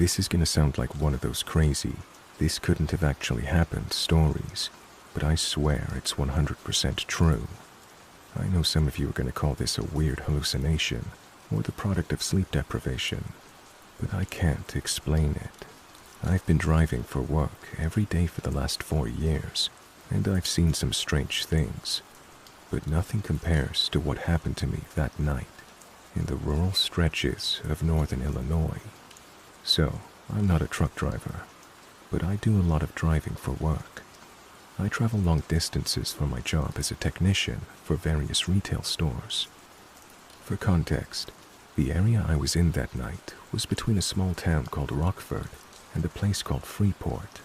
This is gonna sound like one of those crazy, this couldn't have actually happened stories, but I swear it's 100% true. I know some of you are gonna call this a weird hallucination or the product of sleep deprivation, but I can't explain it. I've been driving for work every day for the last 4 years, and I've seen some strange things, but nothing compares to what happened to me that night in the rural stretches of northern Illinois. So, I'm not a truck driver, but I do a lot of driving for work. I travel long distances for my job as a technician for various retail stores. For context, the area I was in that night was between a small town called Rockford and a place called Freeport.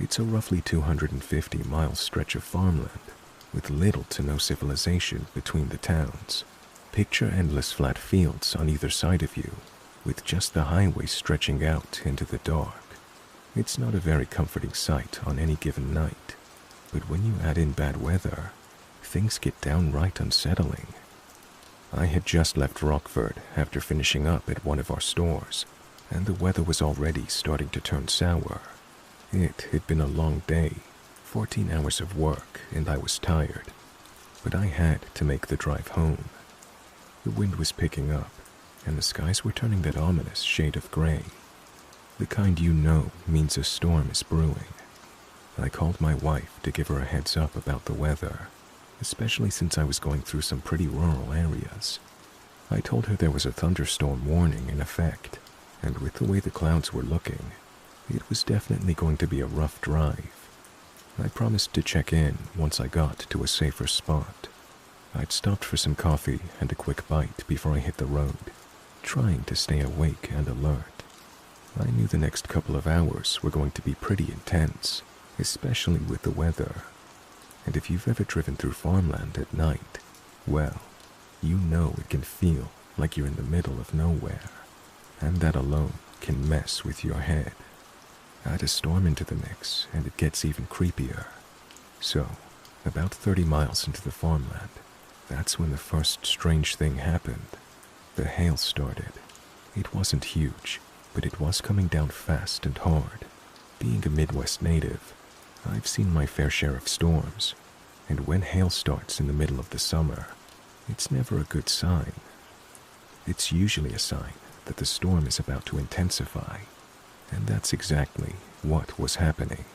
It's a roughly 250-mile stretch of farmland with little to no civilization between the towns. Picture endless flat fields on either side of you, with just the highway stretching out into the dark. It's not a very comforting sight on any given night, but when you add in bad weather, things get downright unsettling. I had just left Rockford after finishing up at one of our stores, and the weather was already starting to turn sour. It had been a long day, 14 hours of work, and I was tired, but I had to make the drive home. The wind was picking up, and the skies were turning that ominous shade of gray. The kind you know means a storm is brewing. I called my wife to give her a heads up about the weather, especially since I was going through some pretty rural areas. I told her there was a thunderstorm warning in effect, and with the way the clouds were looking, it was definitely going to be a rough drive. I promised to check in once I got to a safer spot. I'd stopped for some coffee and a quick bite before I hit the road, trying to stay awake and alert. I knew the next couple of hours were going to be pretty intense, especially with the weather. And if you've ever driven through farmland at night, well, you know it can feel like you're in the middle of nowhere, and that alone can mess with your head. Add a storm into the mix, and it gets even creepier. So, about 30 miles into the farmland, that's when the first strange thing happened. The hail started. It wasn't huge, but it was coming down fast and hard. Being a Midwest native, I've seen my fair share of storms, and when hail starts in the middle of the summer, it's never a good sign. It's usually a sign that the storm is about to intensify, and that's exactly what was happening.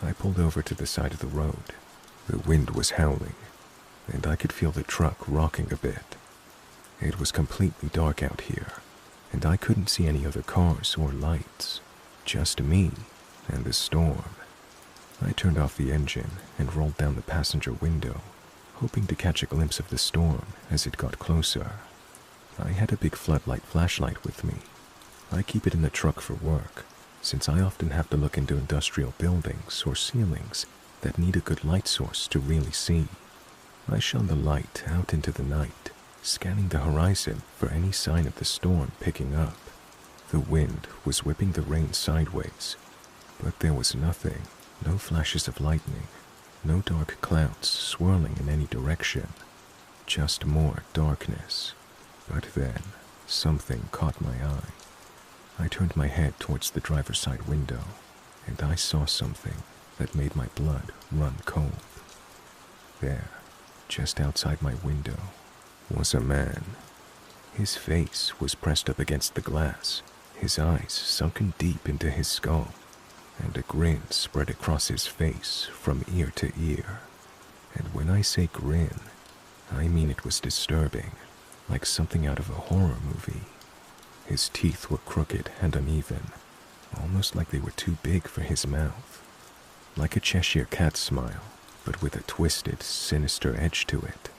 I pulled over to the side of the road. The wind was howling, and I could feel the truck rocking a bit. It was completely dark out here, and I couldn't see any other cars or lights, just me and the storm. I turned off the engine and rolled down the passenger window, hoping to catch a glimpse of the storm as it got closer. I had a big floodlight flashlight with me. I keep it in the truck for work, since I often have to look into industrial buildings or ceilings that need a good light source to really see. I shone the light out into the night, scanning the horizon for any sign of the storm picking up. The wind was whipping the rain sideways, but there was nothing, no flashes of lightning, no dark clouds swirling in any direction, just more darkness. But then, something caught my eye. I turned my head towards the driver's side window, and I saw something that made my blood run cold. There, just outside my window, was a man. His face was pressed up against the glass, his eyes sunken deep into his skull, and a grin spread across his face from ear to ear. And when I say grin, I mean it was disturbing, like something out of a horror movie. His teeth were crooked and uneven, almost like they were too big for his mouth. Like a Cheshire cat smile, but with a twisted, sinister edge to it.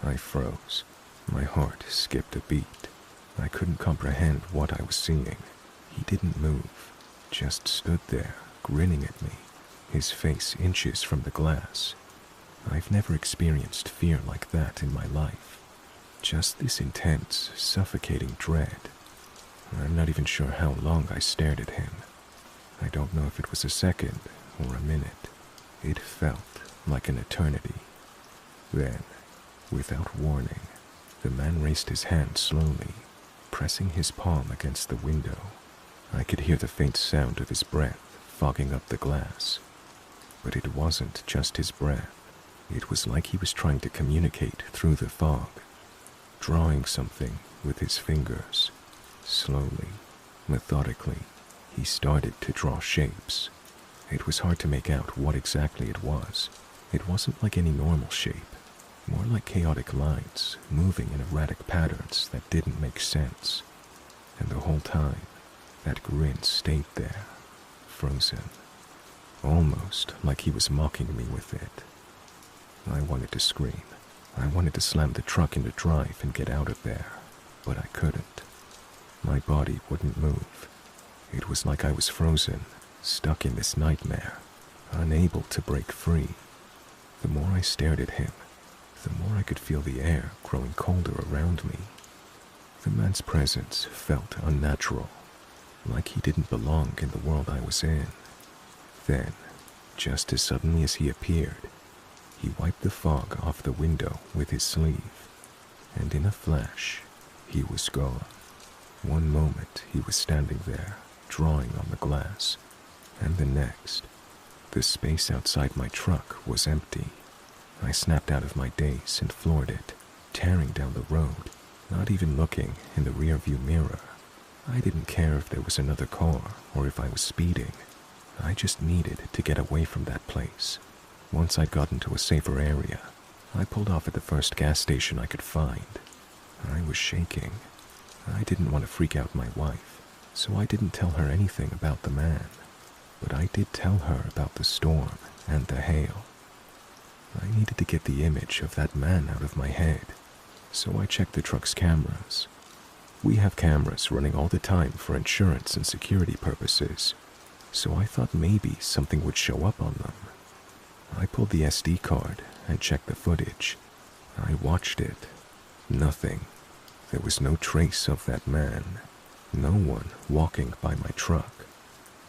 I froze. My heart skipped a beat. I couldn't comprehend what I was seeing. He didn't move, just stood there, grinning at me, his face inches from the glass. I've never experienced fear like that in my life. Just this intense, suffocating dread. I'm not even sure how long I stared at him. I don't know if it was a second or a minute. It felt like an eternity. Then, without warning, the man raised his hand slowly, pressing his palm against the window. I could hear the faint sound of his breath fogging up the glass. But it wasn't just his breath. It was like he was trying to communicate through the fog, drawing something with his fingers. Slowly, methodically, he started to draw shapes. It was hard to make out what exactly it was. It wasn't like any normal shape, more like chaotic lines moving in erratic patterns that didn't make sense. And the whole time, that grin stayed there, frozen, almost like he was mocking me with it. I wanted to scream. I wanted to slam the truck into drive and get out of there, but I couldn't. My body wouldn't move. It was like I was frozen, stuck in this nightmare, unable to break free. The more I stared at him, the more I could feel the air growing colder around me. The man's presence felt unnatural, like he didn't belong in the world I was in. Then, just as suddenly as he appeared, he wiped the fog off the window with his sleeve, and in a flash, he was gone. One moment he was standing there, drawing on the glass, and the next, the space outside my truck was empty. I snapped out of my daze and floored it, tearing down the road, not even looking in the rearview mirror. I didn't care if there was another car or if I was speeding. I just needed to get away from that place. Once I'd gotten to a safer area, I pulled off at the first gas station I could find. I was shaking. I didn't want to freak out my wife, so I didn't tell her anything about the man. But I did tell her about the storm and the hail. I needed to get the image of that man out of my head, so I checked the truck's cameras. We have cameras running all the time for insurance and security purposes, so I thought maybe something would show up on them. I pulled the SD card and checked the footage. I watched it. Nothing. There was no trace of that man. No one walking by my truck.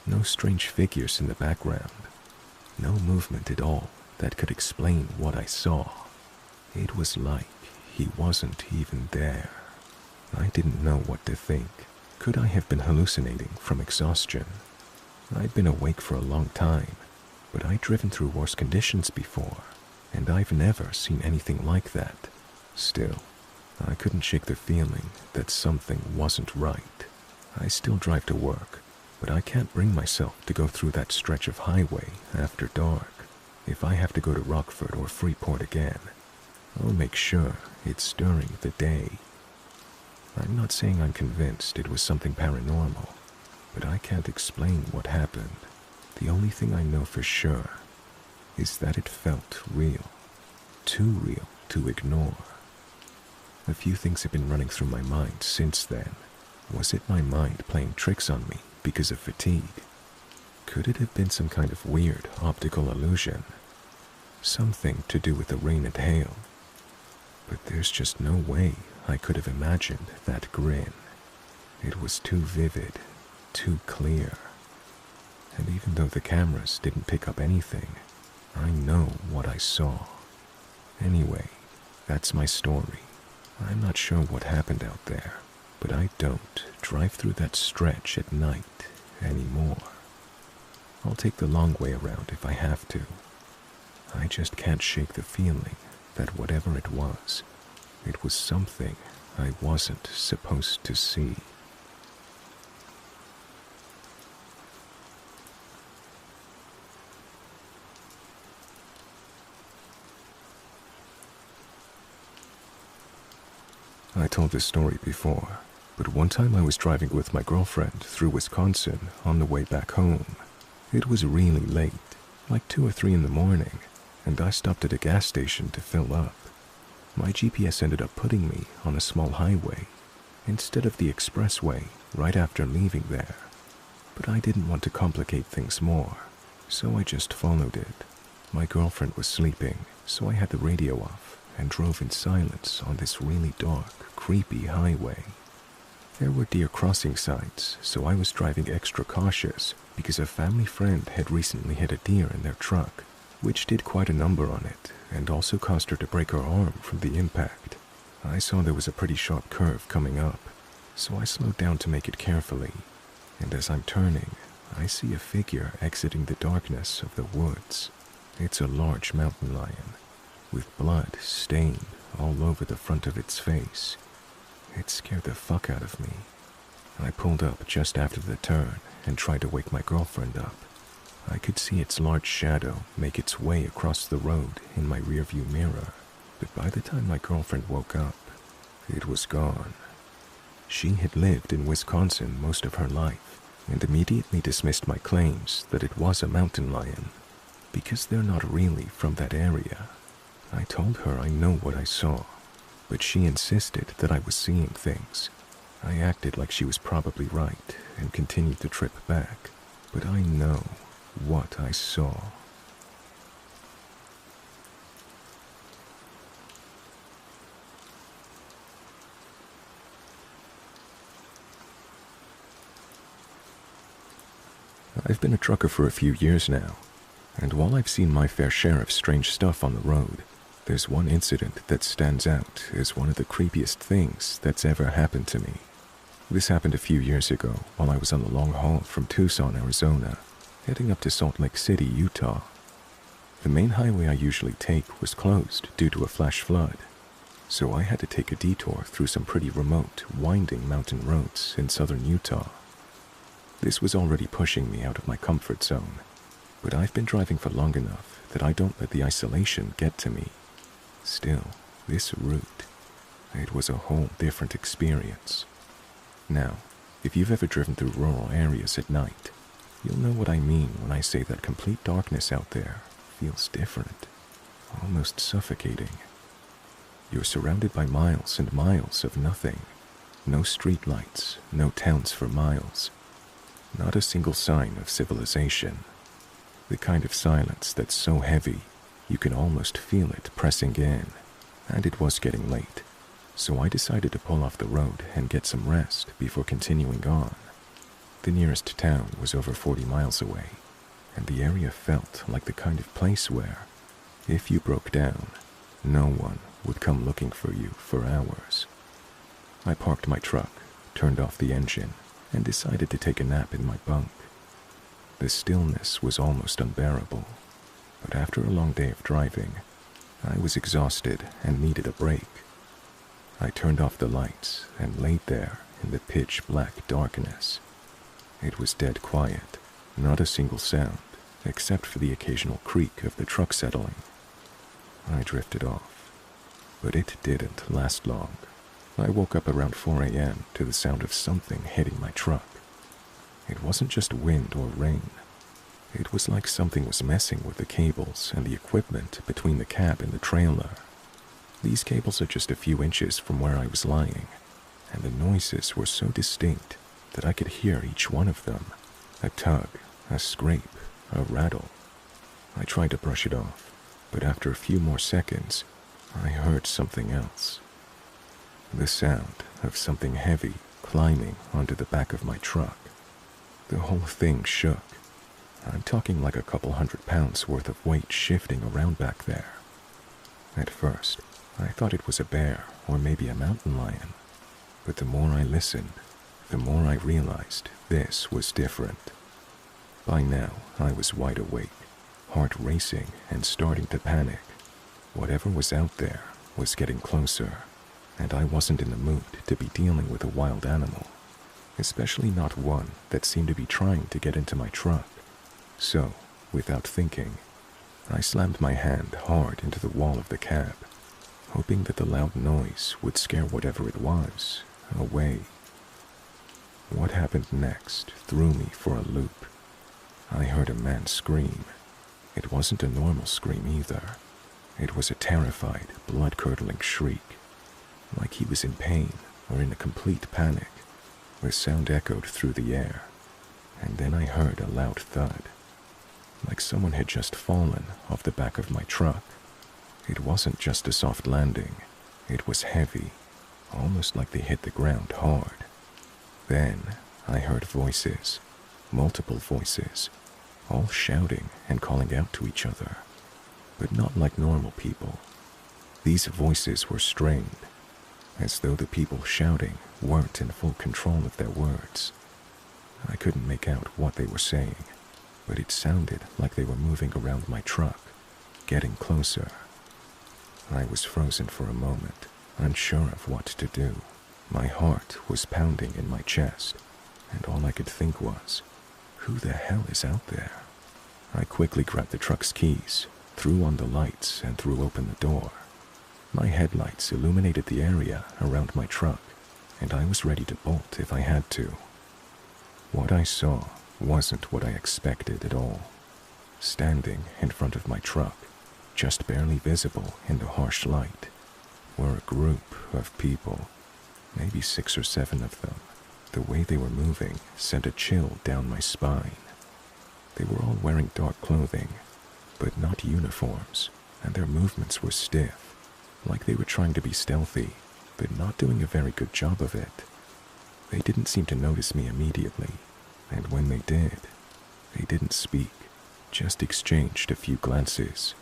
No strange figures in the background. No movement at all that could explain what I saw. It was like he wasn't even there. I didn't know what to think. Could I have been hallucinating from exhaustion? I'd been awake for a long time, but I'd driven through worse conditions before, and I've never seen anything like that. Still, I couldn't shake the feeling that something wasn't right. I still drive to work, but I can't bring myself to go through that stretch of highway after dark. If I have to go to Rockford or Freeport again, I'll make sure it's during the day. I'm not saying I'm convinced it was something paranormal, but I can't explain what happened. The only thing I know for sure is that it felt real. Too real to ignore. A few things have been running through my mind since then. Was it my mind playing tricks on me because of fatigue? Could it have been some kind of weird optical illusion? Something to do with the rain and hail? But there's just no way I could have imagined that grin. It was too vivid, too clear. And even though the cameras didn't pick up anything, I know what I saw. Anyway, that's my story. I'm not sure what happened out there, but I don't drive through that stretch at night anymore. I'll take the long way around if I have to. I just can't shake the feeling that whatever it was something I wasn't supposed to see. I told this story before, but one time I was driving with my girlfriend through Wisconsin on the way back home. It was really late, like 2 or 3 in the morning, and I stopped at a gas station to fill up. My GPS ended up putting me on a small highway instead of the expressway right after leaving there. But I didn't want to complicate things more, so I just followed it. My girlfriend was sleeping, so I had the radio off and drove in silence on this really dark, creepy highway. There were deer crossing signs, so I was driving extra cautious because a family friend had recently hit a deer in their truck, which did quite a number on it and also caused her to break her arm from the impact. I saw there was a pretty sharp curve coming up, so I slowed down to make it carefully. and as I'm turning, I see a figure exiting the darkness of the woods. It's a large mountain lion, with blood stained all over the front of its face. It scared the fuck out of me. I pulled up just after the turn and tried to wake my girlfriend up. I could see its large shadow make its way across the road in my rearview mirror, but by the time my girlfriend woke up, it was gone. She had lived in Wisconsin most of her life and immediately dismissed my claims that it was a mountain lion, because they're not really from that area. I told her I know what I saw, but she insisted that I was seeing things. I acted like she was probably right and continued to trip back, but I know what I saw. I've been a trucker for a few years now, and while I've seen my fair share of strange stuff on the road, there's one incident that stands out as one of the creepiest things that's ever happened to me. This happened a few years ago while I was on the long haul from Tucson, Arizona, heading up to Salt Lake City, Utah. The main highway I usually take was closed due to a flash flood, so I had to take a detour through some pretty remote, winding mountain roads in southern Utah. This was already pushing me out of my comfort zone, but I've been driving for long enough that I don't let the isolation get to me. Still, this route, it was a whole different experience. Now, if you've ever driven through rural areas at night, you'll know what I mean when I say that complete darkness out there feels different, almost suffocating. You're surrounded by miles and miles of nothing. No streetlights, no towns for miles. Not a single sign of civilization. The kind of silence that's so heavy, you can almost feel it pressing in. And it was getting late, so I decided to pull off the road and get some rest before continuing on. The nearest town was over 40 miles away, and the area felt like the kind of place where, if you broke down, no one would come looking for you for hours. I parked my truck, turned off the engine, and decided to take a nap in my bunk. The stillness was almost unbearable, but after a long day of driving, I was exhausted and needed a break. I turned off the lights and laid there in the pitch-black darkness. It was dead quiet, not a single sound, except for the occasional creak of the truck settling. I drifted off, but it didn't last long. I woke up around 4 a.m. to the sound of something hitting my truck. It wasn't just wind or rain. It was like something was messing with the cables and the equipment between the cab and the trailer. These cables are just a few inches from where I was lying, and the noises were so distinct that I could hear each one of them. A tug, a scrape, a rattle. I tried to brush it off, but after a few more seconds, I heard something else. The sound of something heavy climbing onto the back of my truck. The whole thing shook. I'm talking like a couple 100 pounds worth of weight shifting around back there. At first, I thought it was a bear or maybe a mountain lion, but the more I listened, the more I realized this was different. By now, I was wide awake, heart racing and starting to panic. Whatever was out there was getting closer, and I wasn't in the mood to be dealing with a wild animal, especially not one that seemed to be trying to get into my truck. So, without thinking, I slammed my hand hard into the wall of the cab, hoping that the loud noise would scare whatever it was away. What happened next threw me for a loop. I heard a man scream. It wasn't a normal scream either. It was a terrified, blood-curdling shriek, like he was in pain or in a complete panic. The sound echoed through the air, and then I heard a loud thud, like someone had just fallen off the back of my truck. It wasn't just a soft landing, it was heavy, almost like they hit the ground hard. Then I heard voices, multiple voices, all shouting and calling out to each other, but not like normal people. These voices were strained, as though the people shouting weren't in full control of their words. I couldn't make out what they were saying, but it sounded like they were moving around my truck, getting closer. I was frozen for a moment, unsure of what to do. My heart was pounding in my chest, and all I could think was, who the hell is out there? I quickly grabbed the truck's keys, threw on the lights, and threw open the door. My headlights illuminated the area around my truck, and I was ready to bolt if I had to. What I saw wasn't what I expected at all. Standing in front of my truck, just barely visible in the harsh light, were a group of people, maybe 6 or 7 of them. The way they were moving sent a chill down my spine. They were all wearing dark clothing, but not uniforms, and their movements were stiff, like they were trying to be stealthy, but not doing a very good job of it. They didn't seem to notice me immediately, and when they did, they didn't speak, just exchanged a few glances.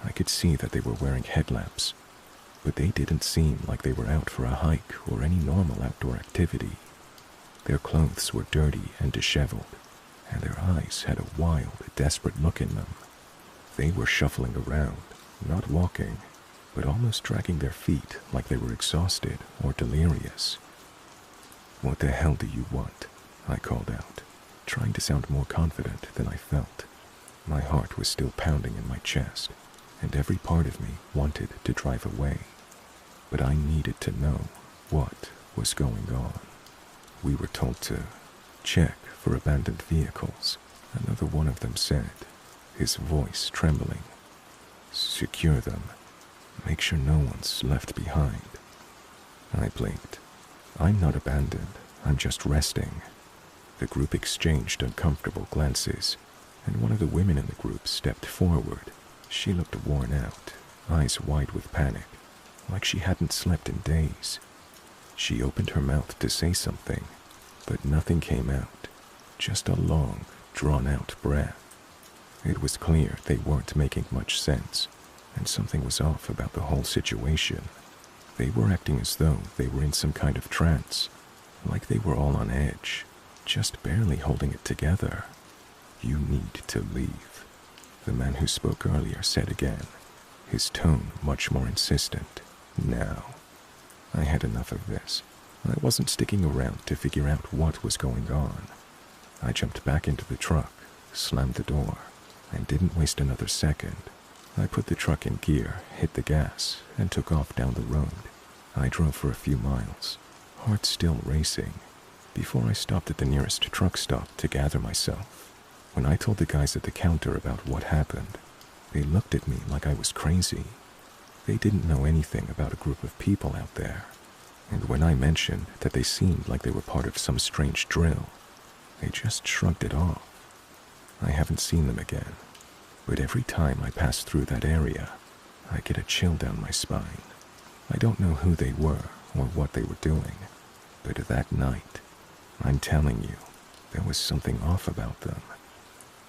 I could see that they were wearing headlamps, but they didn't seem like they were out for a hike or any normal outdoor activity. Their clothes were dirty and disheveled, and their eyes had a wild, desperate look in them. They were shuffling around, not walking, but almost dragging their feet like they were exhausted or delirious. "What the hell do you want?" I called out, trying to sound more confident than I felt. My heart was still pounding in my chest, and every part of me wanted to drive away. But I needed to know what was going on. We were told to check for abandoned vehicles, another one of them said, his voice trembling. "Secure them. Make sure no one's left behind." I blinked. "I'm not abandoned. I'm just resting." The group exchanged uncomfortable glances, and one of the women in the group stepped forward. She looked worn out, eyes wide with panic, like she hadn't slept in days. She opened her mouth to say something, but nothing came out, just a long, drawn-out breath. It was clear they weren't making much sense, and something was off about the whole situation. They were acting as though they were in some kind of trance, like they were all on edge, just barely holding it together. "You need to leave," the man who spoke earlier said again, his tone much more insistent. "Now." I had enough of this. I wasn't sticking around to figure out what was going on. I jumped back into the truck, slammed the door, and didn't waste another second. I put the truck in gear, hit the gas, and took off down the road. I drove for a few miles, heart still racing, before I stopped at the nearest truck stop to gather myself. When I told the guys at the counter about what happened, they looked at me like I was crazy. They didn't know anything about a group of people out there, and when I mentioned that they seemed like they were part of some strange drill, they just shrugged it off. I haven't seen them again, but every time I pass through that area, I get a chill down my spine. I don't know who they were or what they were doing, but that night, I'm telling you, there was something off about them,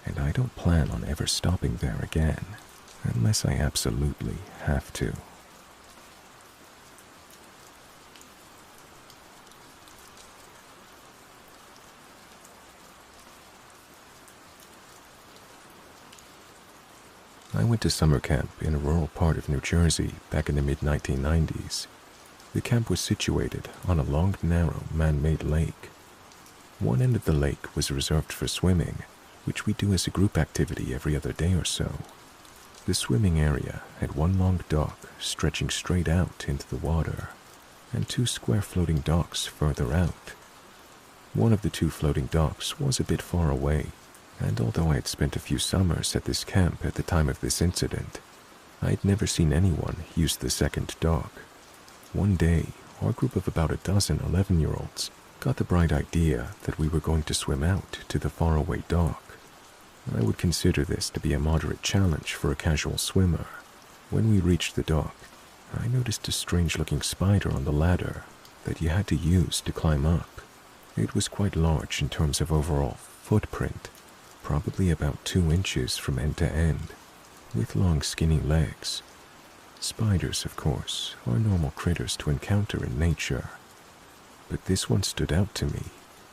and I don't plan on ever stopping there again, unless I absolutely have to. I went to summer camp in a rural part of New Jersey back in the mid-1990s. The camp was situated on a long, narrow, man-made lake. One end of the lake was reserved for swimming, which we do as a group activity every other day or so. The swimming area had one long dock stretching straight out into the water, and 2 square floating docks further out. One of the 2 floating docks was a bit far away, and although I had spent a few summers at this camp at the time of this incident, I'd never seen anyone use the second dock. One day, our group of about a dozen 11-year-olds got the bright idea that we were going to swim out to the faraway dock. I would consider this to be a moderate challenge for a casual swimmer. When we reached the dock, I noticed a strange-looking spider on the ladder that you had to use to climb up. It was quite large in terms of overall footprint, probably about 2 inches from end to end, with long skinny legs. Spiders, of course, are normal critters to encounter in nature, but this one stood out to me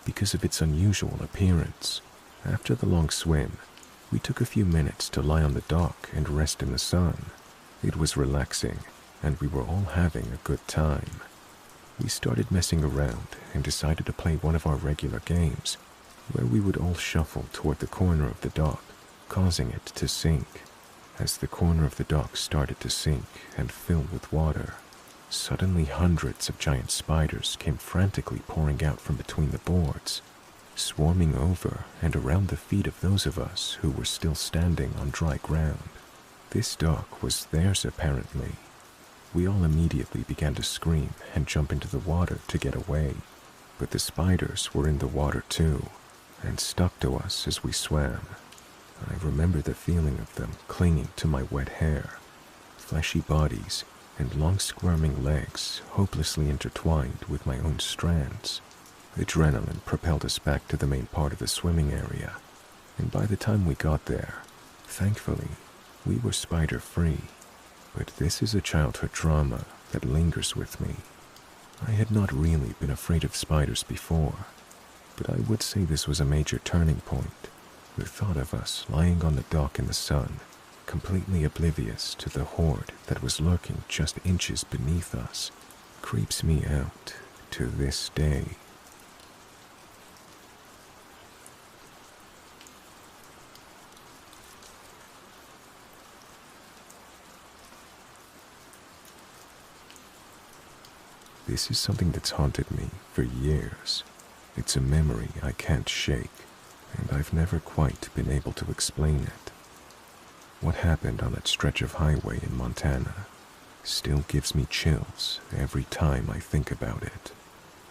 because of its unusual appearance. After the long swim, we took a few minutes to lie on the dock and rest in the sun. It was relaxing, and we were all having a good time. We started messing around and decided to play one of our regular games, where we would all shuffle toward the corner of the dock, causing it to sink. As the corner of the dock started to sink and fill with water, suddenly hundreds of giant spiders came frantically pouring out from between the boards, swarming over and around the feet of those of us who were still standing on dry ground. This dock was theirs apparently. We all immediately began to scream and jump into the water to get away, but the spiders were in the water too, and stuck to us as we swam. I remember the feeling of them clinging to my wet hair, fleshy bodies and long squirming legs hopelessly intertwined with my own strands. Adrenaline propelled us back to the main part of the swimming area, and by the time we got there, thankfully, we were spider-free. But this is a childhood trauma that lingers with me. I had not really been afraid of spiders before, but I would say this was a major turning point. The thought of us lying on the dock in the sun, completely oblivious to the horde that was lurking just inches beneath us, creeps me out to this day. This is something that's haunted me for years. It's a memory I can't shake, and I've never quite been able to explain it. What happened on that stretch of highway in Montana still gives me chills every time I think about it.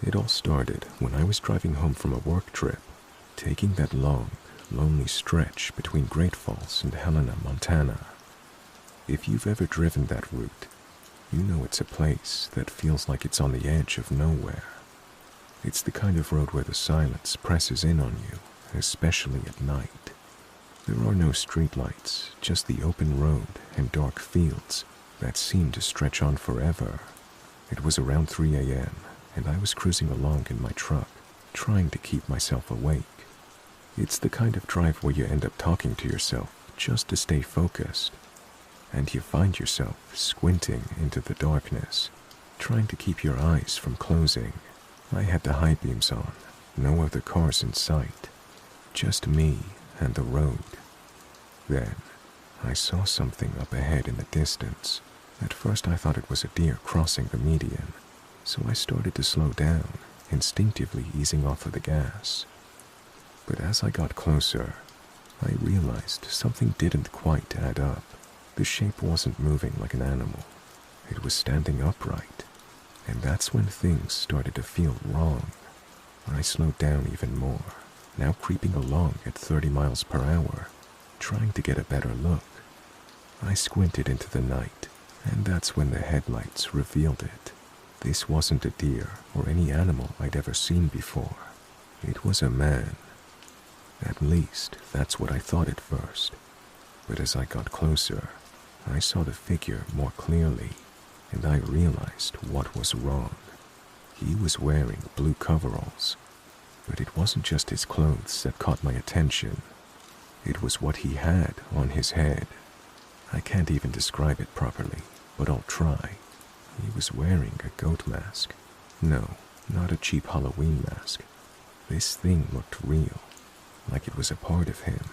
It all started when I was driving home from a work trip, taking that long, lonely stretch between Great Falls and Helena, Montana. If you've ever driven that route, you know it's a place that feels like it's on the edge of nowhere. It's the kind of road where the silence presses in on you, especially at night. There are no streetlights, just the open road and dark fields that seem to stretch on forever. It was around 3 a.m., and I was cruising along in my truck, trying to keep myself awake. It's the kind of drive where you end up talking to yourself just to stay focused, and you find yourself squinting into the darkness, trying to keep your eyes from closing. I had the high beams on, no other cars in sight, just me and the road. Then, I saw something up ahead in the distance. At first I thought it was a deer crossing the median, so I started to slow down, instinctively easing off of the gas. But as I got closer, I realized something didn't quite add up. The shape wasn't moving like an animal. It was standing upright, and that's when things started to feel wrong. I slowed down even more, now creeping along at 30 miles per hour, trying to get a better look. I squinted into the night, and that's when the headlights revealed it. This wasn't a deer or any animal I'd ever seen before. It was a man. At least, that's what I thought at first. But as I got closer, I saw the figure more clearly, and I realized what was wrong. He was wearing blue coveralls, but it wasn't just his clothes that caught my attention. It was what he had on his head. I can't even describe it properly, but I'll try. He was wearing a goat mask. No, not a cheap Halloween mask. This thing looked real, like it was a part of him.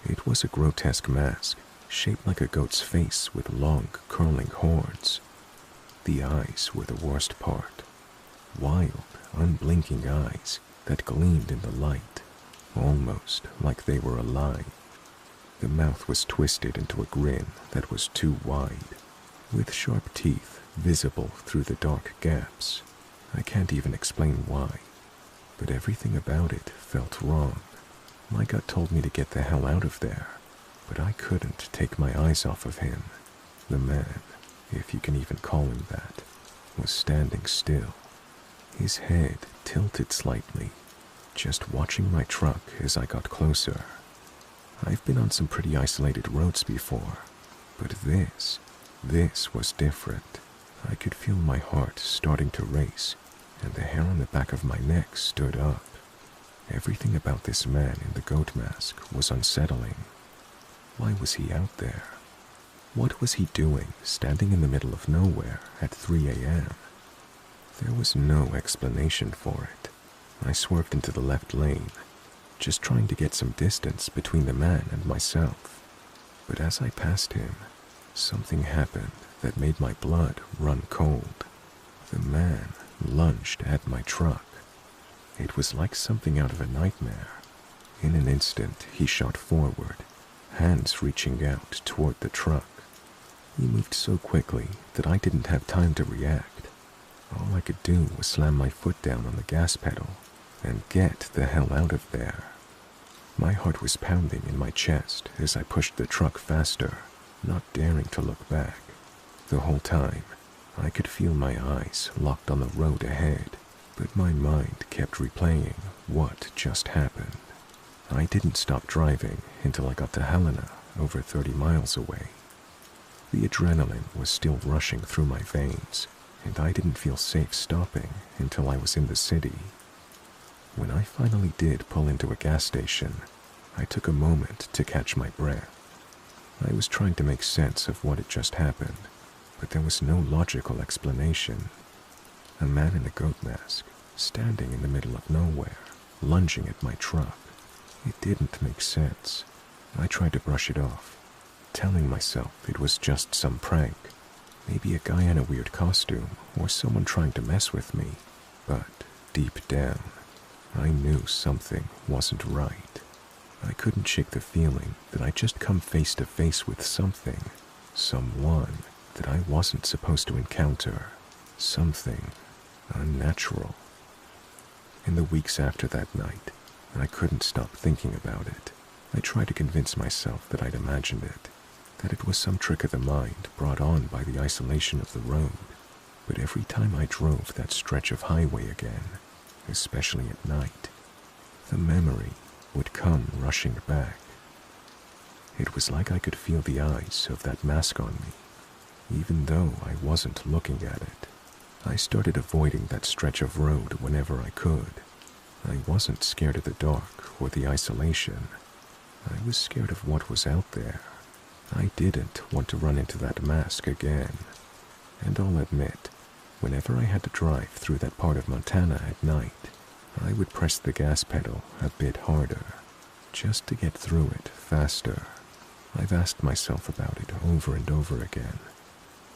It was a grotesque mask, shaped like a goat's face with long, curling horns. The eyes were the worst part. Wild, unblinking eyes that gleamed in the light, almost like they were alive. The mouth was twisted into a grin that was too wide, with sharp teeth visible through the dark gaps. I can't even explain why, but everything about it felt wrong. My gut told me to get the hell out of there, but I couldn't take my eyes off of him. The man, if you can even call him that, was standing still, his head tilted slightly, just watching my truck as I got closer. I've been on some pretty isolated roads before, but this was different. I could feel my heart starting to race, and the hair on the back of my neck stood up. Everything about this man in the goat mask was unsettling. Why was he out there? What was he doing standing in the middle of nowhere at 3 a.m.? There was no explanation for it. I swerved into the left lane, just trying to get some distance between the man and myself. But as I passed him, something happened that made my blood run cold. The man lunged at my truck. It was like something out of a nightmare. In an instant, he shot forward, hands reaching out toward the truck. He moved so quickly that I didn't have time to react. All I could do was slam my foot down on the gas pedal and get the hell out of there. My heart was pounding in my chest as I pushed the truck faster, not daring to look back. The whole time, I could feel my eyes locked on the road ahead, but my mind kept replaying what just happened. I didn't stop driving until I got to Helena, over 30 miles away. The adrenaline was still rushing through my veins, and I didn't feel safe stopping until I was in the city. When I finally did pull into a gas station, I took a moment to catch my breath. I was trying to make sense of what had just happened, but there was no logical explanation. A man in a goat mask, standing in the middle of nowhere, lunging at my truck. It didn't make sense. I tried to brush it off, telling myself it was just some prank, maybe a guy in a weird costume or someone trying to mess with me. But deep down, I knew something wasn't right. I couldn't shake the feeling that I'd just come face to face with something, someone that I wasn't supposed to encounter, something unnatural. In the weeks after that night, I couldn't stop thinking about it. I tried to convince myself that I'd imagined it, that it was some trick of the mind brought on by the isolation of the road. But every time I drove that stretch of highway again, especially at night, the memory would come rushing back. It was like I could feel the eyes of that mask on me, even though I wasn't looking at it. I started avoiding that stretch of road whenever I could. I wasn't scared of the dark or the isolation. I was scared of what was out there. I didn't want to run into that mask again. And I'll admit, whenever I had to drive through that part of Montana at night, I would press the gas pedal a bit harder, just to get through it faster. I've asked myself about it over and over again.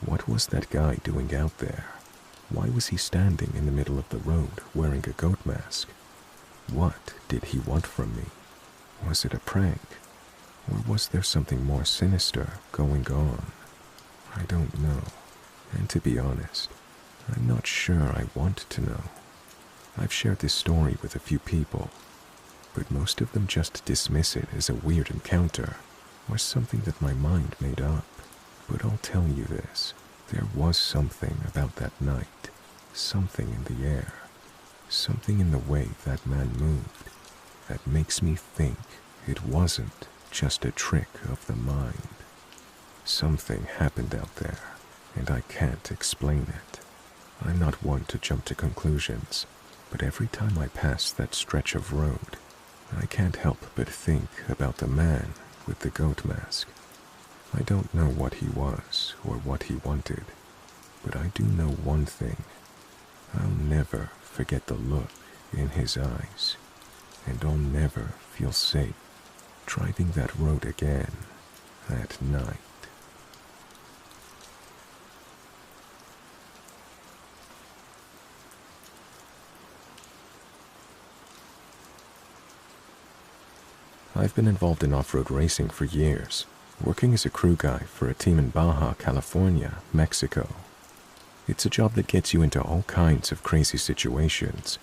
What was that guy doing out there? Why was he standing in the middle of the road wearing a goat mask? What did he want from me? Was it a prank? Or was there something more sinister going on? I don't know. And to be honest, I'm not sure I want to know. I've shared this story with a few people, but most of them just dismiss it as a weird encounter or something that my mind made up. But I'll tell you this, there was something about that night, something in the air, something in the way that man moved that makes me think it wasn't just a trick of the mind. Something happened out there, and I can't explain it. I'm not one to jump to conclusions, but every time I pass that stretch of road, I can't help but think about the man with the goat mask. I don't know what he was or what he wanted, but I do know one thing. I'll never forget the look in his eyes, and I'll never feel safe driving that road again at night. I've been involved in off-road racing for years, working as a crew guy for a team in Baja California, Mexico. It's a job that gets you into all kinds of crazy situations,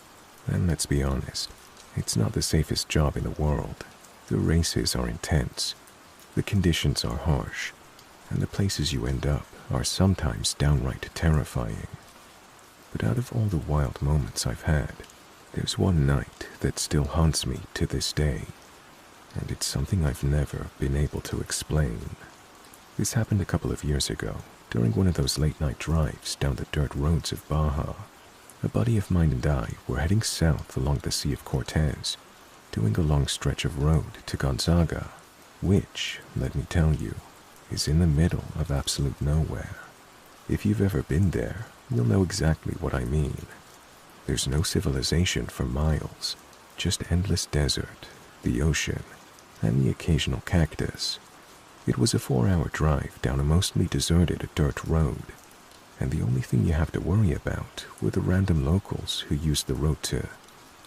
and let's be honest, it's not the safest job in the world. The races are intense, the conditions are harsh, and the places you end up are sometimes downright terrifying. But out of all the wild moments I've had, there's one night that still haunts me to this day, and it's something I've never been able to explain. This happened a couple of years ago, during one of those late-night drives down the dirt roads of Baja. A buddy of mine and I were heading south along the Sea of Cortez doing a long stretch of road to Gonzaga, which, let me tell you, is in the middle of absolute nowhere. If you've ever been there, you'll know exactly what I mean. There's no civilization for miles, just endless desert, the ocean, and the occasional cactus. It was a 4-hour drive down a mostly deserted dirt road, and the only thing you have to worry about were the random locals who used the road to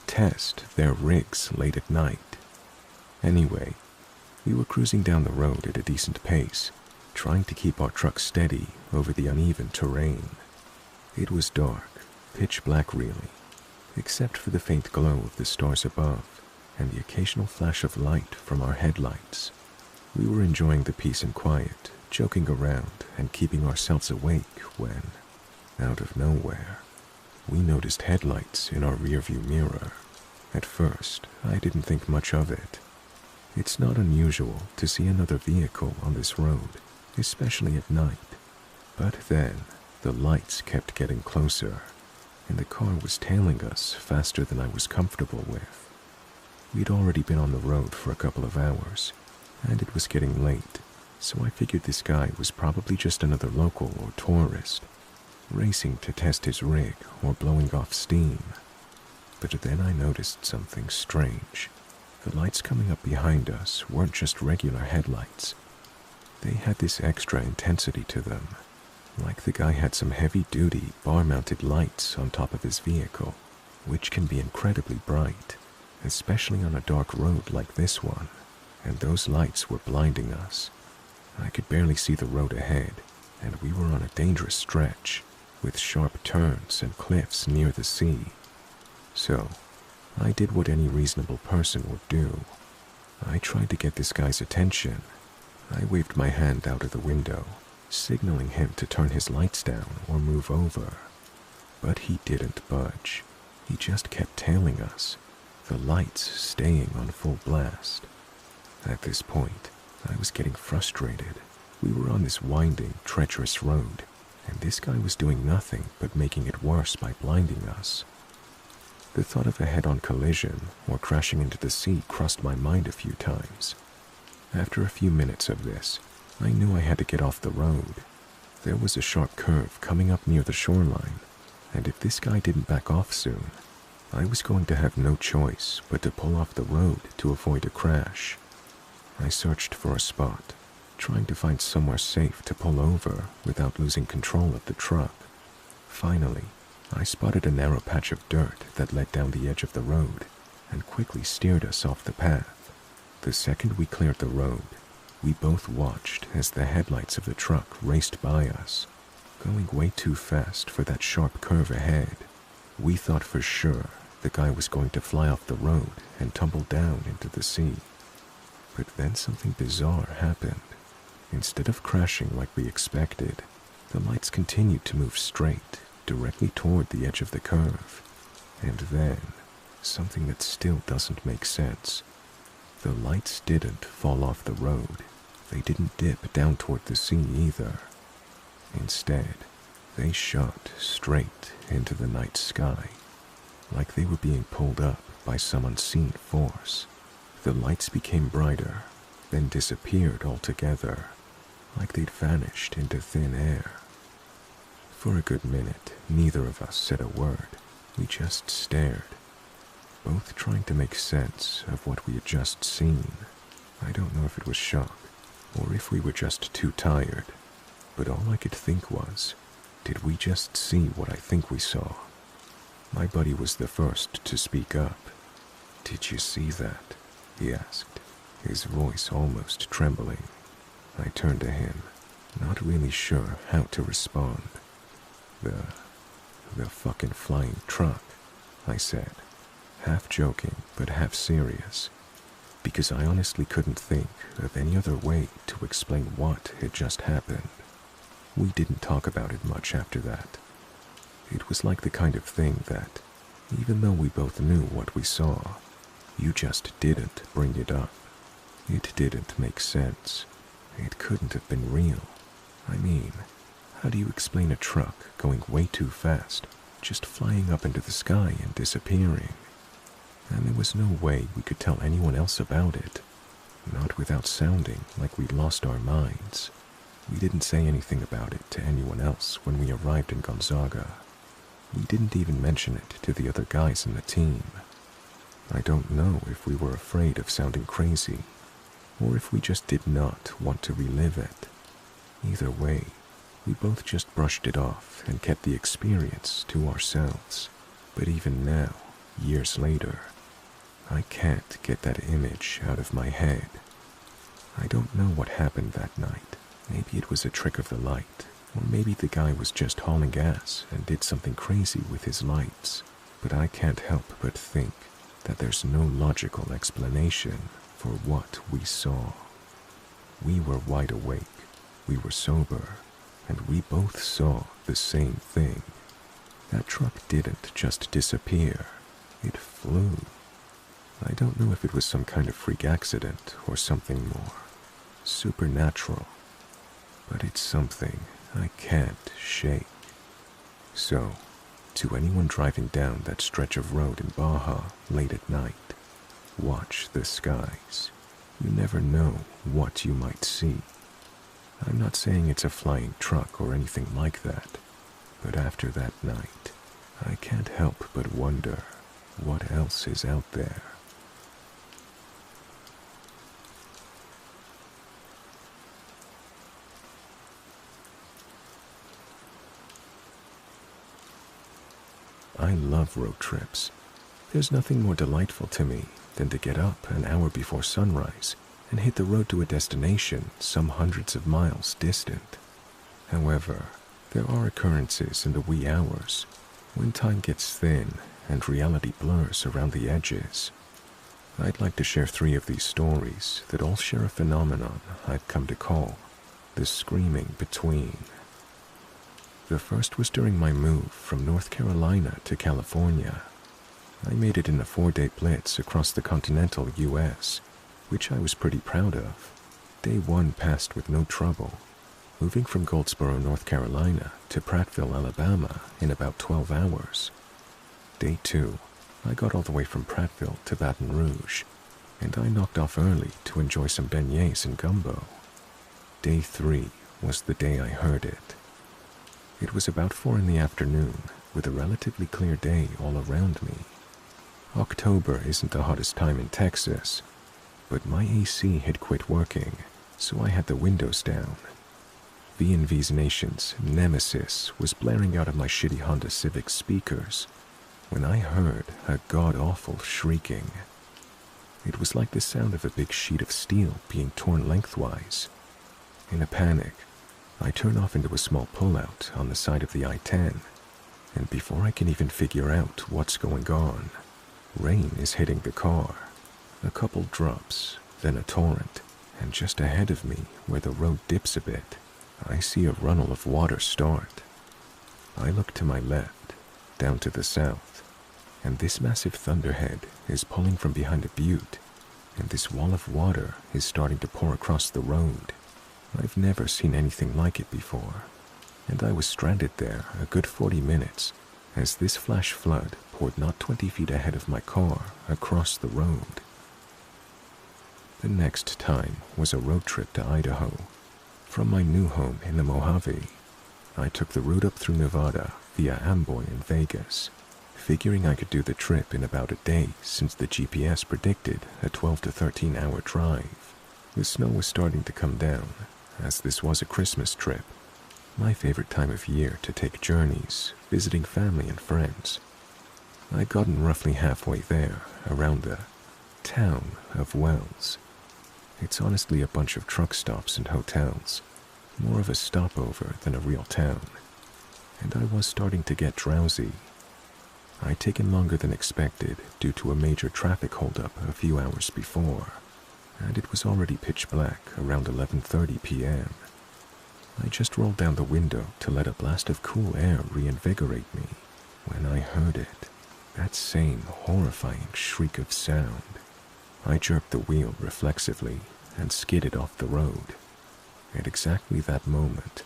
test their rigs late at night. Anyway, we were cruising down the road at a decent pace, trying to keep our truck steady over the uneven terrain. It was dark, pitch black really, except for the faint glow of the stars above and the occasional flash of light from our headlights. We were enjoying the peace and quiet, joking around and keeping ourselves awake when, out of nowhere, we noticed headlights in our rearview mirror. At first, I didn't think much of it. It's not unusual to see another vehicle on this road, especially at night. But then, the lights kept getting closer, and the car was tailing us faster than I was comfortable with. We'd already been on the road for a couple of hours, and it was getting late, so I figured this guy was probably just another local or tourist, racing to test his rig or blowing off steam. But then I noticed something strange. The lights coming up behind us weren't just regular headlights. They had this extra intensity to them, like the guy had some heavy-duty bar-mounted lights on top of his vehicle, which can be incredibly bright, especially on a dark road like this one, and those lights were blinding us. I could barely see the road ahead, and we were on a dangerous stretch, with sharp turns and cliffs near the sea. So, I did what any reasonable person would do. I tried to get this guy's attention. I waved my hand out of the window, signaling him to turn his lights down or move over. But he didn't budge. He just kept tailing us, the lights staying on full blast. At this point, I was getting frustrated. We were on this winding, treacherous road, and this guy was doing nothing but making it worse by blinding us. The thought of a head-on collision or crashing into the sea crossed my mind a few times. After a few minutes of this, I knew I had to get off the road. There was a sharp curve coming up near the shoreline, and if this guy didn't back off soon, I was going to have no choice but to pull off the road to avoid a crash. I searched for a spot, trying to find somewhere safe to pull over without losing control of the truck. Finally, I spotted a narrow patch of dirt that led down the edge of the road and quickly steered us off the path. The second we cleared the road, we both watched as the headlights of the truck raced by us, going way too fast for that sharp curve ahead. We thought for sure the guy was going to fly off the road and tumble down into the sea. But then something bizarre happened. Instead of crashing like we expected, the lights continued to move straight, directly toward the edge of the curve. And then, something that still doesn't make sense. The lights didn't fall off the road. They didn't dip down toward the sea either. Instead, they shot straight into the night sky, like they were being pulled up by some unseen force. The lights became brighter, then disappeared altogether, like they'd vanished into thin air. For a good minute, neither of us said a word. We just stared, both trying to make sense of what we had just seen. I don't know if it was shock, or if we were just too tired, but all I could think was, did we just see what I think we saw? My buddy was the first to speak up. "Did you see that?" he asked, his voice almost trembling. I turned to him, not really sure how to respond. The fucking flying truck," I said, half joking but half serious, because I honestly couldn't think of any other way to explain what had just happened. We didn't talk about it much after that. It was like the kind of thing that, even though we both knew what we saw, you just didn't bring it up. It didn't make sense. It couldn't have been real. I mean, how do you explain a truck going way too fast, just flying up into the sky and disappearing? and there was no way we could tell anyone else about it, not without sounding like we'd lost our minds. We didn't say anything about it to anyone else when we arrived in Gonzaga. We didn't even mention it to the other guys in the team. I don't know if we were afraid of sounding crazy, or if we just did not want to relive it. Either way, we both just brushed it off and kept the experience to ourselves. But even now, years later, I can't get that image out of my head. I don't know what happened that night. Maybe it was a trick of the light, or maybe the guy was just hauling gas and did something crazy with his lights. But I can't help but think that there's no logical explanation for what we saw. We were wide awake, we were sober, and we both saw the same thing. That truck didn't just disappear, it flew. I don't know if it was some kind of freak accident or something more supernatural, but it's something I can't shake. So, to anyone driving down that stretch of road in Baja late at night, watch the skies. You never know what you might see. I'm not saying it's a flying truck or anything like that, but after that night, I can't help but wonder what else is out there. I love road trips. There's nothing more delightful to me than to get up an hour before sunrise and hit the road to a destination some hundreds of miles distant. However, there are occurrences in the wee hours when time gets thin and reality blurs around the edges. I'd like to share 3 of these stories that all share a phenomenon I've come to call the screaming between. The first was during my move from North Carolina to California. I made it in a 4-day blitz across the continental U.S., which I was pretty proud of. Day 1 passed with no trouble, moving from Goldsboro, North Carolina to Prattville, Alabama in about 12 hours. Day 2, I got all the way from Prattville to Baton Rouge, and I knocked off early to enjoy some beignets and gumbo. Day 3 was the day I heard it. It was about 4 in the afternoon, with a relatively clear day all around me. October isn't the hottest time in Texas, but my AC had quit working, so I had the windows down. V&V's Nation's Nemesis was blaring out of my shitty Honda Civic speakers when I heard a god-awful shrieking. It was like the sound of a big sheet of steel being torn lengthwise. In a panic, I turn off into a small pullout on the side of the I-10, and before I can even figure out what's going on, rain is hitting the car. A couple drops, then a torrent, and just ahead of me, where the road dips a bit, I see a runnel of water start. I look to my left, down to the south, and this massive thunderhead is pulling from behind a butte, and this wall of water is starting to pour across the road. I've never seen anything like it before, and I was stranded there a good 40 minutes as this flash flood poured not 20 feet ahead of my car across the road. The next time was a road trip to Idaho. From my new home in the Mojave, I took the route up through Nevada via Amboy and Vegas, figuring I could do the trip in about a day since the GPS predicted a 12 to 13 hour drive. The snow was starting to come down, as this was a Christmas trip, my favorite time of year to take journeys, visiting family and friends. I'd gotten roughly halfway there, around the town of Wells. It's honestly a bunch of truck stops and hotels, more of a stopover than a real town, and I was starting to get drowsy. I'd taken longer than expected due to a major traffic holdup a few hours before, and it was already pitch black around 11:30 p.m. I just rolled down the window to let a blast of cool air reinvigorate me when I heard it, that same horrifying shriek of sound. I jerked the wheel reflexively and skidded off the road. At exactly that moment,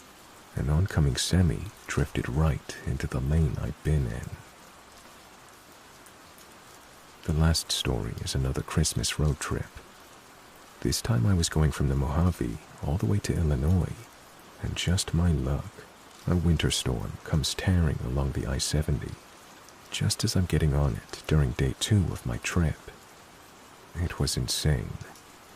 an oncoming semi drifted right into the lane I'd been in. The last story is another Christmas road trip. This time I was going from the Mojave all the way to Illinois, and just my luck, a winter storm comes tearing along the I-70, just as I'm getting on it during day 2 of my trip. It was insane.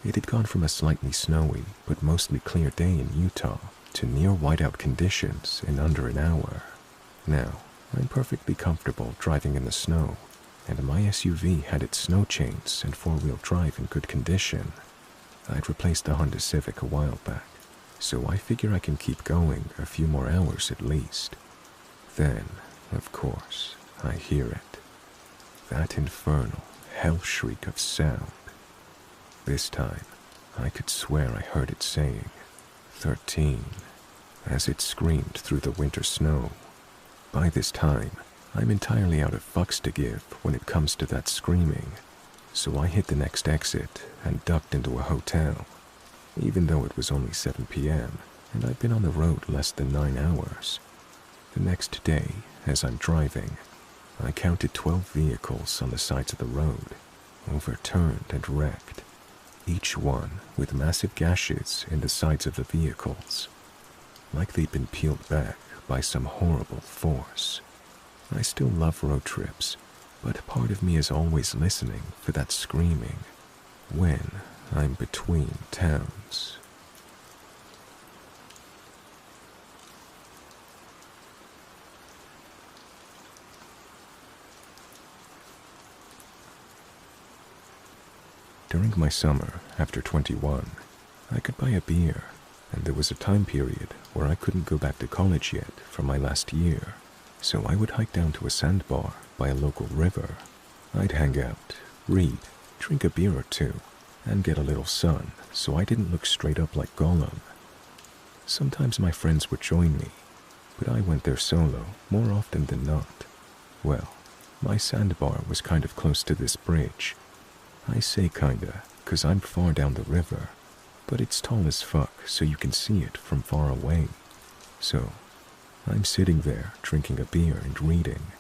It had gone from a slightly snowy but mostly clear day in Utah to near whiteout conditions in under an hour. Now, I'm perfectly comfortable driving in the snow, and my SUV had its snow chains and 4-wheel drive in good condition. I'd replaced the Honda Civic a while back, so I figure I can keep going a few more hours at least. Then, of course, I hear it. That infernal hell shriek of sound. This time, I could swear I heard it saying 13 as it screamed through the winter snow. By this time, I'm entirely out of fucks to give when it comes to that screaming, so I hit the next exit and ducked into a hotel, even though it was only 7 p.m. and I'd been on the road less than 9 hours. The next day, as I'm driving, I counted 12 vehicles on the sides of the road, overturned and wrecked, each one with massive gashes in the sides of the vehicles, like they'd been peeled back by some horrible force. I still love road trips, but part of me is always listening for that screaming when I'm between towns. During my summer, after 21, I could buy a beer, and there was a time period where I couldn't go back to college yet for my last year, so I would hike down to a sandbar by a local river. I'd hang out, read, drink a beer or two, and get a little sun so I didn't look straight up like Gollum. Sometimes my friends would join me, but I went there solo more often than not. Well, my sandbar was kind of close to this bridge. I say kinda, 'cause I'm far down the river, but it's tall as fuck so you can see it from far away. So, I'm sitting there drinking a beer and reading,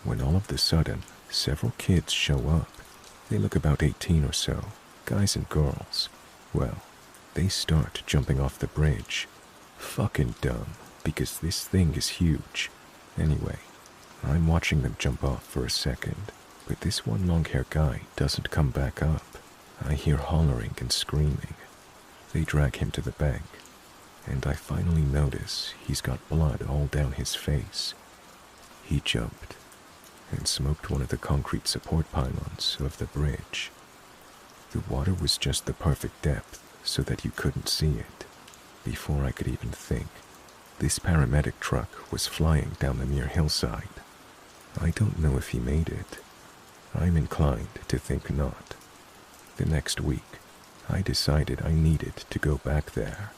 when all of a sudden, several kids show up. They look about 18 or so, guys and girls. Well, they start jumping off the bridge. Fucking dumb, because this thing is huge. Anyway, I'm watching them jump off for a second, but this one long-haired guy doesn't come back up. I hear hollering and screaming. They drag him to the bank, and I finally notice he's got blood all down his face. He jumped and smoked one of the concrete support pylons of the bridge. The water was just the perfect depth so that you couldn't see it. Before I could even think, this paramedic truck was flying down the near hillside. I don't know if he made it. I'm inclined to think not. The next week, I decided I needed to go back there.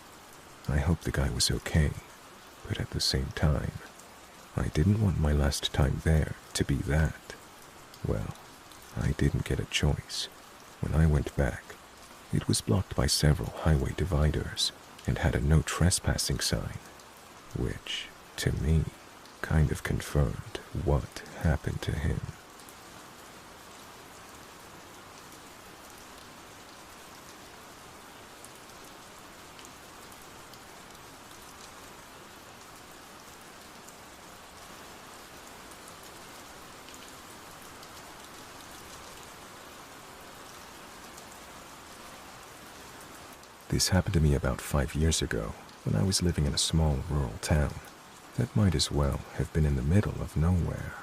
I hoped the guy was okay, but at the same time, I didn't want my last time there to be that. Well, I didn't get a choice. When I went back, it was blocked by several highway dividers and had a no trespassing sign, which, to me, kind of confirmed what happened to him. This happened to me about 5 years ago when I was living in a small rural town that might as well have been in the middle of nowhere.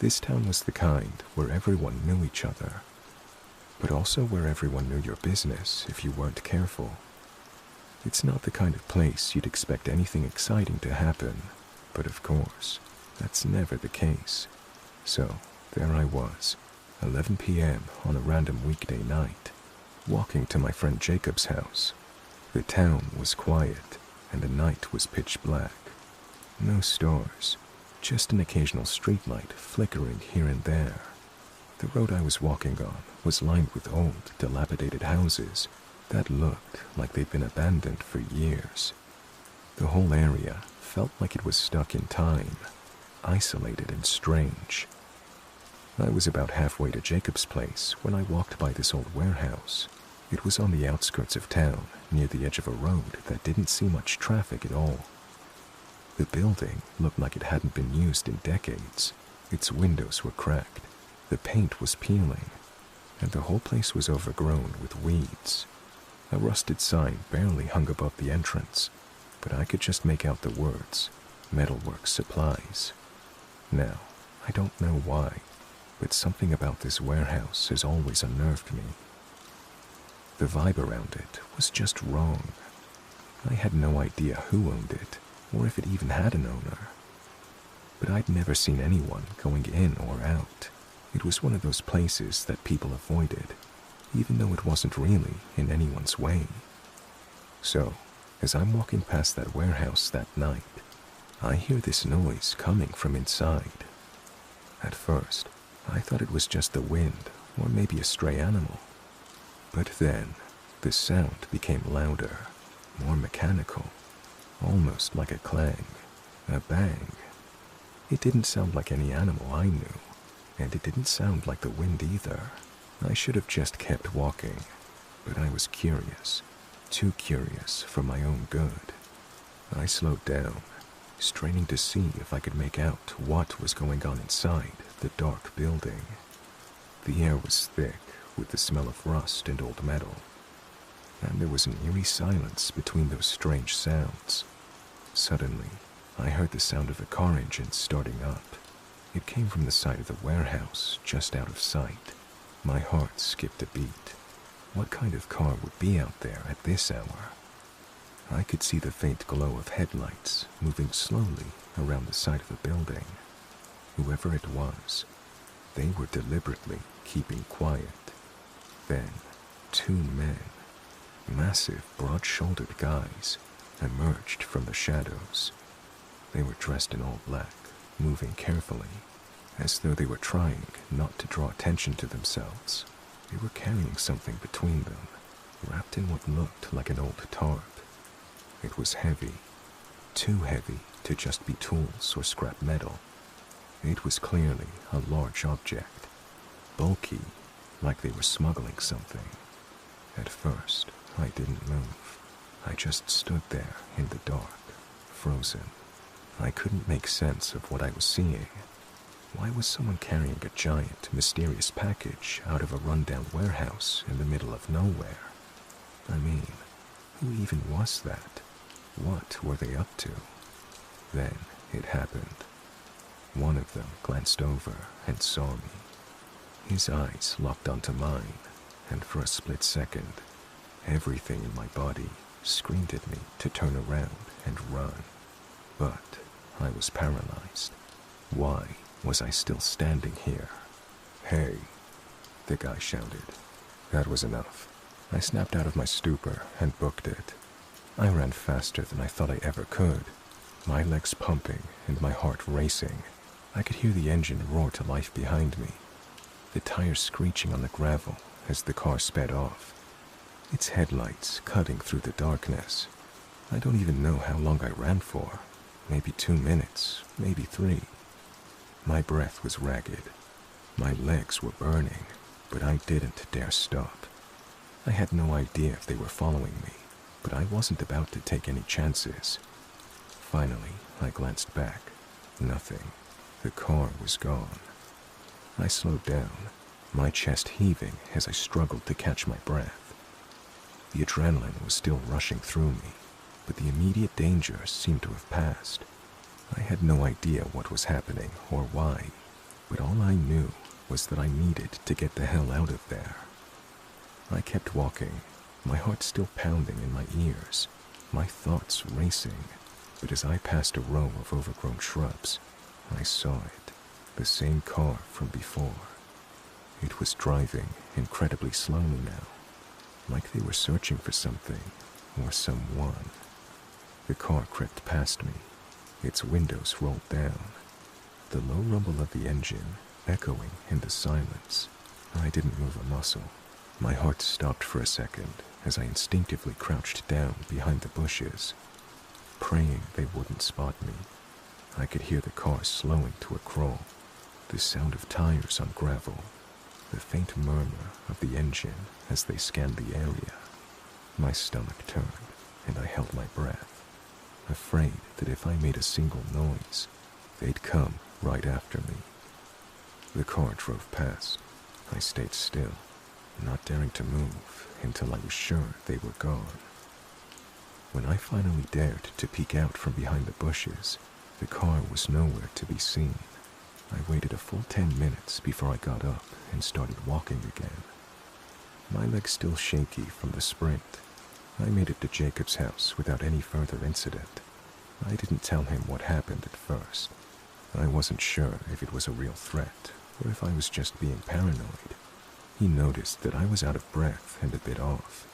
This town was the kind where everyone knew each other, but also where everyone knew your business if you weren't careful. It's not the kind of place you'd expect anything exciting to happen, but of course, that's never the case. So, there I was, 11 p.m. on a random weekday night, walking to my friend Jacob's house. The town was quiet, and the night was pitch black. No stars, just an occasional streetlight flickering here and there. The road I was walking on was lined with old, dilapidated houses that looked like they'd been abandoned for years. The whole area felt like it was stuck in time, isolated and strange. I was about halfway to Jacob's place when I walked by this old warehouse. It was on the outskirts of town, near the edge of a road that didn't see much traffic at all. The building looked like it hadn't been used in decades. Its windows were cracked, the paint was peeling, and the whole place was overgrown with weeds. A rusted sign barely hung above the entrance, but I could just make out the words, "Metalwork Supplies." Now, I don't know why, but something about this warehouse has always unnerved me. The vibe around it was just wrong. I had no idea who owned it, or if it even had an owner. But I'd never seen anyone going in or out. It was one of those places that people avoided, even though it wasn't really in anyone's way. So, as I'm walking past that warehouse that night, I hear this noise coming from inside. At first, I thought it was just the wind or maybe a stray animal. But then, the sound became louder, more mechanical, almost like a clang, a bang. It didn't sound like any animal I knew, and it didn't sound like the wind either. I should have just kept walking, but I was curious, too curious for my own good. I slowed down, straining to see if I could make out what was going on inside the dark building. The air was thick with the smell of rust and old metal, and there was an eerie silence between those strange sounds. Suddenly, I heard the sound of a car engine starting up. It came from the side of the warehouse, just out of sight. My heart skipped a beat. What kind of car would be out there at this hour? I could see the faint glow of headlights moving slowly around the side of the building. Whoever it was, they were deliberately keeping quiet. Then, two men, massive, broad-shouldered guys, emerged from the shadows. They were dressed in all black, moving carefully, as though they were trying not to draw attention to themselves. They were carrying something between them, wrapped in what looked like an old tarp. It was heavy, too heavy to just be tools or scrap metal. It was clearly a large object, bulky, like they were smuggling something. At first, I didn't move. I just stood there in the dark, frozen. I couldn't make sense of what I was seeing. Why was someone carrying a giant, mysterious package out of a rundown warehouse in the middle of nowhere? I mean, who even was that? What were they up to? Then it happened. One of them glanced over and saw me. His eyes locked onto mine, and for a split second, everything in my body screamed at me to turn around and run. But I was paralyzed. Why was I still standing here? "Hey," the guy shouted. That was enough. I snapped out of my stupor and booked it. I ran faster than I thought I ever could, my legs pumping and my heart racing. I could hear the engine roar to life behind me, the tires screeching on the gravel as the car sped off, its headlights cutting through the darkness. I don't even know how long I ran for. Maybe 2 minutes, maybe 3. My breath was ragged. My legs were burning, but I didn't dare stop. I had no idea if they were following me, but I wasn't about to take any chances. Finally, I glanced back. Nothing. The car was gone. I slowed down, my chest heaving as I struggled to catch my breath. The adrenaline was still rushing through me, but the immediate danger seemed to have passed. I had no idea what was happening or why, but all I knew was that I needed to get the hell out of there. I kept walking, my heart still pounding in my ears, my thoughts racing. But as I passed a row of overgrown shrubs, I saw it, the same car from before. It was driving incredibly slowly now, like they were searching for something or someone. The car crept past me, its windows rolled down, the low rumble of the engine echoing in the silence. I didn't move a muscle. My heart stopped for a second as I instinctively crouched down behind the bushes, praying they wouldn't spot me. I could hear the car slowing to a crawl, the sound of tires on gravel, the faint murmur of the engine as they scanned the area. My stomach turned, and I held my breath, afraid that if I made a single noise, they'd come right after me. The car drove past. I stayed still, not daring to move until I was sure they were gone. When I finally dared to peek out from behind the bushes, the car was nowhere to be seen. I waited a full 10 minutes before I got up and started walking again. My legs still shaky from the sprint. I made it to Jacob's house without any further incident. I didn't tell him what happened at first. I wasn't sure if it was a real threat or if I was just being paranoid. He noticed that I was out of breath and a bit off,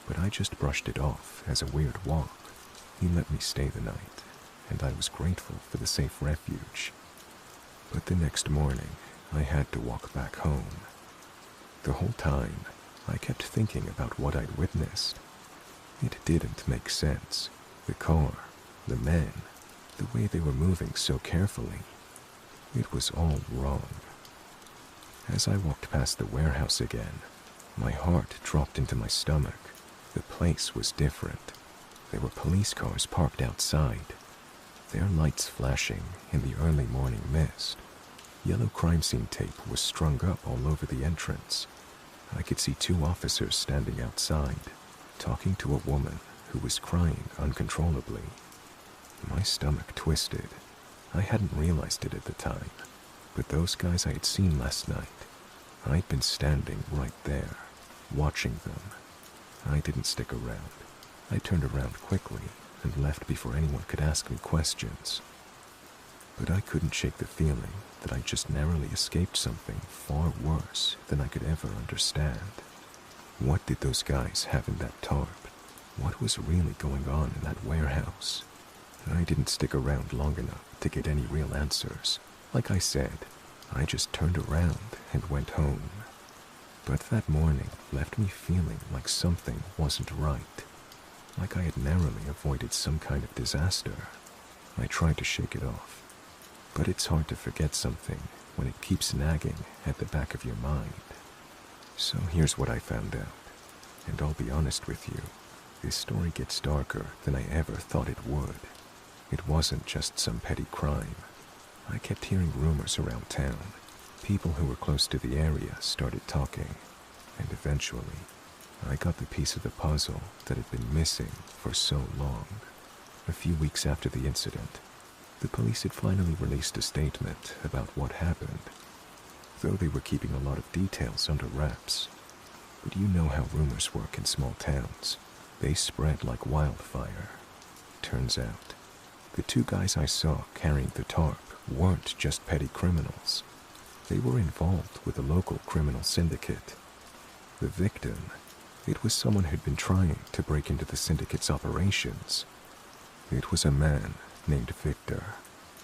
but I just brushed it off as a weird walk. He let me stay the night, and I was grateful for the safe refuge. But the next morning, I had to walk back home. The whole time, I kept thinking about what I'd witnessed. It didn't make sense. The car, the men, the way they were moving so carefully. It was all wrong. As I walked past the warehouse again, my heart dropped into my stomach. The place was different. There were police cars parked outside, their lights flashing in the early morning mist. Yellow crime scene tape was strung up all over the entrance. I could see 2 officers standing outside, talking to a woman who was crying uncontrollably. My stomach twisted. I hadn't realized it at the time, but those guys I had seen last night, I'd been standing right there, watching them. I didn't stick around. I turned around quickly and left before anyone could ask me questions. But I couldn't shake the feeling that I just narrowly escaped something far worse than I could ever understand. What did those guys have in that tarp? What was really going on in that warehouse? I didn't stick around long enough to get any real answers. Like I said, I just turned around and went home. But that morning left me feeling like something wasn't right. Like I had narrowly avoided some kind of disaster. I tried to shake it off, but it's hard to forget something when it keeps nagging at the back of your mind. So here's what I found out, and I'll be honest with you, this story gets darker than I ever thought it would. It wasn't just some petty crime. I kept hearing rumors around town. People who were close to the area started talking, and eventually, I got the piece of the puzzle that had been missing for so long. A few weeks after the incident, the police had finally released a statement about what happened, though they were keeping a lot of details under wraps. But you know how rumors work in small towns. They spread like wildfire. Turns out, the 2 guys I saw carrying the tarp weren't just petty criminals. They were involved with a local criminal syndicate. The victim, it was someone who'd been trying to break into the syndicate's operations. It was a man named Victor,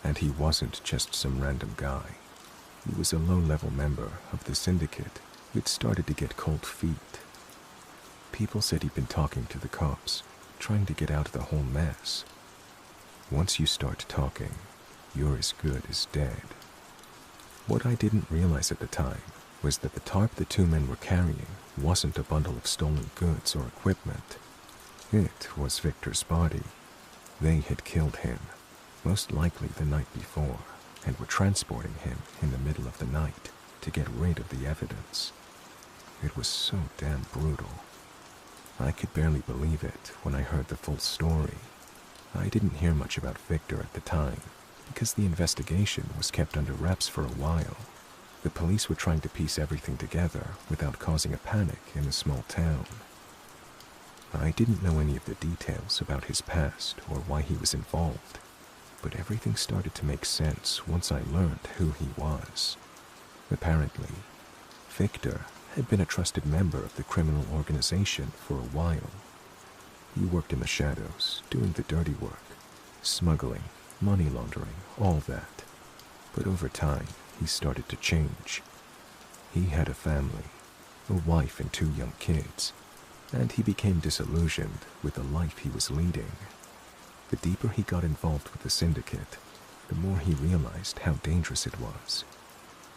and he wasn't just some random guy. He was a low-level member of the syndicate who'd started to get cold feet. People said he'd been talking to the cops, trying to get out of the whole mess. Once you start talking, you're as good as dead. What I didn't realize at the time was that the tarp the 2 men were carrying wasn't a bundle of stolen goods or equipment. It was Victor's body. They had killed him, most likely the night before, and were transporting him in the middle of the night to get rid of the evidence. It was so damn brutal. I could barely believe it when I heard the full story. I didn't hear much about Victor at the time, because the investigation was kept under wraps for a while. The police were trying to piece everything together without causing a panic in a small town. I didn't know any of the details about his past or why he was involved, but everything started to make sense once I learned who he was. Apparently, Victor had been a trusted member of the criminal organization for a while. He worked in the shadows, doing the dirty work, smuggling, money laundering, all that. But over time, he started to change. He had a family, a wife and 2 young kids, and he became disillusioned with the life he was leading. The deeper he got involved with the syndicate, the more he realized how dangerous it was.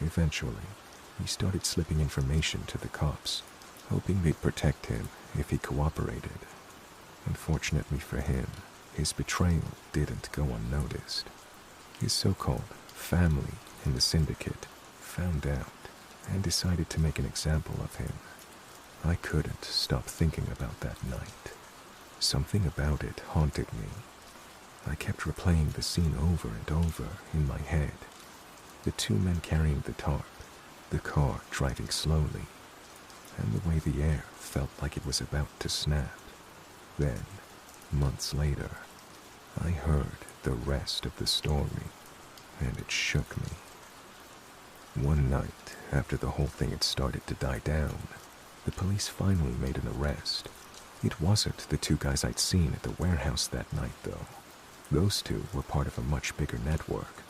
Eventually, he started slipping information to the cops, hoping they'd protect him if he cooperated. Unfortunately for him, his betrayal didn't go unnoticed. His so-called family in the syndicate found out and decided to make an example of him. I couldn't stop thinking about that night. Something about it haunted me. I kept replaying the scene over and over in my head. The two men carrying the tarp, the car driving slowly, and the way the air felt like it was about to snap. Then, months later, I heard the rest of the story, and it shook me. One night, after the whole thing had started to die down, the police finally made an arrest. It wasn't the two guys I'd seen at the warehouse that night, though. Those two were part of a much bigger network,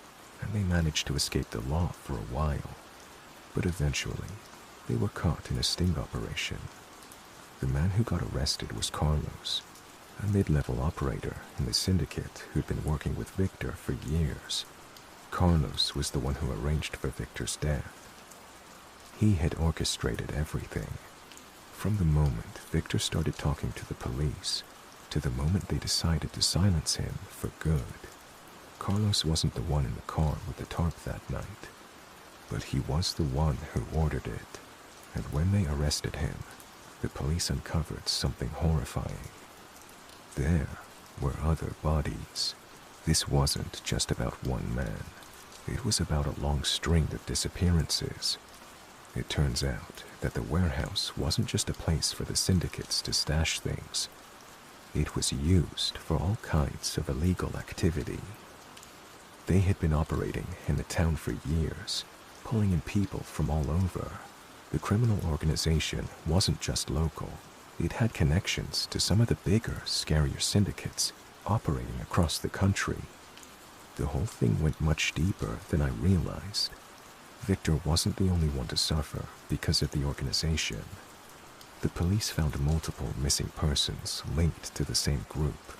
and they managed to escape the law for a while. But eventually, they were caught in a sting operation. The man who got arrested was Carlos, a mid-level operator in the syndicate who'd been working with Victor for years. Carlos was the one who arranged for Victor's death. He had orchestrated everything. From the moment Victor started talking to the police, to the moment they decided to silence him for good. Carlos wasn't the one in the car with the tarp that night, but he was the one who ordered it. And when they arrested him, the police uncovered something horrifying. There were other bodies. This wasn't just about one man. It was about a long string of disappearances. It turns out that the warehouse wasn't just a place for the syndicates to stash things. It was used for all kinds of illegal activity. They had been operating in the town for years, pulling in people from all over. The criminal organization wasn't just local. It had connections to some of the bigger, scarier syndicates operating across the country. The whole thing went much deeper than I realized. Victor wasn't the only one to suffer because of the organization. The police found multiple missing persons linked to the same group,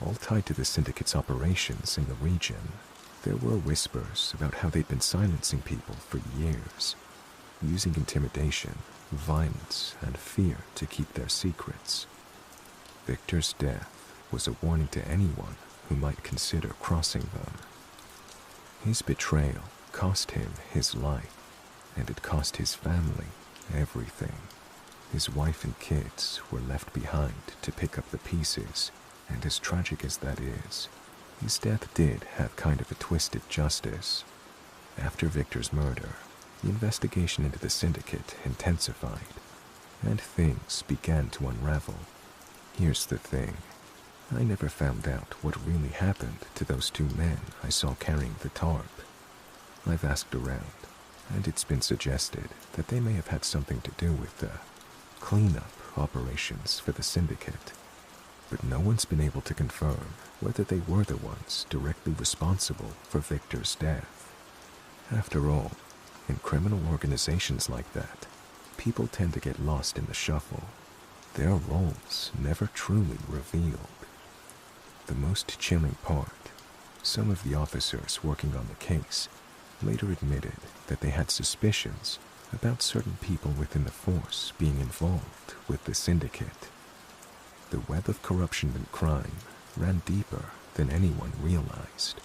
all tied to the syndicate's operations in the region. There were whispers about how they'd been silencing people for years, using intimidation, violence, and fear to keep their secrets. Victor's death was a warning to anyone who might consider crossing them. His betrayal cost him his life, and it cost his family everything. His wife and kids were left behind to pick up the pieces, and as tragic as that is, his death did have kind of a twisted justice. After Victor's murder, the investigation into the syndicate intensified, and things began to unravel. Here's the thing. I never found out what really happened to those two men I saw carrying the tarp. I've asked around, and it's been suggested that they may have had something to do with the cleanup operations for the syndicate, but no one's been able to confirm whether they were the ones directly responsible for Victor's death. After all, in criminal organizations like that, people tend to get lost in the shuffle. Their roles never truly revealed. The most chilling part, some of the officers working on the case later admitted that they had suspicions about certain people within the force being involved with the syndicate. The web of corruption and crime ran deeper than anyone realized,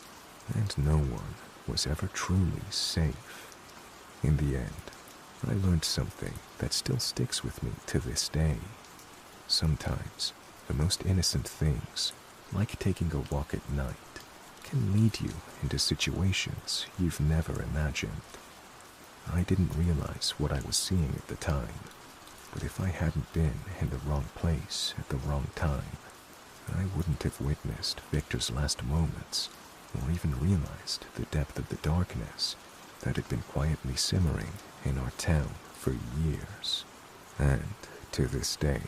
and no one was ever truly safe. In the end, I learned something that still sticks with me to this day. Sometimes, the most innocent things, like taking a walk at night, can lead you into situations you've never imagined. I didn't realize what I was seeing at the time, but if I hadn't been in the wrong place at the wrong time, I wouldn't have witnessed Victor's last moments, or even realized the depth of the darkness that had been quietly simmering in our town for years. And to this day,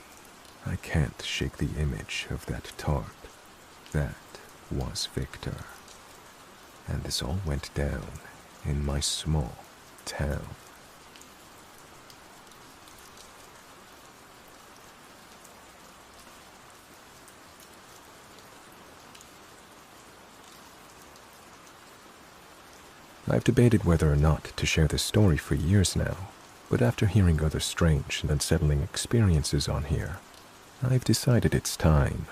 I can't shake the image of that tarp. That was Victor. And this all went down in my small town. I've debated whether or not to share this story for years now, but after hearing other strange and unsettling experiences on here, I've decided it's time.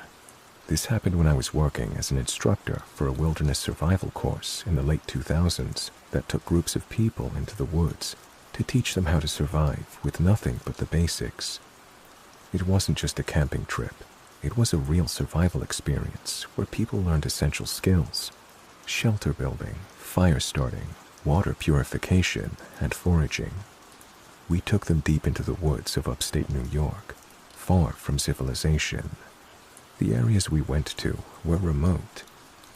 This happened when I was working as an instructor for a wilderness survival course in the late 2000s that took groups of people into the woods to teach them how to survive with nothing but the basics. It wasn't just a camping trip. It was a real survival experience where people learned essential skills: shelter building, fire starting, water purification, and foraging. We took them deep into the woods of upstate New York, far from civilization. The areas we went to were remote,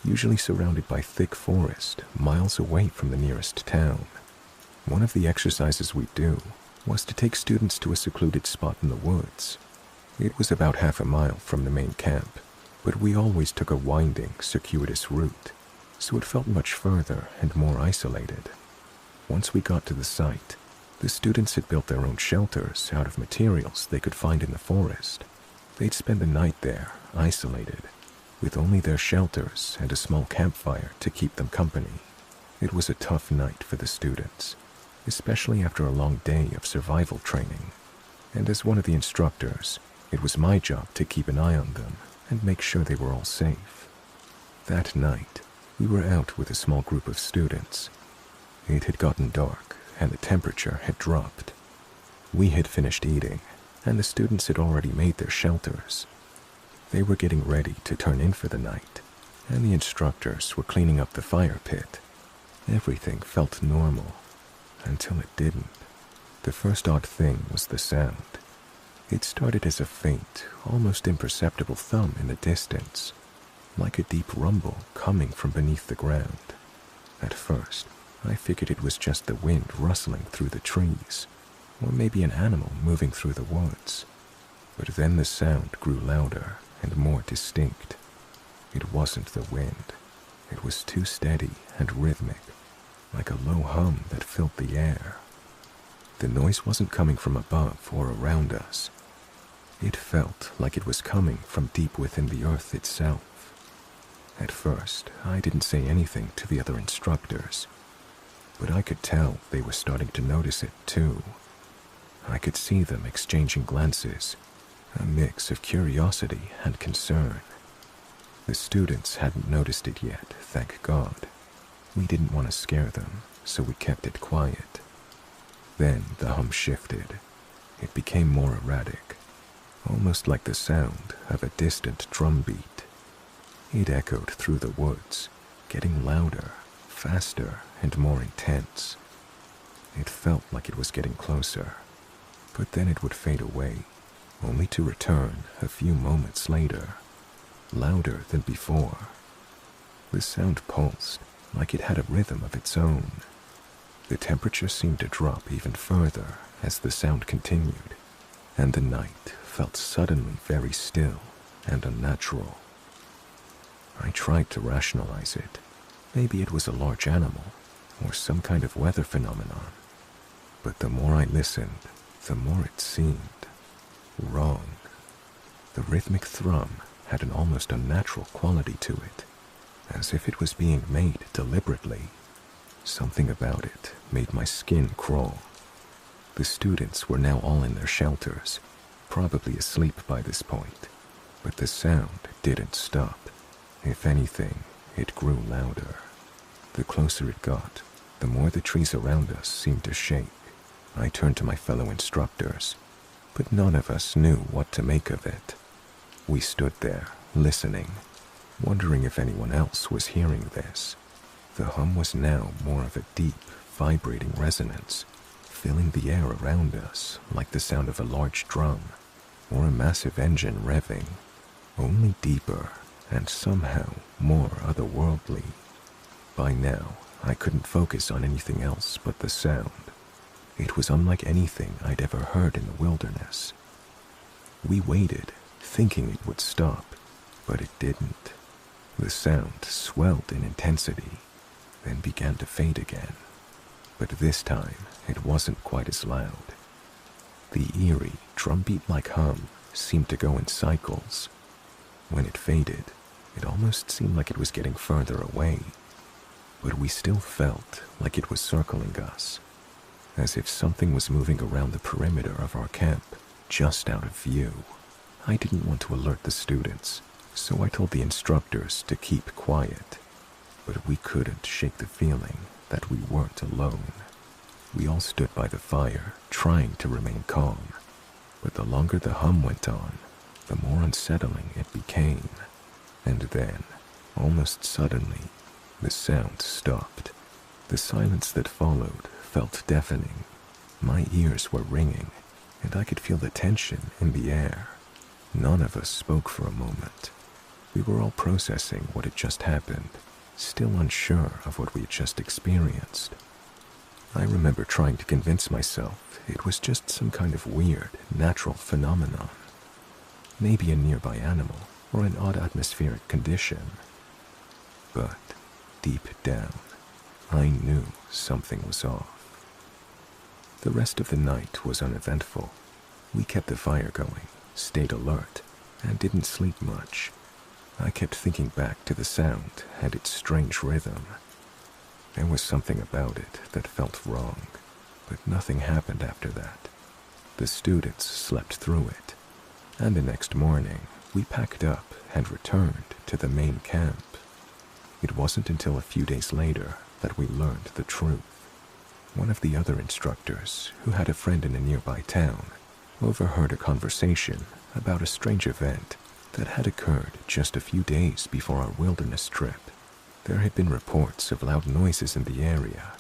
usually surrounded by thick forest, miles away from the nearest town. One of the exercises we'd do was to take students to a secluded spot in the woods. It was about half a mile from the main camp, but we always took a winding, circuitous route, so it felt much further and more isolated. Once we got to the site, the students had built their own shelters out of materials they could find in the forest. They'd spend the night there, isolated, with only their shelters and a small campfire to keep them company. It was a tough night for the students, especially after a long day of survival training. And as one of the instructors, it was my job to keep an eye on them and make sure they were all safe. That night, we were out with a small group of students. It had gotten dark and the temperature had dropped. We had finished eating, and the students had already made their shelters. They were getting ready to turn in for the night, and the instructors were cleaning up the fire pit. Everything felt normal, until it didn't. The first odd thing was the sound. It started as a faint, almost imperceptible thump in the distance, like a deep rumble coming from beneath the ground. At first, I figured it was just the wind rustling through the trees, or maybe an animal moving through the woods. But then the sound grew louder and more distinct. It wasn't the wind. It was too steady and rhythmic, like a low hum that filled the air. The noise wasn't coming from above or around us. It felt like it was coming from deep within the earth itself. At first, I didn't say anything to the other instructors, but I could tell they were starting to notice it too. I could see them exchanging glances, a mix of curiosity and concern. The students hadn't noticed it yet, thank God. We didn't want to scare them, so we kept it quiet. Then the hum shifted. It became more erratic, almost like the sound of a distant drum beat. It echoed through the woods, getting louder, faster, and more intense. It felt like it was getting closer, but then it would fade away, only to return a few moments later, louder than before. The sound pulsed like it had a rhythm of its own. The temperature seemed to drop even further as the sound continued, and the night felt suddenly very still and unnatural. I tried to rationalize it. Maybe it was a large animal or some kind of weather phenomenon. But the more I listened, the more it seemed wrong. The rhythmic thrum had an almost unnatural quality to it, as if it was being made deliberately. Something about it made my skin crawl. The students were now all in their shelters, probably asleep by this point, but the sound didn't stop. If anything, it grew louder. The closer it got, the more the trees around us seemed to shake. I turned to my fellow instructors, but none of us knew what to make of it. We stood there, listening, wondering if anyone else was hearing this. The hum was now more of a deep, vibrating resonance, filling the air around us like the sound of a large drum or a massive engine revving, only deeper and somehow more otherworldly. By now, I couldn't focus on anything else but the sound. It was unlike anything I'd ever heard in the wilderness. We waited, thinking it would stop, but it didn't. The sound swelled in intensity, then began to fade again. But this time, it wasn't quite as loud. The eerie, drumbeat-like hum seemed to go in cycles. When it faded, it almost seemed like it was getting further away. but we still felt like it was circling us, as if something was moving around the perimeter of our camp, just out of view. I didn't want to alert the students, so I told the instructors to keep quiet, but we couldn't shake the feeling that we weren't alone. We all stood by the fire, trying to remain calm, but the longer the hum went on, the more unsettling it became. And then, almost suddenly, the sound stopped. The silence that followed felt deafening. My ears were ringing, and I could feel the tension in the air. None of us spoke for a moment. We were all processing what had just happened, still unsure of what we had just experienced. I remember trying to convince myself it was just some kind of weird, natural phenomenon. Maybe a nearby animal or an odd atmospheric condition. But deep down, I knew something was off. The rest of the night was uneventful. We kept the fire going, stayed alert, and didn't sleep much. I kept thinking back to the sound and its strange rhythm. There was something about it that felt wrong, but nothing happened after that. The students slept through it, and the next morning we packed up and returned to the main camp. It wasn't until a few days later that we learned the truth. One of the other instructors, who had a friend in a nearby town, overheard a conversation about a strange event that had occurred just a few days before our wilderness trip. There had been reports of loud noises in the area,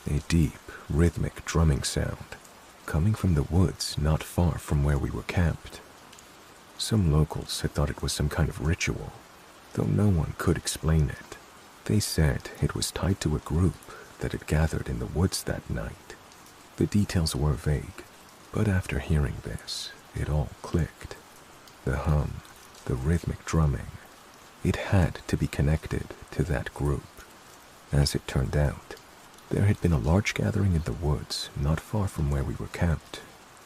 a deep, rhythmic drumming sound coming from the woods not far from where we were camped. Some locals had thought it was some kind of ritual, though no one could explain it. They said it was tied to a group that had gathered in the woods that night. The details were vague, but after hearing this, it all clicked. The hum, the rhythmic drumming, it had to be connected to that group. As it turned out, there had been a large gathering in the woods not far from where we were camped.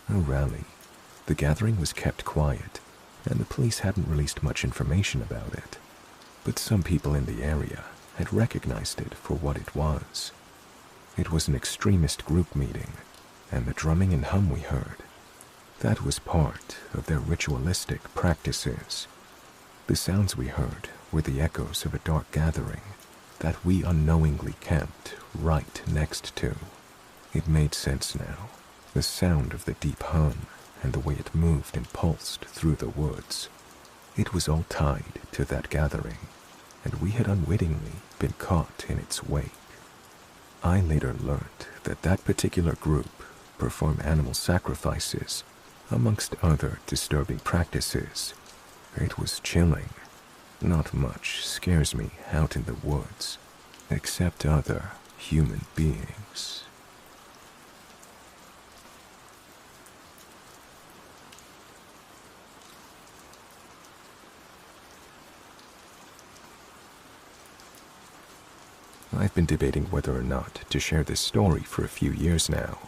A rally. The gathering was kept quiet, and the police hadn't released much information about it. But some people in the area had recognized it for what it was. It was an extremist group meeting, and the drumming and hum we heard, that was part of their ritualistic practices. The sounds we heard were the echoes of a dark gathering that we unknowingly camped right next to. It made sense now. The sound of the deep hum and the way it moved and pulsed through the woods. It was all tied to that gathering, and we had unwittingly been caught in its wake. I later learned that that particular group performed animal sacrifices, amongst other disturbing practices. It was chilling. Not much scares me out in the woods, except other human beings. I've been debating whether or not to share this story for a few years now.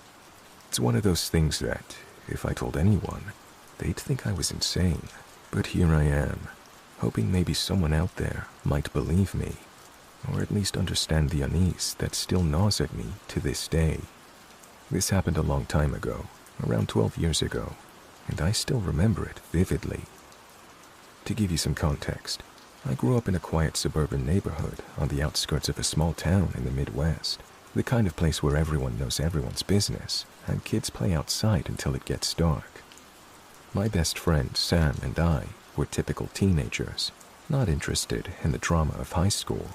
It's one of those things that, if I told anyone, they'd think I was insane. But here I am, hoping maybe someone out there might believe me, or at least understand the unease that still gnaws at me to this day. This happened a long time ago, around 12 years ago, and I still remember it vividly. To give you some context, I grew up in a quiet suburban neighborhood on the outskirts of a small town in the Midwest, the kind of place where everyone knows everyone's business, and kids play outside until it gets dark. My best friend, Sam, and I were typical teenagers, not interested in the drama of high school,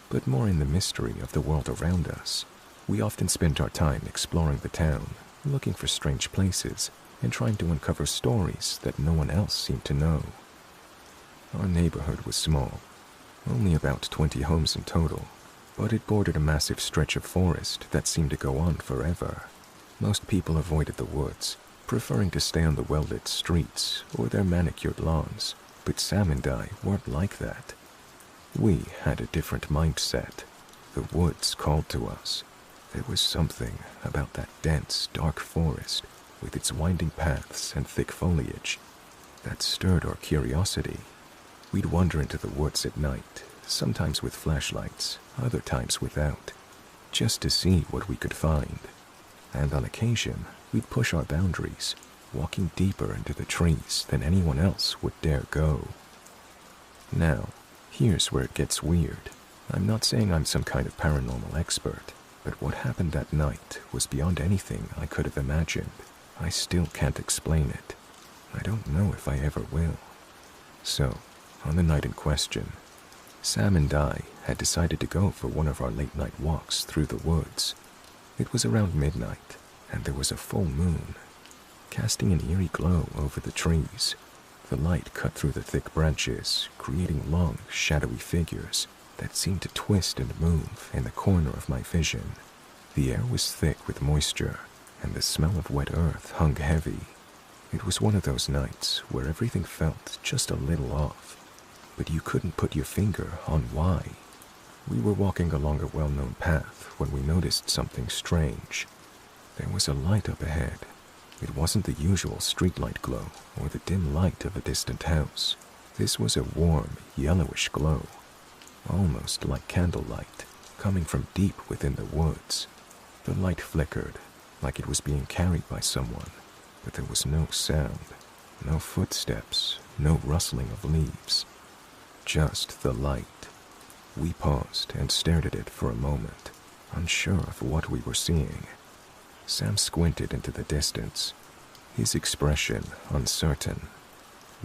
but more in the mystery of the world around us. We often spent our time exploring the town, looking for strange places, and trying to uncover stories that no one else seemed to know. Our neighborhood was small, only about 20 homes in total, but it bordered a massive stretch of forest that seemed to go on forever. Most people avoided the woods, preferring to stay on the well-lit streets or their manicured lawns, but Sam and I weren't like that. We had a different mindset. The woods called to us. There was something about that dense, dark forest, with its winding paths and thick foliage, that stirred our curiosity. We'd wander into the woods at night, sometimes with flashlights, other times without, just to see what we could find. And on occasion, we'd push our boundaries, walking deeper into the trees than anyone else would dare go. Now, here's where it gets weird. I'm not saying I'm some kind of paranormal expert, but what happened that night was beyond anything I could have imagined. I still can't explain it. I don't know if I ever will. So, on the night in question, Sam and I had decided to go for one of our late-night walks through the woods. It was around midnight, and there was a full moon, casting an eerie glow over the trees. The light cut through the thick branches, creating long, shadowy figures that seemed to twist and move in the corner of my vision. The air was thick with moisture, and the smell of wet earth hung heavy. It was one of those nights where everything felt just a little off, but you couldn't put your finger on why. We were walking along a well-known path when we noticed something strange. There was a light up ahead. It wasn't the usual streetlight glow or the dim light of a distant house. This was a warm, yellowish glow, almost like candlelight, coming from deep within the woods. The light flickered, like it was being carried by someone, but there was no sound, no footsteps, no rustling of leaves. Just the light. We paused and stared at it for a moment, unsure of what we were seeing. Sam squinted into the distance, his expression uncertain.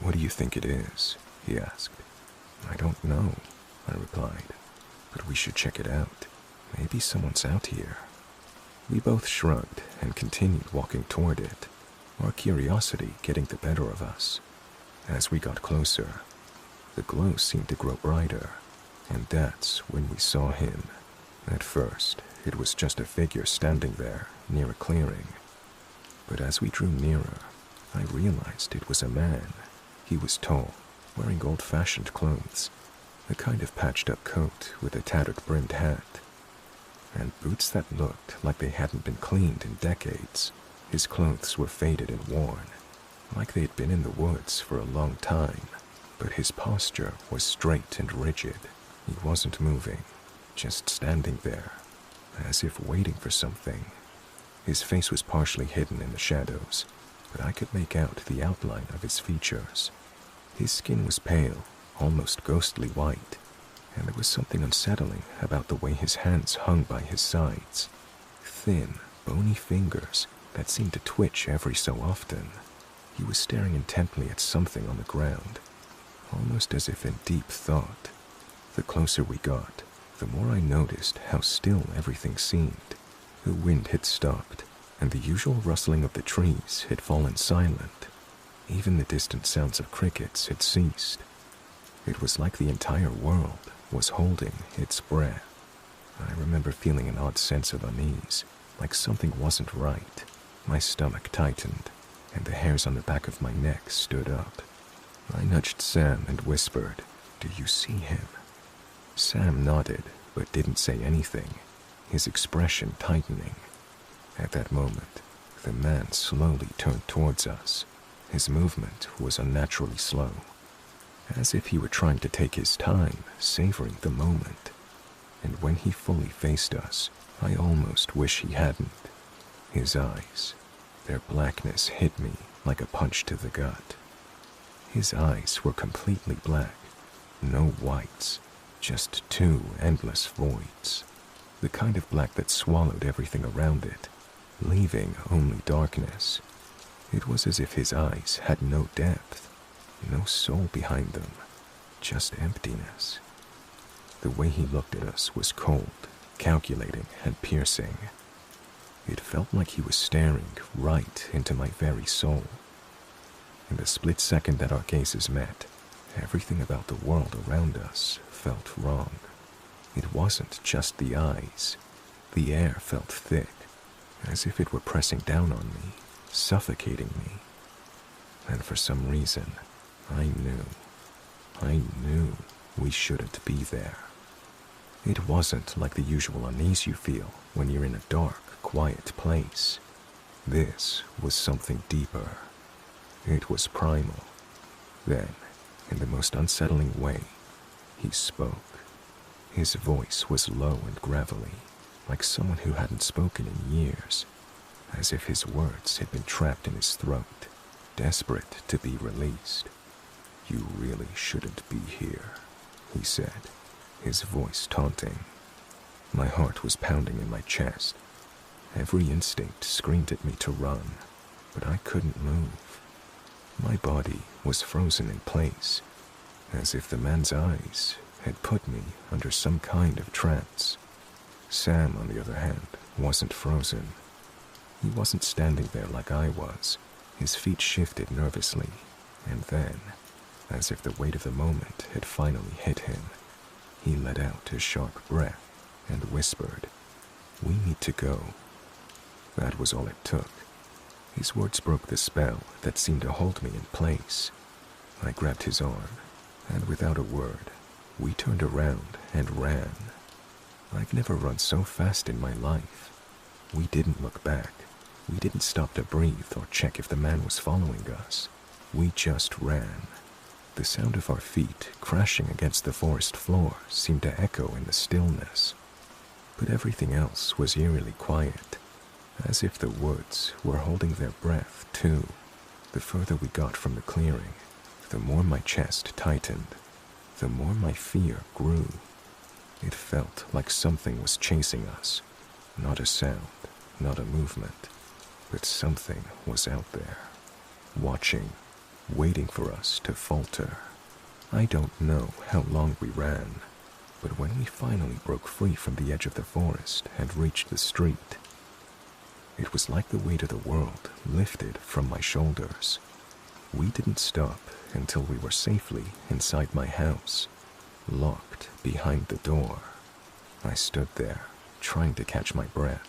"What do you think it is?" he asked. "I don't know," I replied, "but we should check it out. Maybe someone's out here." We both shrugged and continued walking toward it, our curiosity getting the better of us. As we got closer, the glow seemed to grow brighter, and that's when we saw him. At first, it was just a figure standing there near a clearing. But as we drew nearer, I realized it was a man. He was tall, wearing old-fashioned clothes, a kind of patched-up coat with a tattered brimmed hat, and boots that looked like they hadn't been cleaned in decades. His clothes were faded and worn, like they had been in the woods for a long time, but his posture was straight and rigid. He wasn't moving, just standing there, as if waiting for something. His face was partially hidden in the shadows, but I could make out the outline of his features. His skin was pale, almost ghostly white, and there was something unsettling about the way his hands hung by his sides. Thin, bony fingers that seemed to twitch every so often. He was staring intently at something on the ground, almost as if in deep thought. The closer we got, the more I noticed how still everything seemed. The wind had stopped, and the usual rustling of the trees had fallen silent. Even the distant sounds of crickets had ceased. It was like the entire world was holding its breath. I remember feeling an odd sense of unease, like something wasn't right. My stomach tightened, and the hairs on the back of my neck stood up. I nudged Sam and whispered, "Do you see him?" Sam nodded, but didn't say anything, his expression tightening. At that moment, the man slowly turned towards us. His movement was unnaturally slow, as if he were trying to take his time, savoring the moment. And when he fully faced us, I almost wish he hadn't. His eyes, their blackness hit me like a punch to the gut. His eyes were completely black, no whites, just two endless voids, the kind of black that swallowed everything around it, leaving only darkness. It was as if his eyes had no depth, no soul behind them, just emptiness. The way he looked at us was cold, calculating, and piercing. It felt like he was staring right into my very soul. In the split second that our gazes met, everything about the world around us felt wrong. It wasn't just the eyes. The air felt thick, as if it were pressing down on me, suffocating me. And for some reason, I knew we shouldn't be there. It wasn't like the usual unease you feel when you're in a dark, quiet place. This was something deeper. It was primal. Then, in the most unsettling way, he spoke. His voice was low and gravelly, like someone who hadn't spoken in years, as if his words had been trapped in his throat, desperate to be released. "You really shouldn't be here," he said, his voice taunting. My heart was pounding in my chest. Every instinct screamed at me to run, but I couldn't move. My body was frozen in place, as if the man's eyes had put me under some kind of trance. Sam, on the other hand, wasn't frozen. He wasn't standing there like I was. His feet shifted nervously, and then, as if the weight of the moment had finally hit him, he let out a sharp breath and whispered, "We need to go." That was all it took. His words broke the spell that seemed to hold me in place. I grabbed his arm, and without a word, we turned around and ran. I've never run so fast in my life. We didn't look back. We didn't stop to breathe or check if the man was following us. We just ran. The sound of our feet crashing against the forest floor seemed to echo in the stillness. But everything else was eerily quiet, as if the woods were holding their breath too. The further we got from the clearing, the more my chest tightened, the more my fear grew. It felt like something was chasing us. Not a sound, not a movement, but something was out there, watching, waiting for us to falter. I don't know how long we ran, but when we finally broke free from the edge of the forest and reached the street, it was like the weight of the world lifted from my shoulders. We didn't stop until we were safely inside my house, locked behind the door. I stood there, trying to catch my breath,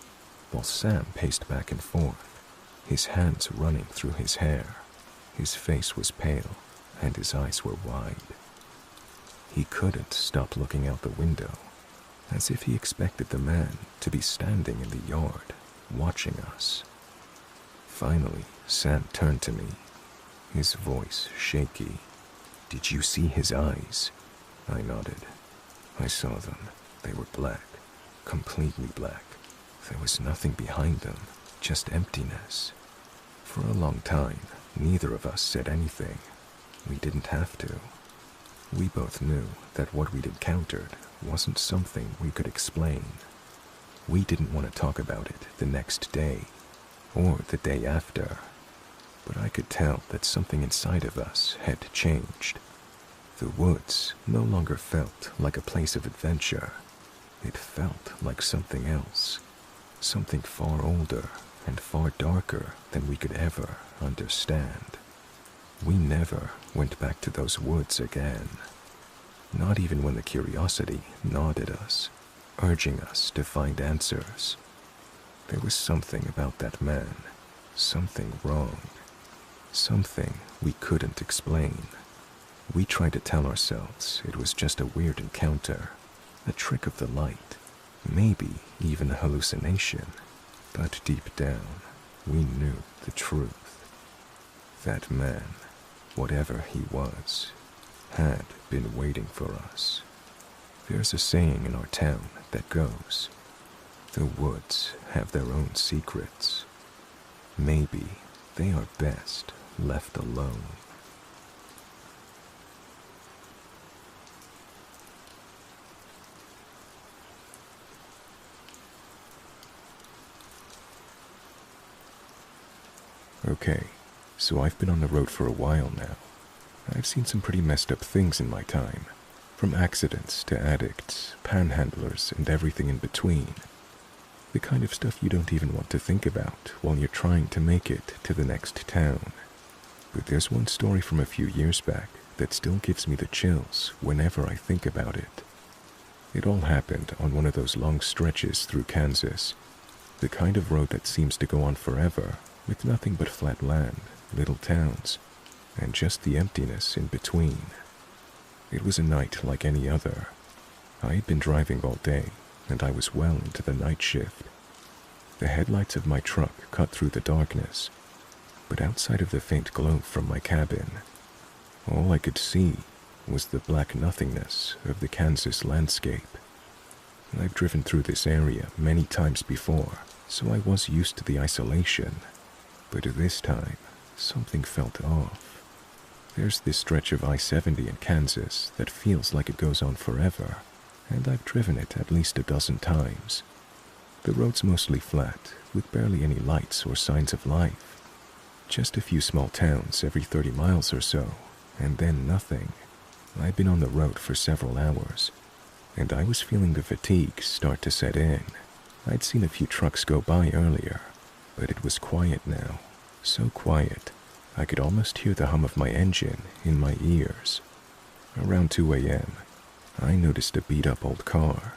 while Sam paced back and forth, his hands running through his hair. His face was pale, and his eyes were wide. He couldn't stop looking out the window, as if he expected the man to be standing in the yard, watching us. Finally, Sam turned to me, his voice shaky. "Did you see his eyes?" I nodded. I saw them. They were black, completely black. There was nothing behind them, just emptiness. For a long time, neither of us said anything. We didn't have to. We both knew that what we'd encountered wasn't something we could explain. We didn't want to talk about it the next day, or the day after. But I could tell that something inside of us had changed. The woods no longer felt like a place of adventure. It felt like something else, something far older and far darker than we could ever understand. We never went back to those woods again, not even when the curiosity gnawed at us, urging us to find answers. There was something about that man, something wrong, something we couldn't explain. We tried to tell ourselves it was just a weird encounter, a trick of the light, maybe even a hallucination. But deep down, we knew the truth. That man, whatever he was, had been waiting for us. There's a saying in our town that goes, "The woods have their own secrets. Maybe they are best left alone." Okay, so I've been on the road for a while now. I've seen some pretty messed up things in my time, from accidents to addicts, panhandlers, and everything in between. The kind of stuff you don't even want to think about while you're trying to make it to the next town. But there's one story from a few years back that still gives me the chills whenever I think about it. It all happened on one of those long stretches through Kansas, the kind of road that seems to go on forever, with nothing but flat land, little towns, and just the emptiness in between. It was a night like any other. I had been driving all day, and I was well into the night shift. The headlights of my truck cut through the darkness, but outside of the faint glow from my cabin, all I could see was the black nothingness of the Kansas landscape. I've driven through this area many times before, so I was used to the isolation. But this time, something felt off. There's this stretch of I-70 in Kansas that feels like it goes on forever, and I've driven it at least a dozen times. The road's mostly flat, with barely any lights or signs of life. Just a few small towns every 30 miles or so, and then nothing. I'd been on the road for several hours, and I was feeling the fatigue start to set in. I'd seen a few trucks go by earlier, but it was quiet now. So quiet, I could almost hear the hum of my engine in my ears. Around 2 a.m., I noticed a beat-up old car.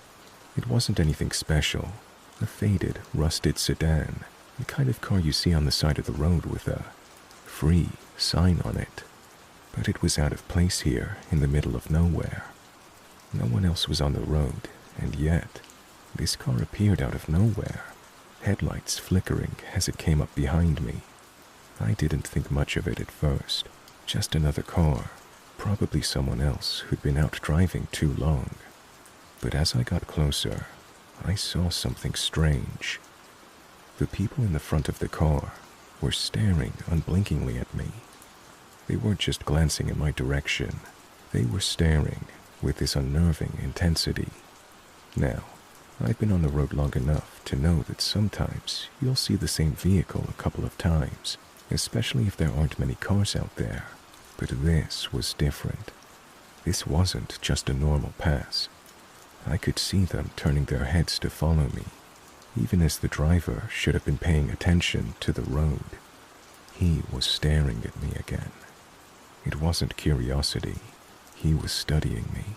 It wasn't anything special, a faded, rusted sedan, the kind of car you see on the side of the road with a "free" sign on it. But it was out of place here in the middle of nowhere. No one else was on the road, and yet, this car appeared out of nowhere, headlights flickering as it came up behind me. I didn't think much of it at first, just another car, probably someone else who'd been out driving too long. But as I got closer, I saw something strange. The people in the front of the car were staring unblinkingly at me. They weren't just glancing in my direction, they were staring with this unnerving intensity. Now, I've been on the road long enough to know that sometimes you'll see the same vehicle a couple of times, especially if there aren't many cars out there. But this was different. This wasn't just a normal pass. I could see them turning their heads to follow me, even as the driver should have been paying attention to the road. He was staring at me again. It wasn't curiosity. He was studying me,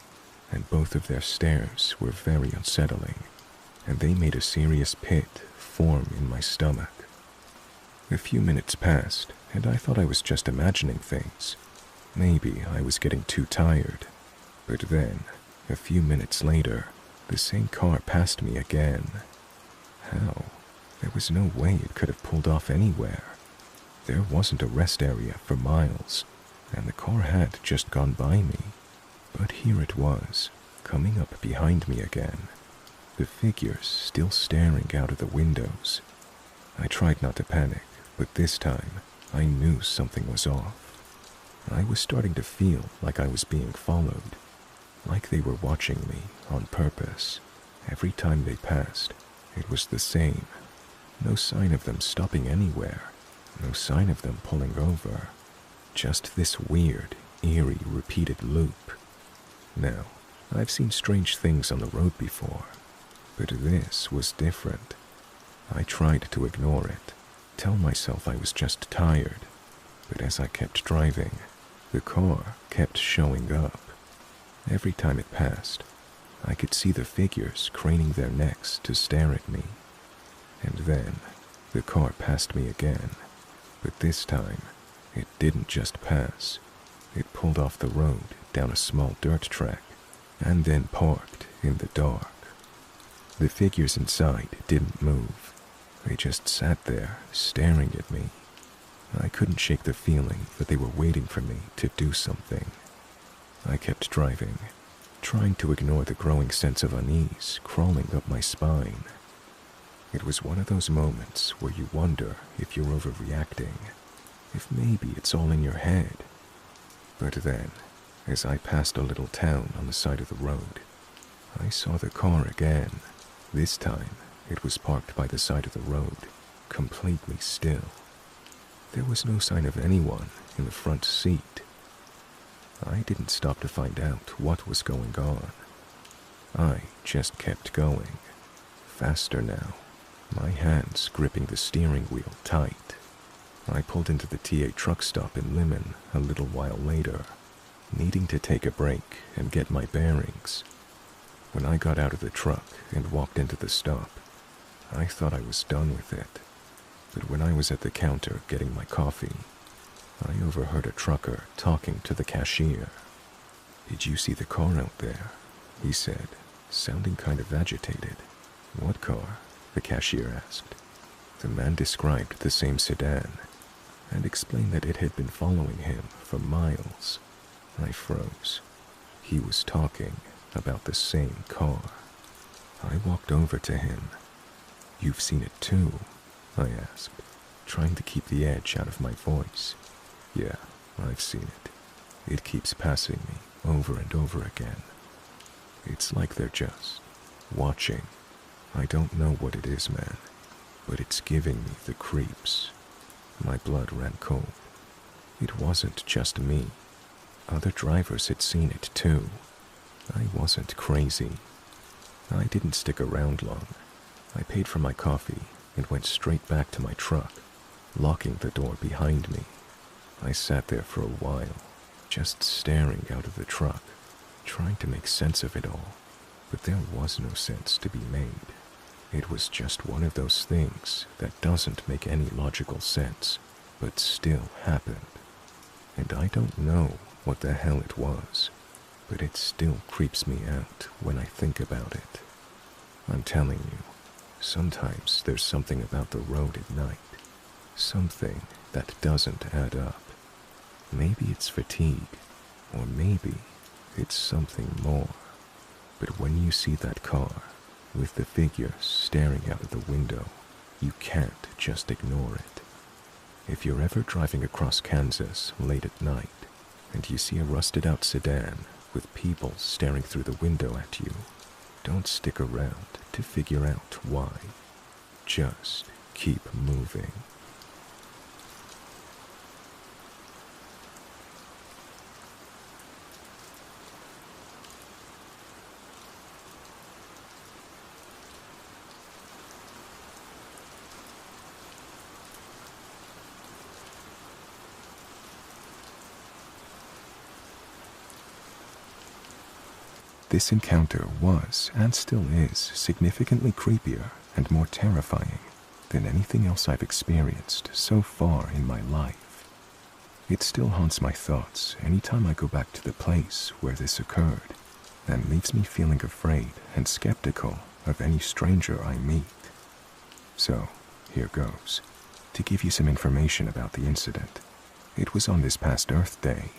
and both of their stares were very unsettling, and they made a serious pit form in my stomach. A few minutes passed, and I thought I was just imagining things. Maybe I was getting too tired. But then, a few minutes later, the same car passed me again. How? There was no way it could have pulled off anywhere. There wasn't a rest area for miles, and the car had just gone by me. But here it was, coming up behind me again, the figures still staring out of the windows. I tried not to panic, but this time, I knew something was off. I was starting to feel like I was being followed, like they were watching me on purpose. Every time they passed, it was the same. No sign of them stopping anywhere, no sign of them pulling over. Just this weird, eerie, repeated loop. Now, I've seen strange things on the road before, but this was different. I tried to ignore it, tell myself I was just tired, but as I kept driving, the car kept showing up. Every time it passed, I could see the figures craning their necks to stare at me. And then, the car passed me again, but this time, it didn't just pass. It pulled off the road down a small dirt track, and then parked in the dark. The figures inside didn't move. They just sat there, staring at me. I couldn't shake the feeling that they were waiting for me to do something. I kept driving, trying to ignore the growing sense of unease crawling up my spine. It was one of those moments where you wonder if you're overreacting, if maybe it's all in your head. But then, as I passed a little town on the side of the road, I saw the car again. This time, it was parked by the side of the road, completely still. There was no sign of anyone in the front seat. I didn't stop to find out what was going on. I just kept going, faster now, my hands gripping the steering wheel tight. I pulled into the TA truck stop in Lemon a little while later, needing to take a break and get my bearings. When I got out of the truck and walked into the stop, I thought I was done with it. But when I was at the counter getting my coffee, I overheard a trucker talking to the cashier. "Did you see the car out there?" he said, sounding kind of agitated. "What car?" the cashier asked. The man described the same sedan and explained that it had been following him for miles. I froze. He was talking about the same car. I walked over to him. "You've seen it too?" I asked, trying to keep the edge out of my voice. "Yeah, I've seen it. It keeps passing me over and over again. It's like they're just watching. I don't know what it is, man, but it's giving me the creeps." My blood ran cold. It wasn't just me. Other drivers had seen it too. I wasn't crazy. I didn't stick around long. I paid for my coffee and went straight back to my truck, locking the door behind me. I sat there for a while, just staring out of the truck, trying to make sense of it all, but there was no sense to be made. It was just one of those things that doesn't make any logical sense, but still happened. And I don't know what the hell it was, but it still creeps me out when I think about it. I'm telling you, sometimes there's something about the road at night, something that doesn't add up. Maybe it's fatigue, or maybe it's something more. But when you see that car, with the figure staring out of the window, you can't just ignore it. If you're ever driving across Kansas late at night, and you see a rusted-out sedan with people staring through the window at you, don't stick around to figure out why. Just keep moving. This encounter was, and still is, significantly creepier and more terrifying than anything else I've experienced so far in my life. It still haunts my thoughts anytime I go back to the place where this occurred, and leaves me feeling afraid and skeptical of any stranger I meet. So, here goes. To give you some information about the incident, it was on this past Earth Day.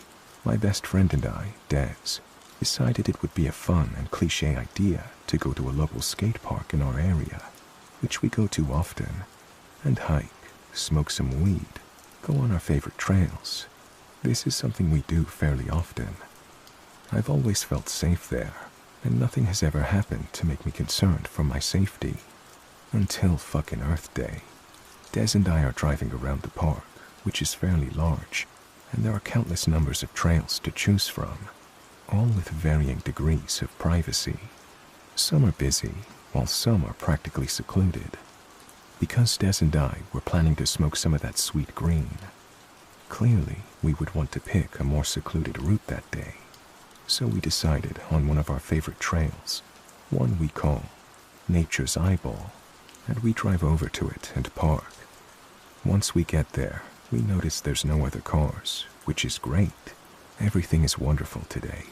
My best friend and I, Des, decided it would be a fun and cliché idea to go to a local skate park in our area, which we go to often, and hike, smoke some weed, go on our favorite trails. This is something we do fairly often. I've always felt safe there, and nothing has ever happened to make me concerned for my safety. Until fucking Earth Day. Des and I are driving around the park, which is fairly large, and there are countless numbers of trails to choose from, all with varying degrees of privacy. Some are busy, while some are practically secluded. Because Des and I were planning to smoke some of that sweet green, clearly we would want to pick a more secluded route that day. So we decided on one of our favorite trails, one we call Nature's Eyeball, and we drive over to it and park. Once we get there, we notice there's no other cars, which is great. Everything is wonderful today.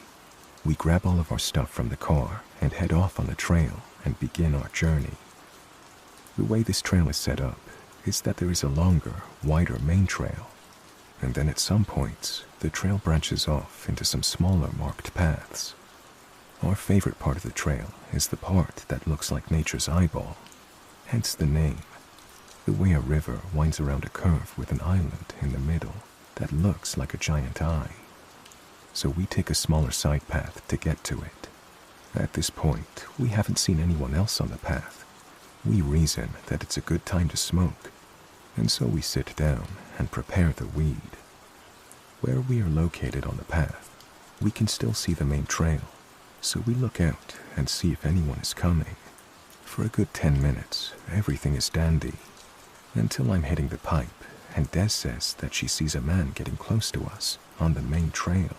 We grab all of our stuff from the car and head off on the trail and begin our journey. The way this trail is set up is that there is a longer, wider main trail, and then at some points, the trail branches off into some smaller marked paths. Our favorite part of the trail is the part that looks like Nature's Eyeball, hence the name. The way a river winds around a curve with an island in the middle that looks like a giant eye. So we take a smaller side path to get to it. At this point, we haven't seen anyone else on the path. We reason that it's a good time to smoke, and so we sit down and prepare the weed. Where we are located on the path, we can still see the main trail, so we look out and see if anyone is coming. For a good 10 minutes, everything is dandy, until I'm hitting the pipe and Des says that she sees a man getting close to us on the main trail.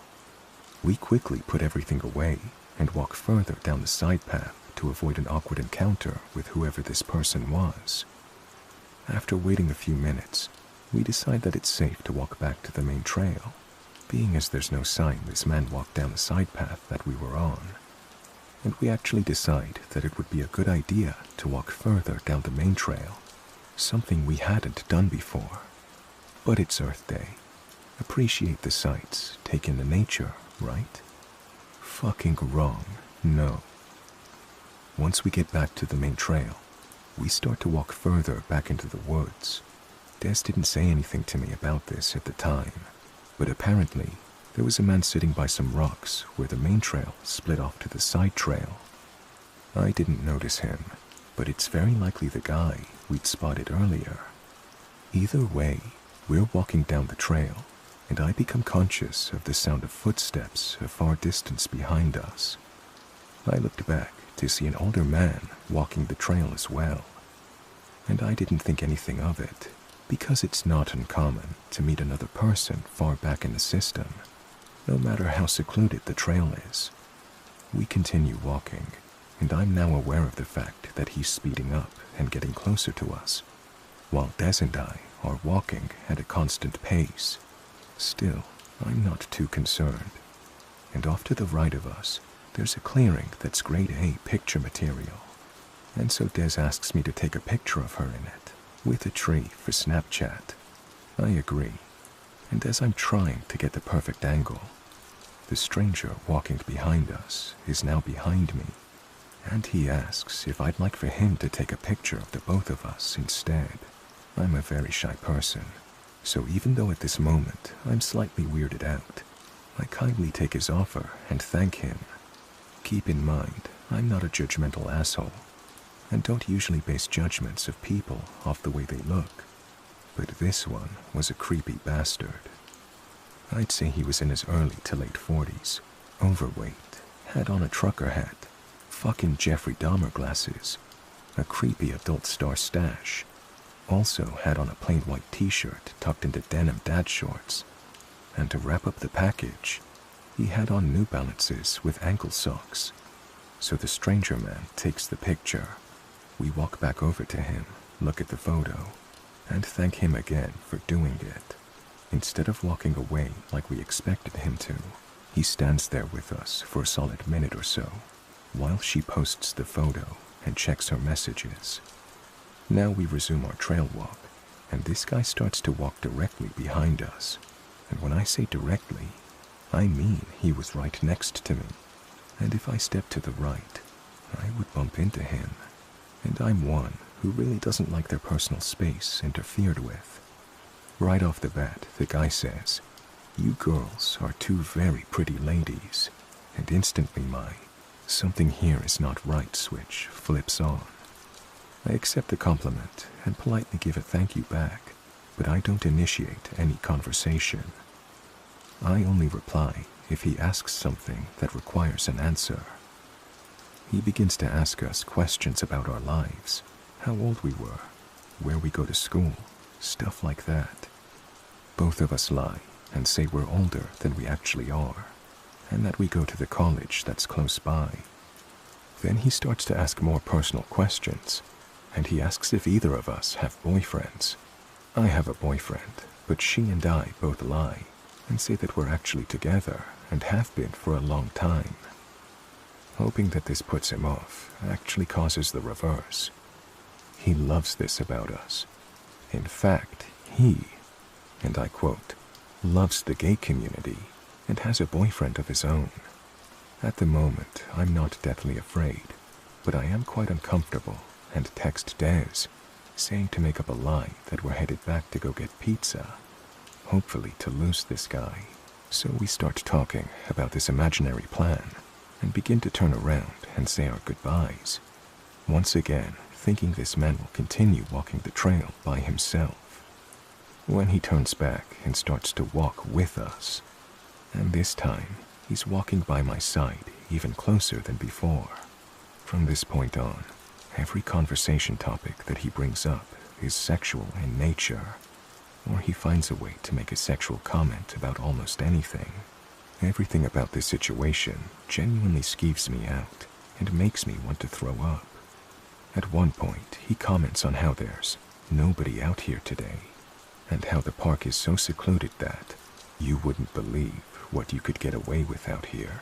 We quickly put everything away and walk further down the side path to avoid an awkward encounter with whoever this person was. After waiting a few minutes, we decide that it's safe to walk back to the main trail, being as there's no sign this man walked down the side path that we were on. And we actually decide that it would be a good idea to walk further down the main trail, something we hadn't done before. But it's Earth Day. Appreciate the sights, take in the nature, right? Fucking wrong, no. Once we get back to the main trail, we start to walk further back into the woods. Des didn't say anything to me about this at the time, but apparently there was a man sitting by some rocks where the main trail split off to the side trail. I didn't notice him, but it's very likely the guy we'd spotted earlier. Either way, we're walking down the trail, and I become conscious of the sound of footsteps a far distance behind us. I looked back to see an older man walking the trail as well, and I didn't think anything of it, because it's not uncommon to meet another person far back in the system, no matter how secluded the trail is. We continue walking, and I'm now aware of the fact that he's speeding up and getting closer to us, while Des and I are walking at a constant pace. Still, I'm not too concerned, and off to the right of us, there's a clearing that's grade A picture material, and so Des asks me to take a picture of her in it, with a tree for Snapchat. I agree, and as I'm trying to get the perfect angle, the stranger walking behind us is now behind me, and he asks if I'd like for him to take a picture of the both of us instead. I'm a very shy person, so even though at this moment I'm slightly weirded out, I kindly take his offer and thank him. Keep in mind, I'm not a judgmental asshole, and don't usually base judgments of people off the way they look, but this one was a creepy bastard. I'd say he was in his early to late 40s, overweight, had on a trucker hat, fucking Jeffrey Dahmer glasses, a creepy adult star stash, also had on a plain white t-shirt tucked into denim dad shorts, and to wrap up the package, he had on New Balances with ankle socks. So the stranger man takes the picture. We walk back over to him, look at the photo, and thank him again for doing it. Instead of walking away like we expected him to, he stands there with us for a solid minute or so, while she posts the photo and checks her messages. Now we resume our trail walk, and this guy starts to walk directly behind us. And when I say directly, I mean he was right next to me, and if I step to the right, I would bump into him, and I'm one who really doesn't like their personal space interfered with. Right off the bat, the guy says, "You girls are two very pretty ladies," and instantly my "something here is not right" switch flips on. I accept the compliment and politely give a thank you back, but I don't initiate any conversation. I only reply if he asks something that requires an answer. He begins to ask us questions about our lives, how old we were, where we go to school, stuff like that. Both of us lie and say we're older than we actually are, and that we go to the college that's close by. Then he starts to ask more personal questions, and he asks if either of us have boyfriends. I have a boyfriend, but she and I both lie and say that we're actually together and have been for a long time. Hoping that this puts him off actually causes the reverse. He loves this about us. In fact, he, and I quote, loves the gay community and has a boyfriend of his own. At the moment, I'm not deathly afraid, but I am quite uncomfortable and text Des, saying to make up a lie that we're headed back to go get pizza, hopefully to lose this guy. So we start talking about this imaginary plan and begin to turn around and say our goodbyes, once again thinking this man will continue walking the trail by himself, when he turns back and starts to walk with us, and this time he's walking by my side even closer than before. From this point on, every conversation topic that he brings up is sexual in nature, or he finds a way to make a sexual comment about almost anything. Everything about this situation genuinely skeeves me out and makes me want to throw up. At one point, he comments on how there's nobody out here today, and how the park is so secluded that you wouldn't believe what you could get away with out here.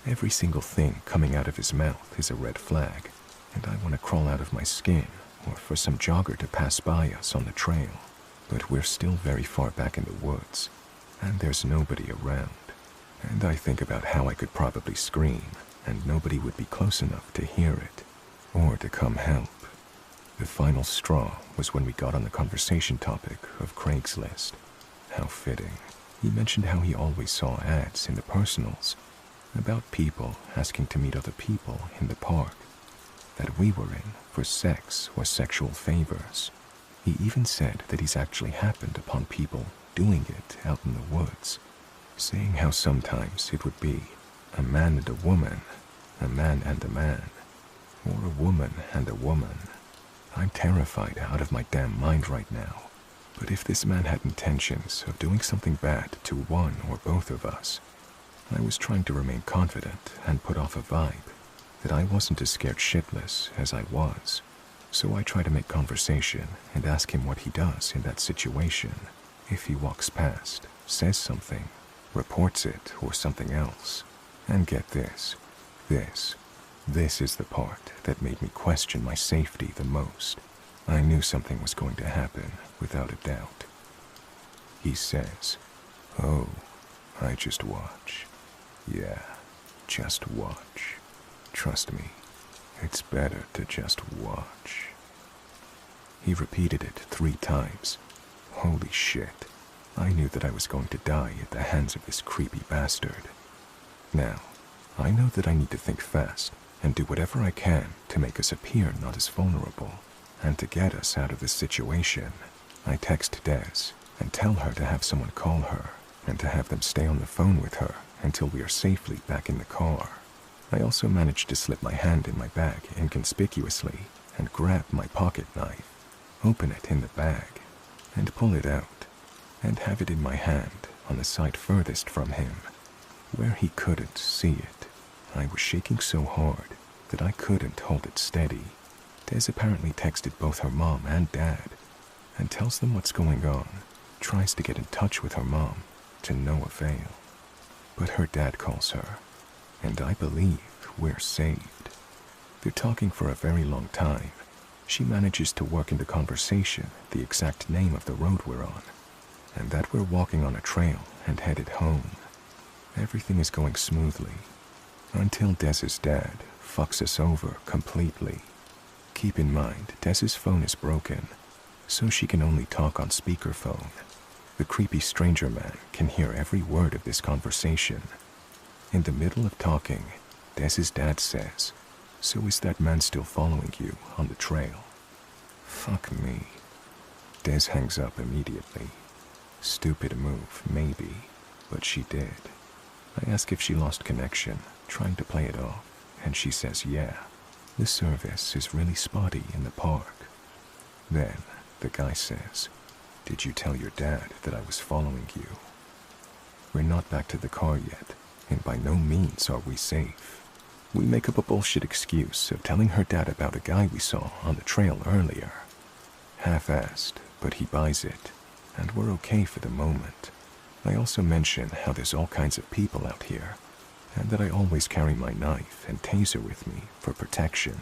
Every single thing coming out of his mouth is a red flag, and I want to crawl out of my skin or for some jogger to pass by us on the trail. But we're still very far back in the woods, and there's nobody around. And I think about how I could probably scream, and nobody would be close enough to hear it. or to come help. The final straw was when we got on the conversation topic of Craigslist. How fitting. He mentioned how he always saw ads in the personals about people asking to meet other people in the park that we were in for sex or sexual favors. He even said that he's actually happened upon people doing it out in the woods, saying how sometimes it would be a man and a woman, a man and a man, or a woman and a woman. I'm terrified out of my damn mind right now. But if this man had intentions of doing something bad to one or both of us, I was trying to remain confident and put off a vibe that I wasn't as scared shitless as I was. So I try to make conversation and ask him what he does in that situation. If he walks past, says something, reports it, or something else. And get this is the part that made me question my safety the most. I knew something was going to happen, without a doubt. He says, "Oh, I just watch. Yeah, just watch. Trust me, it's better to just watch." He repeated it 3 times. Holy shit. I knew that I was going to die at the hands of this creepy bastard. Now, I know that I need to think fast and do whatever I can to make us appear not as vulnerable and to get us out of this situation. I text Des and tell her to have someone call her and to have them stay on the phone with her until we are safely back in the car. I also managed to slip my hand in my bag inconspicuously and grab my pocket knife, open it in the bag, and pull it out, and have it in my hand on the side furthest from him, where he couldn't see it. I was shaking so hard that I couldn't hold it steady. Des apparently texted both her mom and dad and tells them what's going on, tries to get in touch with her mom to no avail. But her dad calls her, and I believe we're saved. They're talking for a very long time. She manages to work into conversation the exact name of the road we're on, and that we're walking on a trail and headed home. Everything is going smoothly, until Des's dad fucks us over completely. Keep in mind, Des's phone is broken, so she can only talk on speakerphone. The creepy stranger man can hear every word of this conversation. In the middle of talking, Des's dad says, "So is that man still following you on the trail?" Fuck me. Des hangs up immediately. Stupid move, maybe, but she did. I ask if she lost connection, trying to play it off, and she says yeah. The service is really spotty in the park. Then the guy says, "Did you tell your dad that I was following you?" We're not back to the car yet, and by no means are we safe. We make up a bullshit excuse of telling her dad about a guy we saw on the trail earlier. Half-assed, but he buys it, and we're okay for the moment. I also mention how there's all kinds of people out here, and that I always carry my knife and taser with me for protection.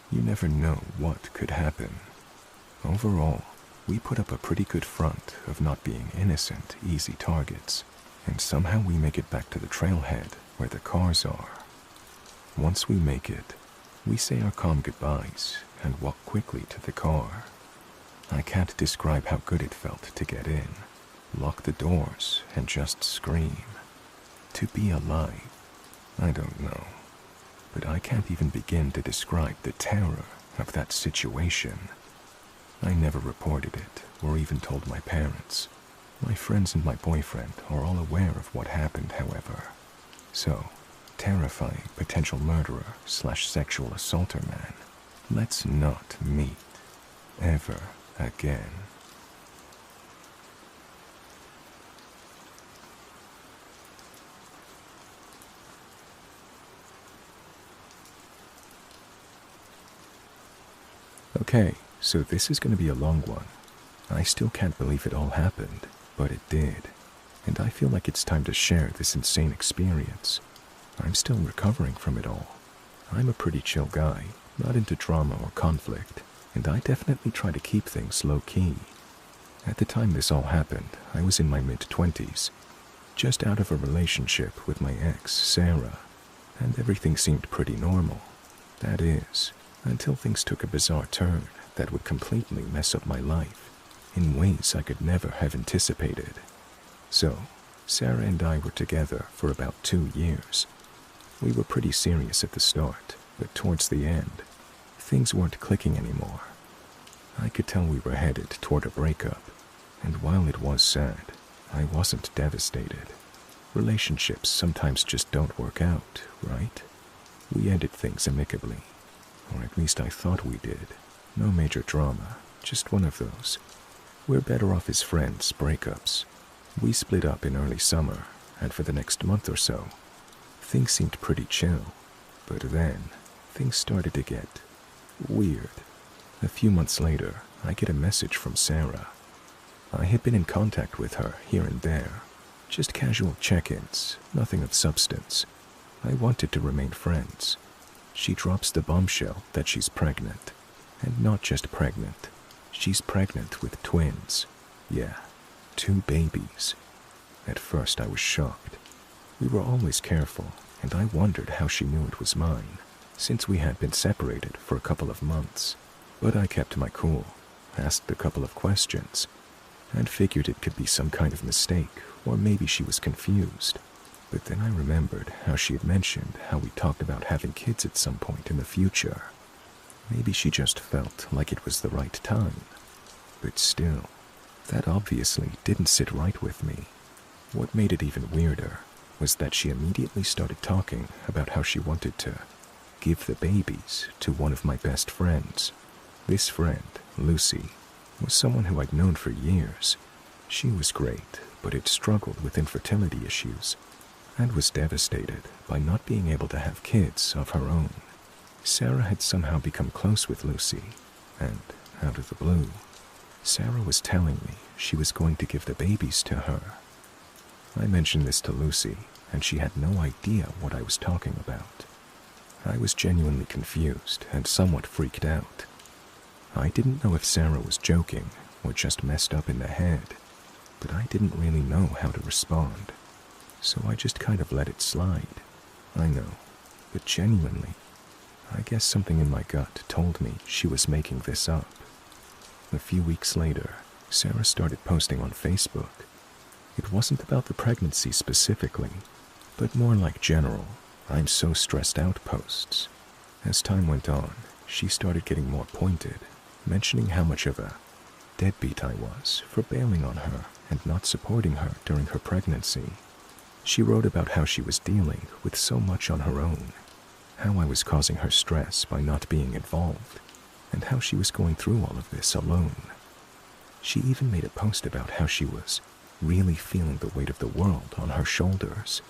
You never know what could happen. Overall, we put up a pretty good front of not being innocent, easy targets, and somehow we make it back to the trailhead where the cars are. Once we make it, we say our calm goodbyes and walk quickly to the car. I can't describe how good it felt to get in, lock the doors, and just scream. To be alive, I don't know, but I can't even begin to describe the terror of that situation. I never reported it or even told my parents. My friends and my boyfriend are all aware of what happened, however. So, terrifying potential murderer / sexual assaulter man, let's not meet ever again. Okay, so this is going to be a long one. I still can't believe it all happened, but it did. And I feel like it's time to share this insane experience. I'm still recovering from it all. I'm a pretty chill guy, not into drama or conflict, and I definitely try to keep things low-key. At the time this all happened, I was in my mid-20s, just out of a relationship with my ex, Sarah, and everything seemed pretty normal. That is, until things took a bizarre turn that would completely mess up my life in ways I could never have anticipated. So, Sarah and I were together for about 2 years. We were pretty serious at the start, but towards the end, things weren't clicking anymore. I could tell we were headed toward a breakup, and while it was sad, I wasn't devastated. Relationships sometimes just don't work out, right? We ended things amicably, or at least I thought we did. No major drama, just one of those "we're better off as friends" breakups. We split up in early summer, and for the next month or so, things seemed pretty chill. But then, things started to get weird. A few months later, I get a message from Sarah. I had been in contact with her here and there, just casual check-ins, nothing of substance. I wanted to remain friends. She drops the bombshell that she's pregnant. And not just pregnant. She's pregnant with twins. Yeah, 2 babies. At first I was shocked. We were always careful, and I wondered how she knew it was mine, since we had been separated for a couple of months. But I kept my cool, asked a couple of questions, and figured it could be some kind of mistake, or maybe she was confused. But then I remembered how she had mentioned how we talked about having kids at some point in the future. Maybe she just felt like it was the right time. But still, that obviously didn't sit right with me. What made it even weirder was that she immediately started talking about how she wanted to give the babies to one of my best friends. This friend, Lucy, was someone who I'd known for years. She was great, but had struggled with infertility issues and was devastated by not being able to have kids of her own. Sarah had somehow become close with Lucy, and out of the blue, Sarah was telling me she was going to give the babies to her. I mentioned this to Lucy, and she had no idea what I was talking about. I was genuinely confused and somewhat freaked out. I didn't know if Sarah was joking or just messed up in the head, but I didn't really know how to respond, so I just kind of let it slide. I know, but genuinely, I guess something in my gut told me she was making this up. A few weeks later, Sarah started posting on Facebook. It wasn't about the pregnancy specifically, but more like general, "I'm so stressed out" posts. As time went on, she started getting more pointed, mentioning how much of a deadbeat I was for bailing on her and not supporting her during her pregnancy. She wrote about how she was dealing with so much on her own, how I was causing her stress by not being involved, and how she was going through all of this alone. She even made a post about how she was really feeling the weight of the world on her shoulders,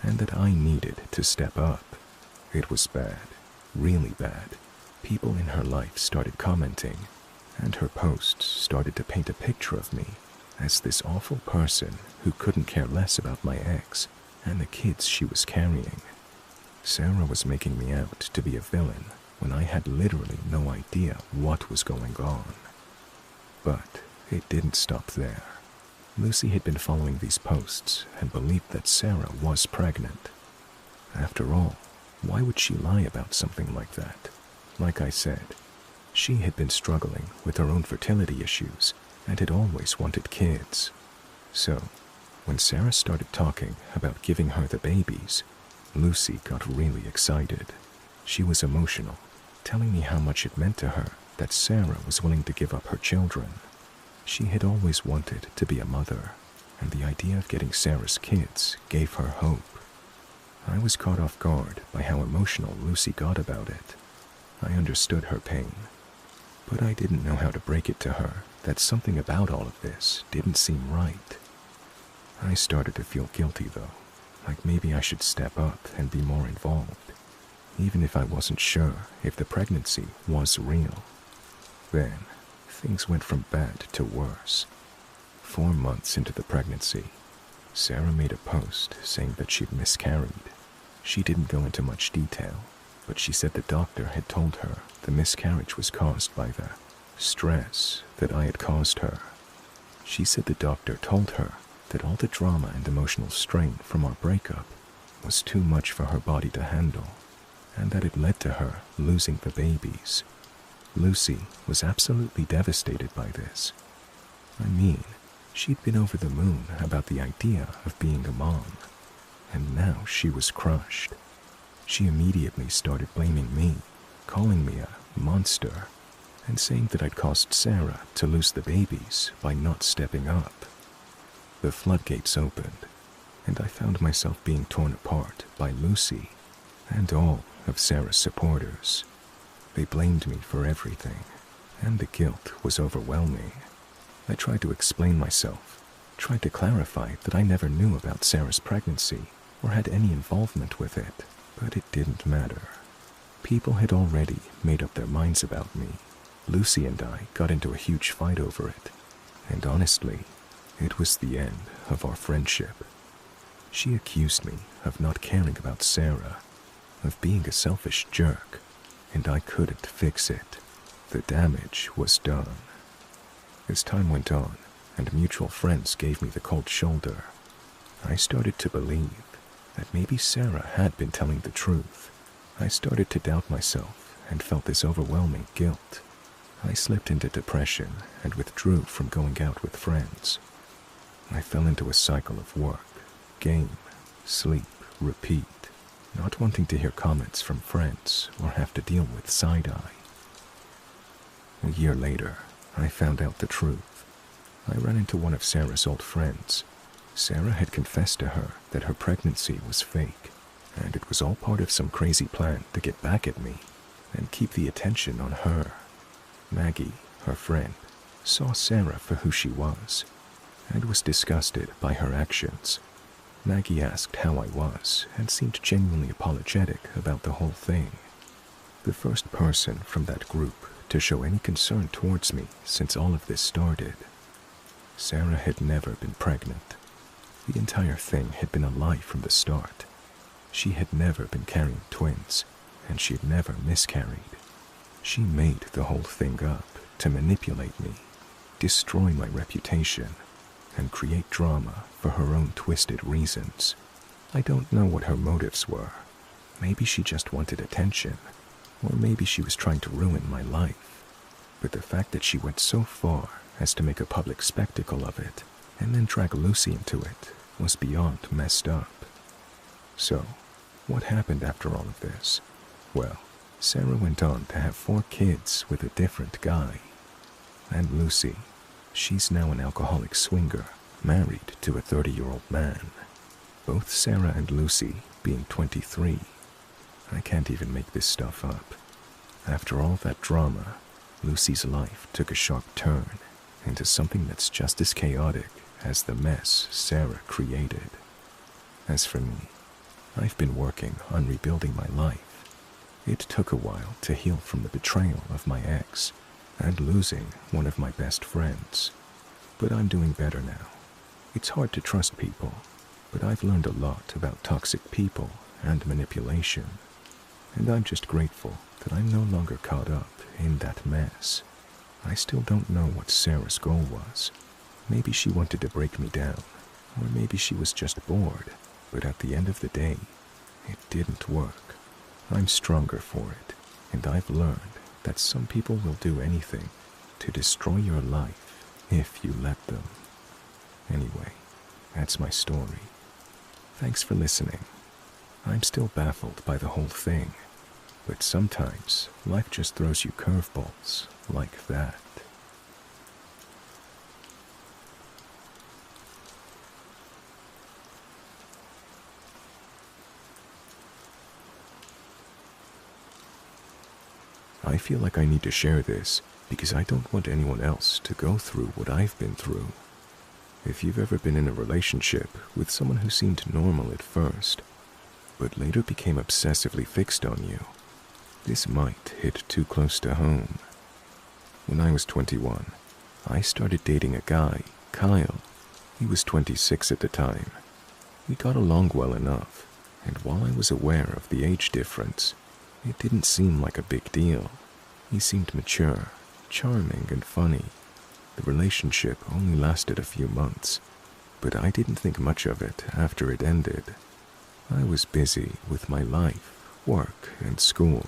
and that I needed to step up. It was bad, really bad. People in her life started commenting, and her posts started to paint a picture of me as this awful person who couldn't care less about my ex and the kids she was carrying. Sarah was making me out to be a villain when I had literally no idea what was going on. But it didn't stop there. Lucy had been following these posts and believed that Sarah was pregnant. After all, why would she lie about something like that? Like I said, she had been struggling with her own fertility issues and had always wanted kids. So, when Sarah started talking about giving her the babies, Lucy got really excited. She was emotional, telling me how much it meant to her that Sarah was willing to give up her children. She had always wanted to be a mother, and the idea of getting Sarah's kids gave her hope. I was caught off guard by how emotional Lucy got about it. I understood her pain, but I didn't know how to break it to her that something about all of this didn't seem right. I started to feel guilty though, like maybe I should step up and be more involved, even if I wasn't sure if the pregnancy was real. Then, things went from bad to worse. 4 months into the pregnancy, Sarah made a post saying that she'd miscarried. She didn't go into much detail, but she said the doctor had told her the miscarriage was caused by the stress that I had caused her. She said the doctor told her that all the drama and emotional strain from our breakup was too much for her body to handle, and that it led to her losing the babies. Lucy was absolutely devastated by this. I mean, she'd been over the moon about the idea of being a mom, and now she was crushed. She immediately started blaming me, calling me a monster, and saying that I'd caused Sarah to lose the babies by not stepping up. The floodgates opened, and I found myself being torn apart by Lucy and all of Sarah's supporters. They blamed me for everything, and the guilt was overwhelming. I tried to explain myself, tried to clarify that I never knew about Sarah's pregnancy or had any involvement with it, but it didn't matter. People had already made up their minds about me. Lucy and I got into a huge fight over it, and honestly, it was the end of our friendship. She accused me of not caring about Sarah, of being a selfish jerk, and I couldn't fix it. The damage was done. As time went on, and mutual friends gave me the cold shoulder, I started to believe that maybe Sarah had been telling the truth. I started to doubt myself and felt this overwhelming guilt. I slipped into depression and withdrew from going out with friends. I fell into a cycle of work, game, sleep, repeat, not wanting to hear comments from friends or have to deal with side-eye. A year later, I found out the truth. I ran into one of Sarah's old friends. Sarah had confessed to her that her pregnancy was fake, and it was all part of some crazy plan to get back at me and keep the attention on her. Maggie, her friend, saw Sarah for who she was and was disgusted by her actions. Maggie asked how I was and seemed genuinely apologetic about the whole thing. The first person from that group to show any concern towards me since all of this started. Sarah had never been pregnant. The entire thing had been a lie from the start. She had never been carrying twins, and she'd never miscarried. She made the whole thing up to manipulate me, destroy my reputation, and create drama for her own twisted reasons. I don't know what her motives were. Maybe she just wanted attention, or maybe she was trying to ruin my life. But the fact that she went so far as to make a public spectacle of it, and then drag Lucy into it, was beyond messed up. So, what happened after all of this? Well, Sarah went on to have 4 kids with a different guy. And Lucy, she's now an alcoholic swinger, married to a 30-year-old man. Both Sarah and Lucy being 23. I can't even make this stuff up. After all that drama, Lucy's life took a sharp turn into something that's just as chaotic as the mess Sarah created. As for me, I've been working on rebuilding my life. It took a while to heal from the betrayal of my ex and losing one of my best friends. But I'm doing better now. It's hard to trust people, but I've learned a lot about toxic people and manipulation. And I'm just grateful that I'm no longer caught up in that mess. I still don't know what Sarah's goal was. Maybe she wanted to break me down, or maybe she was just bored. But at the end of the day, it didn't work. I'm stronger for it, and I've learned that some people will do anything to destroy your life if you let them. Anyway, that's my story. Thanks for listening. I'm still baffled by the whole thing, but sometimes life just throws you curveballs like that. I feel like I need to share this because I don't want anyone else to go through what I've been through. If you've ever been in a relationship with someone who seemed normal at first, but later became obsessively fixed on you, this might hit too close to home. When I was 21, I started dating a guy, Kyle. He was 26 at the time. We got along well enough, and while I was aware of the age difference, it didn't seem like a big deal. He seemed mature, charming, and funny. The relationship only lasted a few months, but I didn't think much of it after it ended. I was busy with my life, work and school.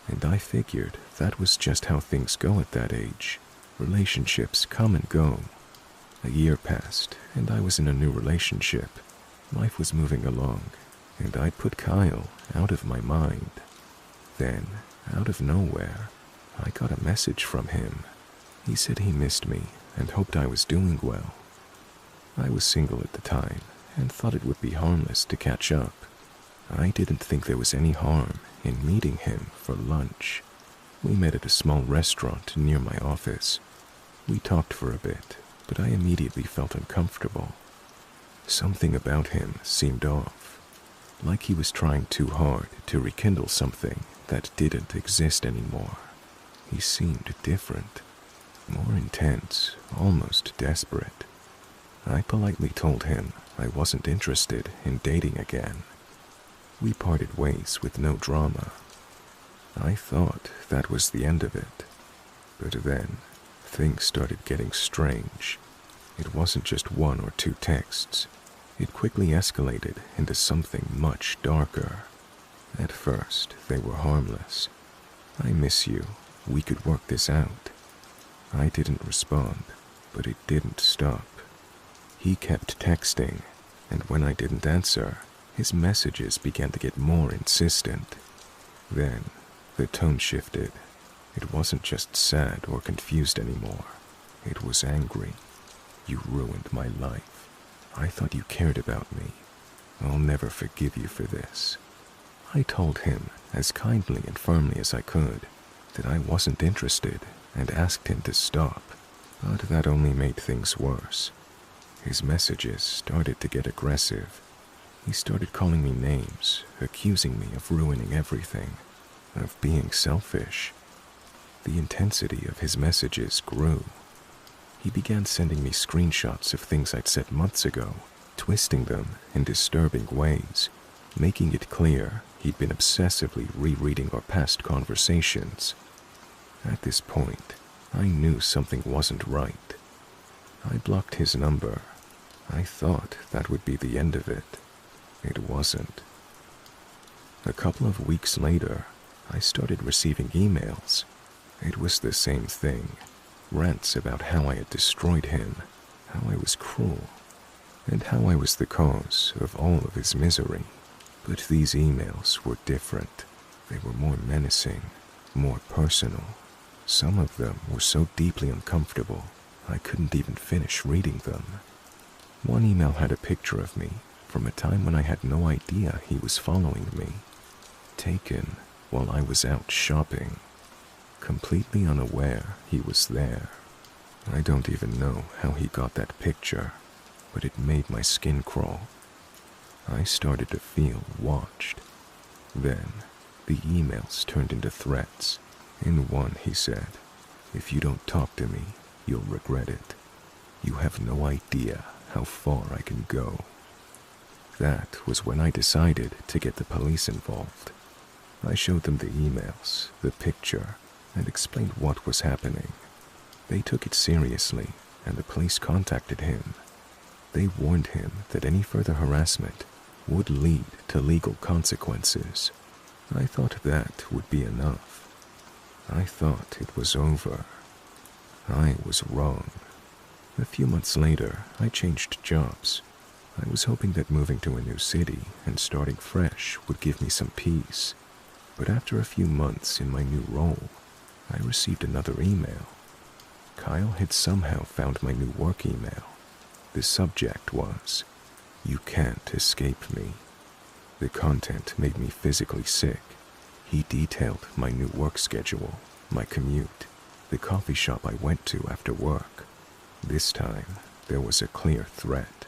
And I figured that was just how things go at that age. Relationships come and go. A year passed, and I was in a new relationship. Life was moving along, and I'd put Kyle out of my mind. Then, out of nowhere, I got a message from him. He said he missed me and hoped I was doing well. I was single at the time and thought it would be harmless to catch up. I didn't think there was any harm in meeting him for lunch. We met at a small restaurant near my office. We talked for a bit, but I immediately felt uncomfortable. Something about him seemed off, like he was trying too hard to rekindle something that didn't exist anymore. He seemed different, more intense, almost desperate. I politely told him I wasn't interested in dating again. We parted ways with no drama. I thought that was the end of it. But then, things started getting strange. It wasn't just one or two texts. It quickly escalated into something much darker. At first, they were harmless. "I miss you. We could work this out." I didn't respond, but it didn't stop. He kept texting, and when I didn't answer, his messages began to get more insistent. Then, the tone shifted. It wasn't just sad or confused anymore. It was angry. "You ruined my life. I thought you cared about me. I'll never forgive you for this." I told him, as kindly and firmly as I could, that I wasn't interested and asked him to stop, but that only made things worse. His messages started to get aggressive. He started calling me names, accusing me of ruining everything, of being selfish. The intensity of his messages grew. He began sending me screenshots of things I'd said months ago, twisting them in disturbing ways, making it clear he'd been obsessively rereading our past conversations. At this point, I knew something wasn't right. I blocked his number. I thought that would be the end of it. It wasn't. A couple of weeks later, I started receiving emails. It was the same thing. Rants about how I had destroyed him, how I was cruel, and how I was the cause of all of his misery. But these emails were different. They were more menacing, more personal. Some of them were so deeply uncomfortable, I couldn't even finish reading them. One email had a picture of me from a time when I had no idea he was following me, taken while I was out shopping, completely unaware he was there. I don't even know how he got that picture, but it made my skin crawl. I started to feel watched. Then, the emails turned into threats. In one, he said, "If you don't talk to me, you'll regret it. You have no idea how far I can go." That was when I decided to get the police involved. I showed them the emails, the picture, and explained what was happening. They took it seriously, and the police contacted him. They warned him that any further harassment would lead to legal consequences. I thought that would be enough. I thought it was over. I was wrong. A few months later, I changed jobs. I was hoping that moving to a new city and starting fresh would give me some peace. But after a few months in my new role, I received another email. Kyle had somehow found my new work email. The subject was, "You can't escape me." The content made me physically sick. He detailed my new work schedule, my commute, the coffee shop I went to after work. This time, there was a clear threat.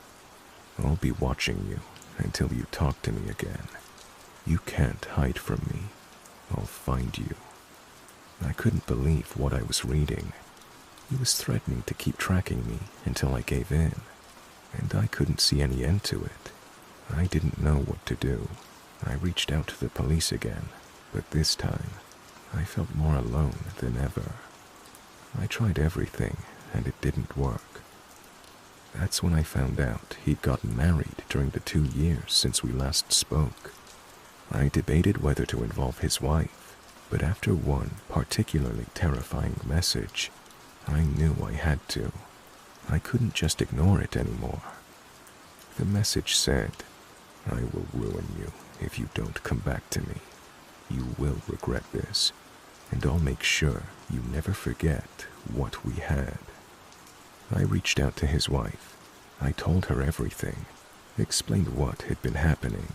"I'll be watching you until you talk to me again. You can't hide from me. I'll find you." I couldn't believe what I was reading. He was threatening to keep tracking me until I gave in, and I couldn't see any end to it. I didn't know what to do. I reached out to the police again, but this time, I felt more alone than ever. I tried everything, and it didn't work. That's when I found out he'd gotten married during the 2 years since we last spoke. I debated whether to involve his wife, but after one particularly terrifying message, I knew I had to. I couldn't just ignore it anymore. The message said, "I will ruin you if you don't come back to me. You will regret this, and I'll make sure you never forget what we had." I reached out to his wife. I told her everything, explained what had been happening.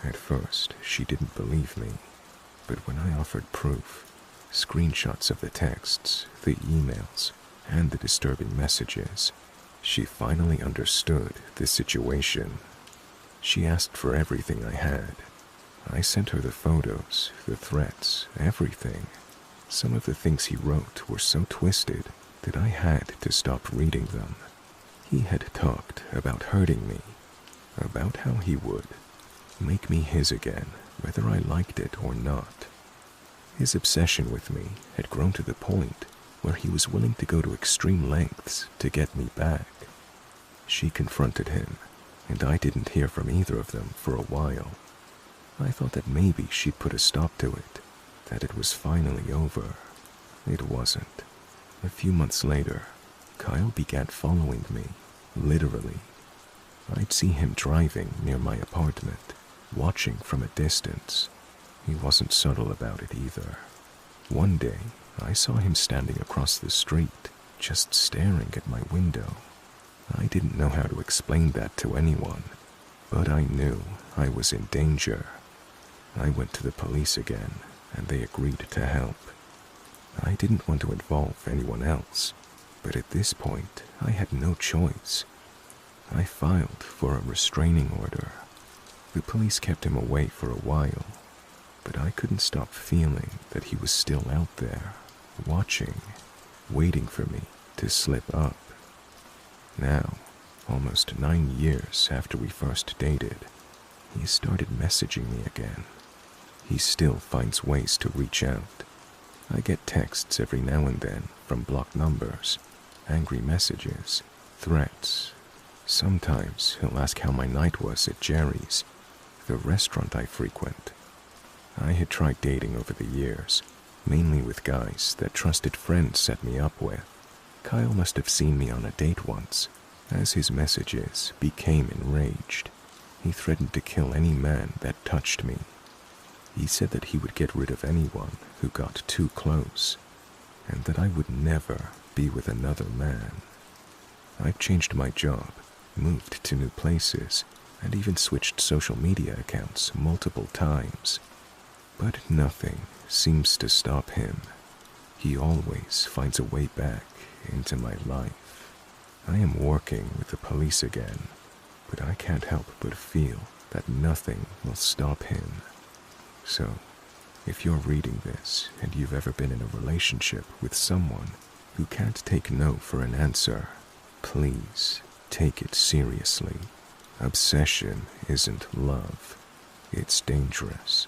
At first, she didn't believe me, but when I offered proof, screenshots of the texts, the emails, and the disturbing messages, she finally understood the situation. She asked for everything I had. I sent her the photos, the threats, everything. Some of the things he wrote were so twisted that I had to stop reading them. He had talked about hurting me, about how he would make me his again, whether I liked it or not. His obsession with me had grown to the point where he was willing to go to extreme lengths to get me back. She confronted him, and I didn't hear from either of them for a while. I thought that maybe she'd put a stop to it, that it was finally over. It wasn't. A few months later, Kyle began following me, literally. I'd see him driving near my apartment, watching from a distance. He wasn't subtle about it either. One day, I saw him standing across the street, just staring at my window. I didn't know how to explain that to anyone, but I knew I was in danger. I went to the police again, and they agreed to help. I didn't want to involve anyone else, but at this point, I had no choice. I filed for a restraining order. The police kept him away for a while, but I couldn't stop feeling that he was still out there, watching, waiting for me to slip up. Now, almost 9 years after we first dated, he started messaging me again. He still finds ways to reach out. I get texts every now and then from blocked numbers, angry messages, threats. Sometimes he'll ask how my night was at Jerry's, the restaurant I frequent. I had tried dating over the years, mainly with guys that trusted friends set me up with. Kyle must have seen me on a date once. As his messages became enraged, he threatened to kill any man that touched me. He said that he would get rid of anyone who got too close, and that I would never be with another man. I've changed my job, moved to new places, and even switched social media accounts multiple times. But nothing seems to stop him. He always finds a way back into my life. I am working with the police again, but I can't help but feel that nothing will stop him. So, if you're reading this and you've ever been in a relationship with someone who can't take no for an answer, please take it seriously. Obsession isn't love. It's dangerous.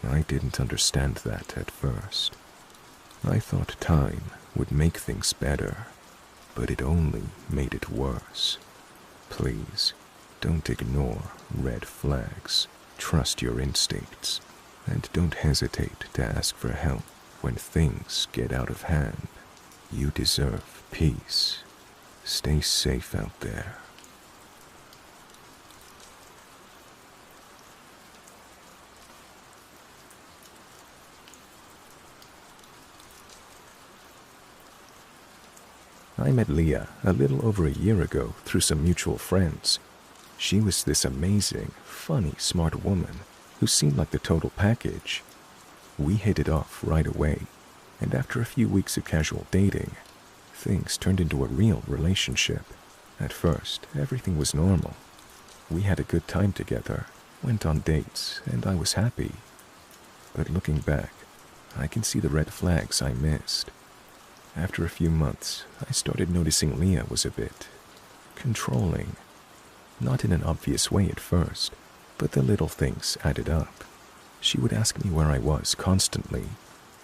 I didn't understand that at first. I thought time would make things better, but it only made it worse. Please, don't ignore red flags. Trust your instincts, and don't hesitate to ask for help when things get out of hand. You deserve peace. Stay safe out there. I met Leah a little over a year ago through some mutual friends. She was this amazing, funny, smart woman who seemed like the total package. We hit it off right away, and after a few weeks of casual dating, things turned into a real relationship. At first, everything was normal. We had a good time together, went on dates, and I was happy. But looking back, I can see the red flags I missed. After a few months, I started noticing Leah was a bit controlling. Not in an obvious way at first, but the little things added up. She would ask me where I was constantly,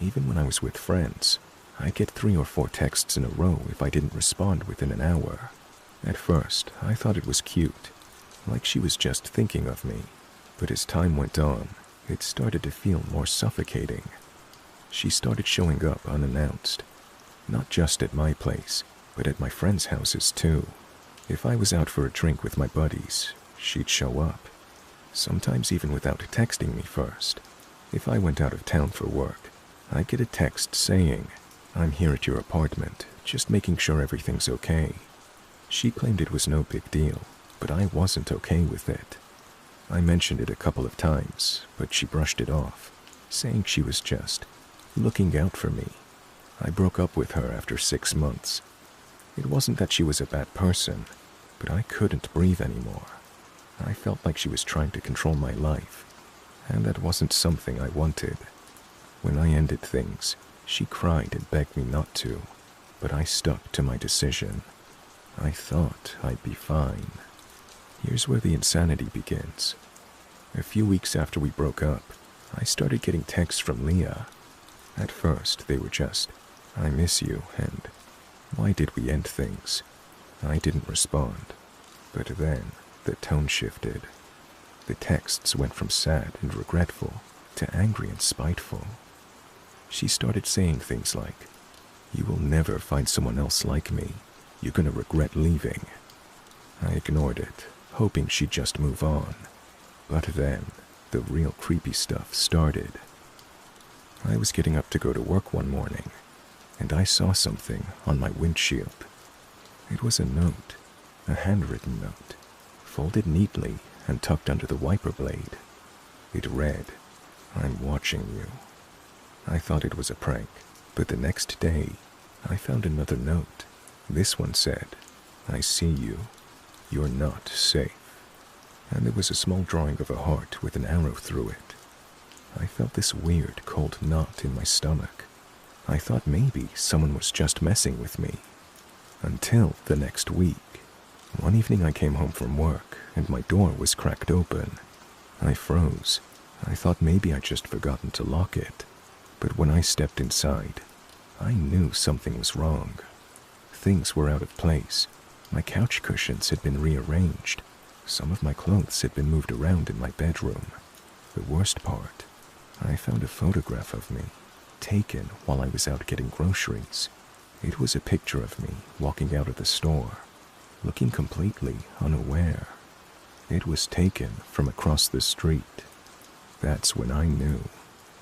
even when I was with friends. I'd get 3 or 4 texts in a row if I didn't respond within an hour. At first, I thought it was cute, like she was just thinking of me. But as time went on, It started to feel more suffocating. She started showing up unannounced, not just at my place, but at my friends' houses too. If I was out for a drink with my buddies, she'd show up, sometimes even without texting me first. If I went out of town for work, I'd get a text saying, "I'm here at your apartment, just making sure everything's okay." She claimed it was no big deal, but I wasn't okay with it. I mentioned it a couple of times, but she brushed it off, saying she was just looking out for me. I broke up with her after 6 months. It wasn't that she was a bad person, but I couldn't breathe anymore. I felt like she was trying to control my life, and that wasn't something I wanted. When I ended things, she cried and begged me not to, but I stuck to my decision. I thought I'd be fine. Here's where the insanity begins. A few weeks after we broke up, I started getting texts from Leah. At first, they were just, "I miss you," and "Why did we end things?" I didn't respond. But then, the tone shifted. The texts went from sad and regretful to angry and spiteful. She started saying things like, "You will never find someone else like me. You're gonna regret leaving." I ignored it, hoping she'd just move on. But then, the real creepy stuff started. I was getting up to go to work one morning, and I saw something on my windshield. It was a note, a handwritten note, folded neatly and tucked under the wiper blade. It read, "I'm watching you." I thought it was a prank, but the next day, I found another note. This one said, "I see you. You're not safe." And there was a small drawing of a heart with an arrow through it. I felt this weird, cold knot in my stomach. I thought maybe someone was just messing with me. Until the next week. One evening I came home from work, and my door was cracked open. I froze. I thought maybe I'd just forgotten to lock it. But when I stepped inside, I knew something was wrong. Things were out of place. My couch cushions had been rearranged. Some of my clothes had been moved around in my bedroom. The worst part, I found a photograph of me, taken while I was out getting groceries. It was a picture of me walking out of the store, looking completely unaware. It was taken from across the street. That's when I knew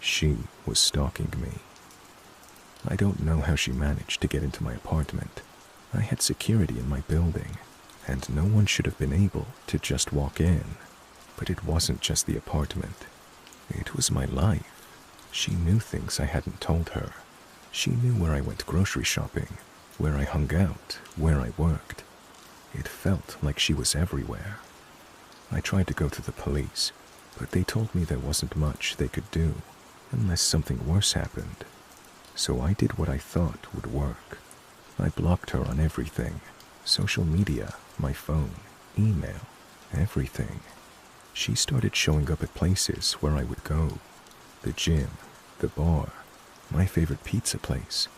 she was stalking me. I don't know how she managed to get into my apartment. I had security in my building, and no one should have been able to just walk in. But it wasn't just the apartment. It was my life. She knew things I hadn't told her. She knew where I went grocery shopping, where I hung out, where I worked. It felt like she was everywhere. I tried to go to the police, but they told me there wasn't much they could do unless something worse happened. So I did what I thought would work. I blocked her on everything. Social media, my phone, email, everything. She started showing up at places where I would go. The gym, the bar, my favorite pizza place.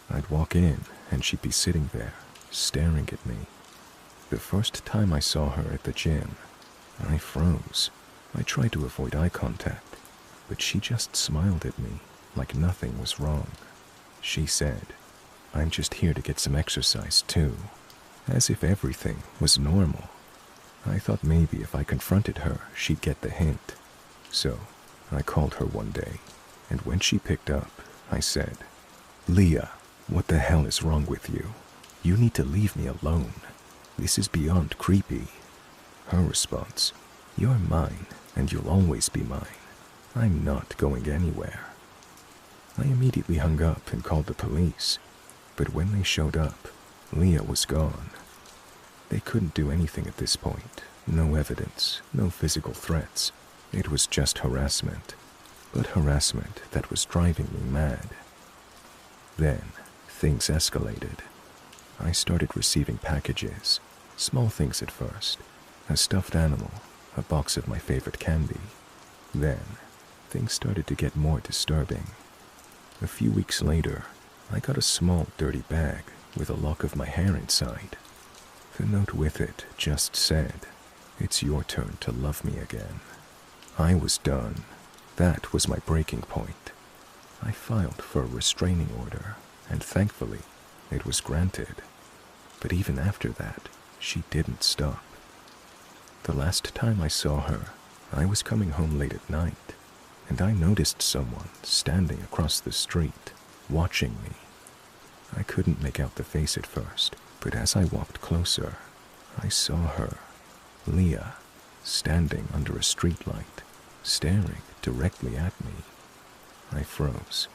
I'd walk in and she'd be sitting there, staring at me. The first time I saw her at the gym, I froze. I tried to avoid eye contact, but she just smiled at me like nothing was wrong. She said, "I'm just here to get some exercise too," as if everything was normal. I thought maybe if I confronted her, she'd get the hint. So I called her one day, and when she picked up, I said, "Leah, what the hell is wrong with you? You need to leave me alone. This is beyond creepy." Her response, "You're mine, and you'll always be mine. I'm not going anywhere." I immediately hung up and called the police, but when they showed up, Leah was gone. They couldn't do anything at this point. No evidence, no physical threats. It was just harassment, but harassment that was driving me mad. Then, things escalated. I started receiving packages, small things at first, a stuffed animal, a box of my favorite candy. Then, things started to get more disturbing. A few weeks later, I got a small dirty bag with a lock of my hair inside. The note with it just said, "It's your turn to love me again." I was done. That was my breaking point. I filed for a restraining order, and thankfully, it was granted. But even after that, she didn't stop. The last time I saw her, I was coming home late at night, and I noticed someone standing across the street, watching me. I couldn't make out the face at first, but as I walked closer, I saw her, Leah, standing under a streetlight, staring directly at me. I froze.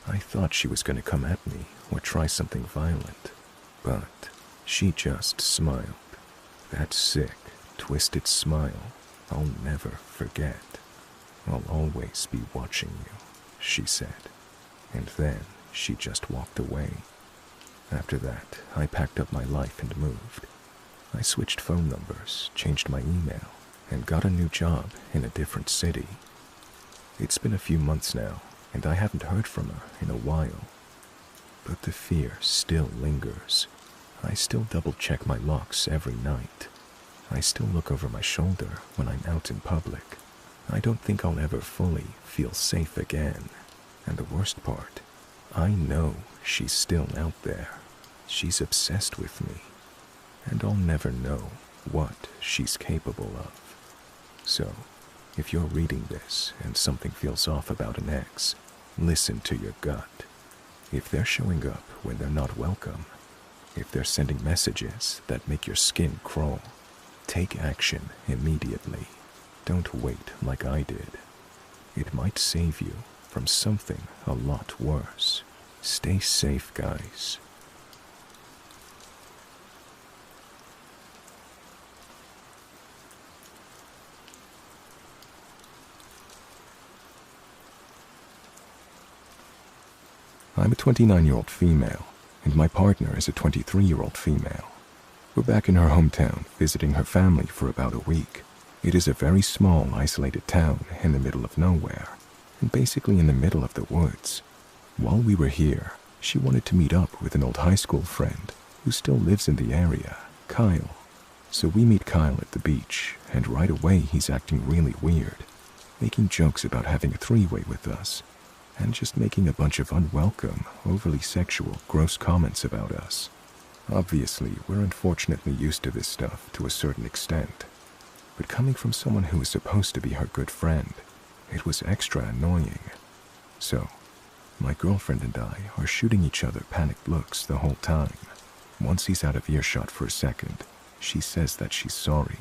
I thought she was going to come at me or try something violent, but she just smiled. That sick, twisted smile I'll never forget. "I'll always be watching you," she said, and then she just walked away. After that, I packed up my life and moved. I switched phone numbers, changed my email, and got a new job in a different city. It's been a few months now, and I haven't heard from her in a while. But the fear still lingers. I still double-check my locks every night. I still look over my shoulder when I'm out in public. I don't think I'll ever fully feel safe again. And the worst part, I know she's still out there. She's obsessed with me. And I'll never know what she's capable of. So, if you're reading this and something feels off about an ex, listen to your gut. If they're showing up when they're not welcome, if they're sending messages that make your skin crawl, take action immediately. Don't wait like I did. It might save you from something a lot worse. Stay safe, guys. I'm a 29-year-old female, and my partner is a 23-year-old female. We're back in her hometown, visiting her family for about a week. It is a very small, isolated town in the middle of nowhere, and basically in the middle of the woods. While we were here, she wanted to meet up with an old high school friend who still lives in the area, Kyle. So we meet Kyle at the beach, and right away he's acting really weird, making jokes about having a three-way with us, and just making a bunch of unwelcome, overly sexual, gross comments about us. Obviously, we're unfortunately used to this stuff to a certain extent, but coming from someone who was supposed to be her good friend, it was extra annoying. So, my girlfriend and I are shooting each other panicked looks the whole time. Once he's out of earshot for a second, she says that she's sorry,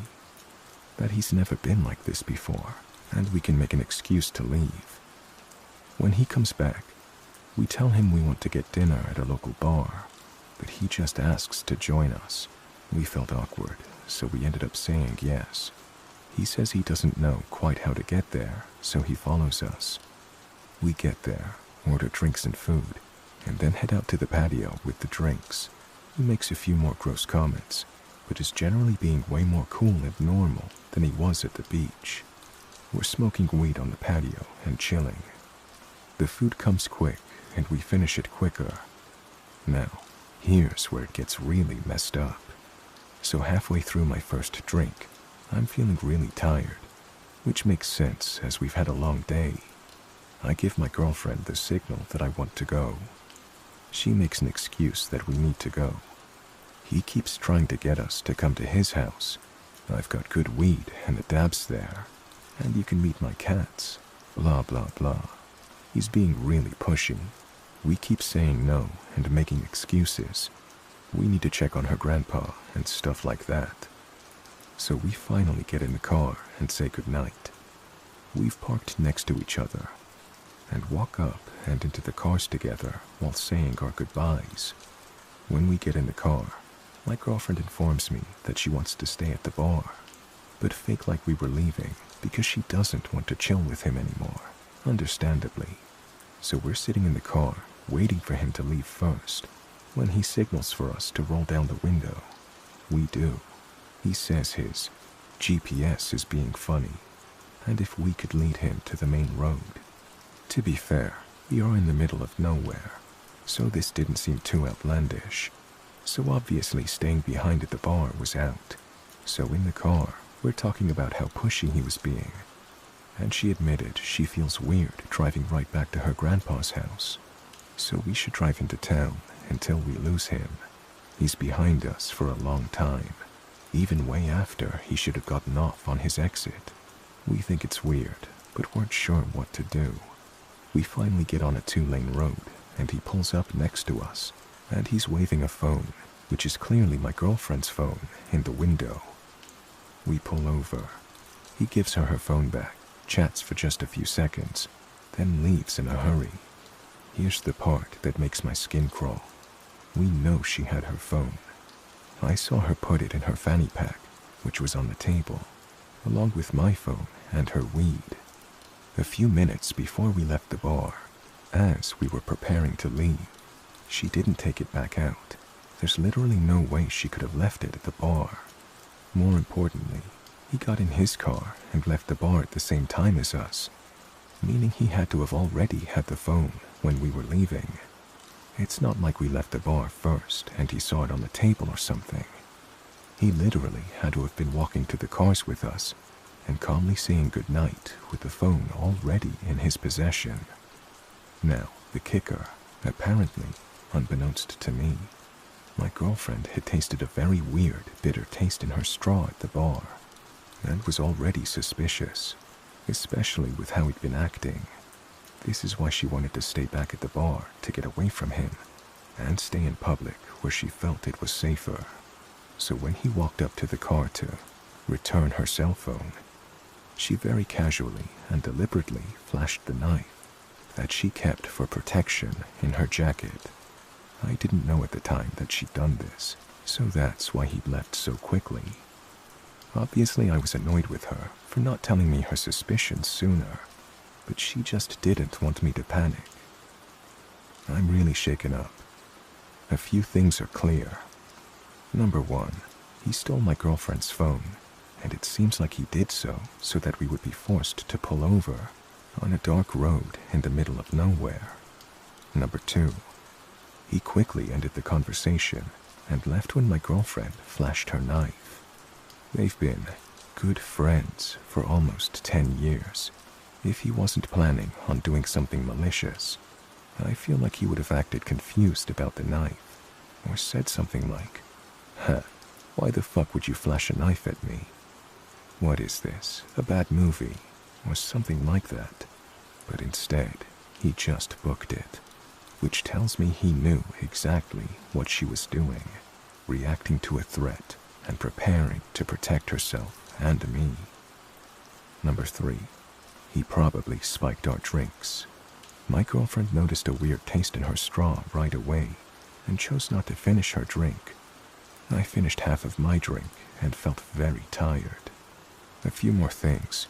that he's never been like this before, and we can make an excuse to leave. When he comes back, we tell him we want to get dinner at a local bar, but he just asks to join us. We felt awkward, so we ended up saying yes. He says he doesn't know quite how to get there, so he follows us. We get there, order drinks and food, and then head out to the patio with the drinks. He makes a few more gross comments, but is generally being way more cool and normal than he was at the beach. We're smoking weed on the patio and chilling. The food comes quick, and we finish it quicker. Now, here's where it gets really messed up. So halfway through my first drink, I'm feeling really tired, which makes sense as we've had a long day. I give my girlfriend the signal that I want to go. She makes an excuse that we need to go. He keeps trying to get us to come to his house. I've got good weed and the dabs there, and you can meet my cats, blah blah blah. He's being really pushy. We keep saying no and making excuses. We need to check on her grandpa and stuff like that. So we finally get in the car and say goodnight. We've parked next to each other and walk up and into the cars together while saying our goodbyes. When we get in the car, my girlfriend informs me that she wants to stay at the bar, but fake like we were leaving because she doesn't want to chill with him anymore, understandably. So we're sitting in the car, waiting for him to leave first, when he signals for us to roll down the window. We do. He says his GPS is being funny, and if we could lead him to the main road. To be fair, we are in the middle of nowhere, so this didn't seem too outlandish. So obviously staying behind at the bar was out. So in the car, we're talking about how pushy he was being. and she admitted she feels weird driving right back to her grandpa's house. So we should drive into town until we lose him. He's behind us for a long time, even way after he should have gotten off on his exit. We think it's weird, but weren't sure what to do. We finally get on a 2-lane road, and he pulls up next to us, and he's waving a phone, which is clearly my girlfriend's phone, in the window. We pull over. He gives her her phone back, chats for just a few seconds, then leaves in a hurry. Here's the part that makes my skin crawl. We know she had her phone. I saw her put it in her fanny pack, which was on the table, along with my phone and her weed. A few minutes before we left the bar, as we were preparing to leave, she didn't take it back out. There's literally no way she could have left it at the bar. More importantly, he got in his car and left the bar at the same time as us, meaning he had to have already had the phone when we were leaving. It's not like we left the bar first and he saw it on the table or something. He literally had to have been walking to the cars with us and calmly saying goodnight with the phone already in his possession. Now, the kicker, apparently, unbeknownst to me, my girlfriend had tasted a very weird, bitter taste in her straw at the bar, and was already suspicious, especially with how he'd been acting. This is why she wanted to stay back at the bar to get away from him, and stay in public where she felt it was safer. So when he walked up to the car to return her cell phone, she very casually and deliberately flashed the knife that she kept for protection in her jacket. I didn't know at the time that she'd done this, so that's why he'd left so quickly. Obviously, I was annoyed with her for not telling me her suspicions sooner, but she just didn't want me to panic. I'm really shaken up. A few things are clear. Number one, he stole my girlfriend's phone, and it seems like he did so that we would be forced to pull over on a dark road in the middle of nowhere. Number two, he quickly ended the conversation and left when my girlfriend flashed her knife. They've been good friends for almost 10 years. If he wasn't planning on doing something malicious, I feel like he would have acted confused about the knife, or said something like, why the fuck would you flash a knife at me? What is this, a bad movie? Or something like that. But instead, he just booked it, which tells me he knew exactly what she was doing, reacting to a threat and preparing to protect herself and me. Number three, he probably spiked our drinks. My girlfriend noticed a weird taste in her straw right away and chose not to finish her drink. I finished half of my drink and felt very tired. A few more things.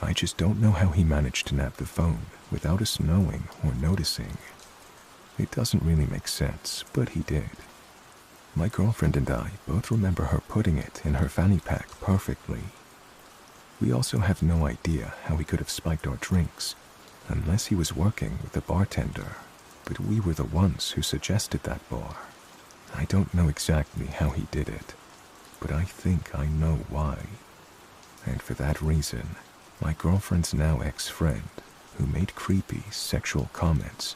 I just don't know how he managed to nab the phone without us knowing or noticing. It doesn't really make sense, but he did. My girlfriend and I both remember her putting it in her fanny pack perfectly. We also have no idea how he could have spiked our drinks, unless he was working with the bartender, but we were the ones who suggested that bar. I don't know exactly how he did it, but I think I know why. And for that reason, my girlfriend's now ex-friend, who made creepy sexual comments,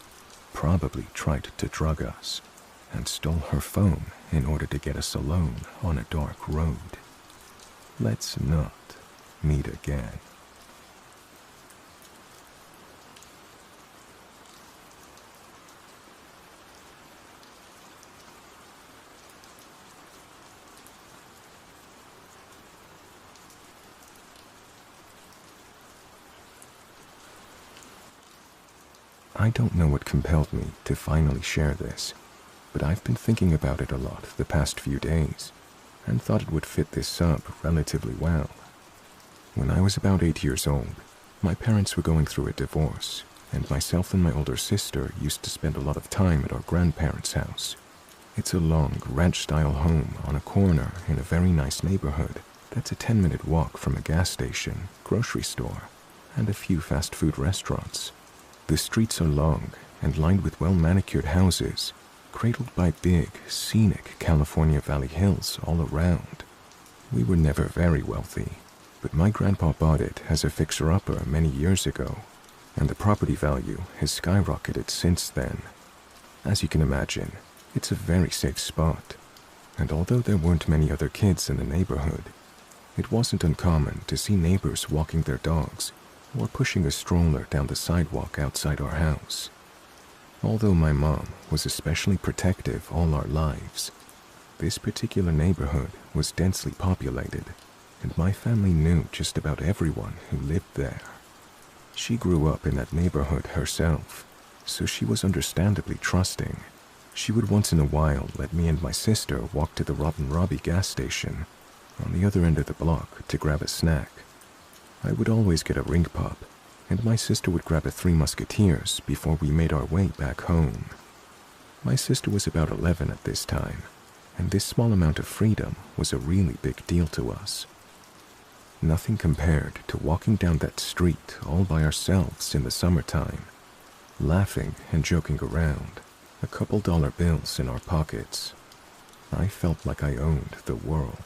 probably tried to drug us and stole her phone in order to get us alone on a dark road. Let's not meet again. I don't know what compelled me to finally share this, but I've been thinking about it a lot the past few days, and thought it would fit this sub relatively well. When I was about 8 years old, my parents were going through a divorce, and myself and my older sister used to spend a lot of time at our grandparents' house. It's a long, ranch-style home on a corner in a very nice neighborhood that's a 10-minute walk from a gas station, grocery store, and a few fast food restaurants. The streets are long and lined with well-manicured houses, cradled by big, scenic California Valley hills all around. We were never very wealthy, but my grandpa bought it as a fixer-upper many years ago, and the property value has skyrocketed since then. As you can imagine, it's a very safe spot, and although there weren't many other kids in the neighborhood, it wasn't uncommon to see neighbors walking their dogs or pushing a stroller down the sidewalk outside our house. Although my mom was especially protective all our lives, this particular neighborhood was densely populated, and my family knew just about everyone who lived there. She grew up in that neighborhood herself, so she was understandably trusting. She would once in a while let me and my sister walk to the Rotten Robbie gas station on the other end of the block to grab a snack. I would always get a ring pop, and my sister would grab a Three Musketeers before we made our way back home. My sister was about 11 at this time, and this small amount of freedom was a really big deal to us. Nothing compared to walking down that street all by ourselves in the summertime, laughing and joking around, a couple dollar bills in our pockets. I felt like I owned the world.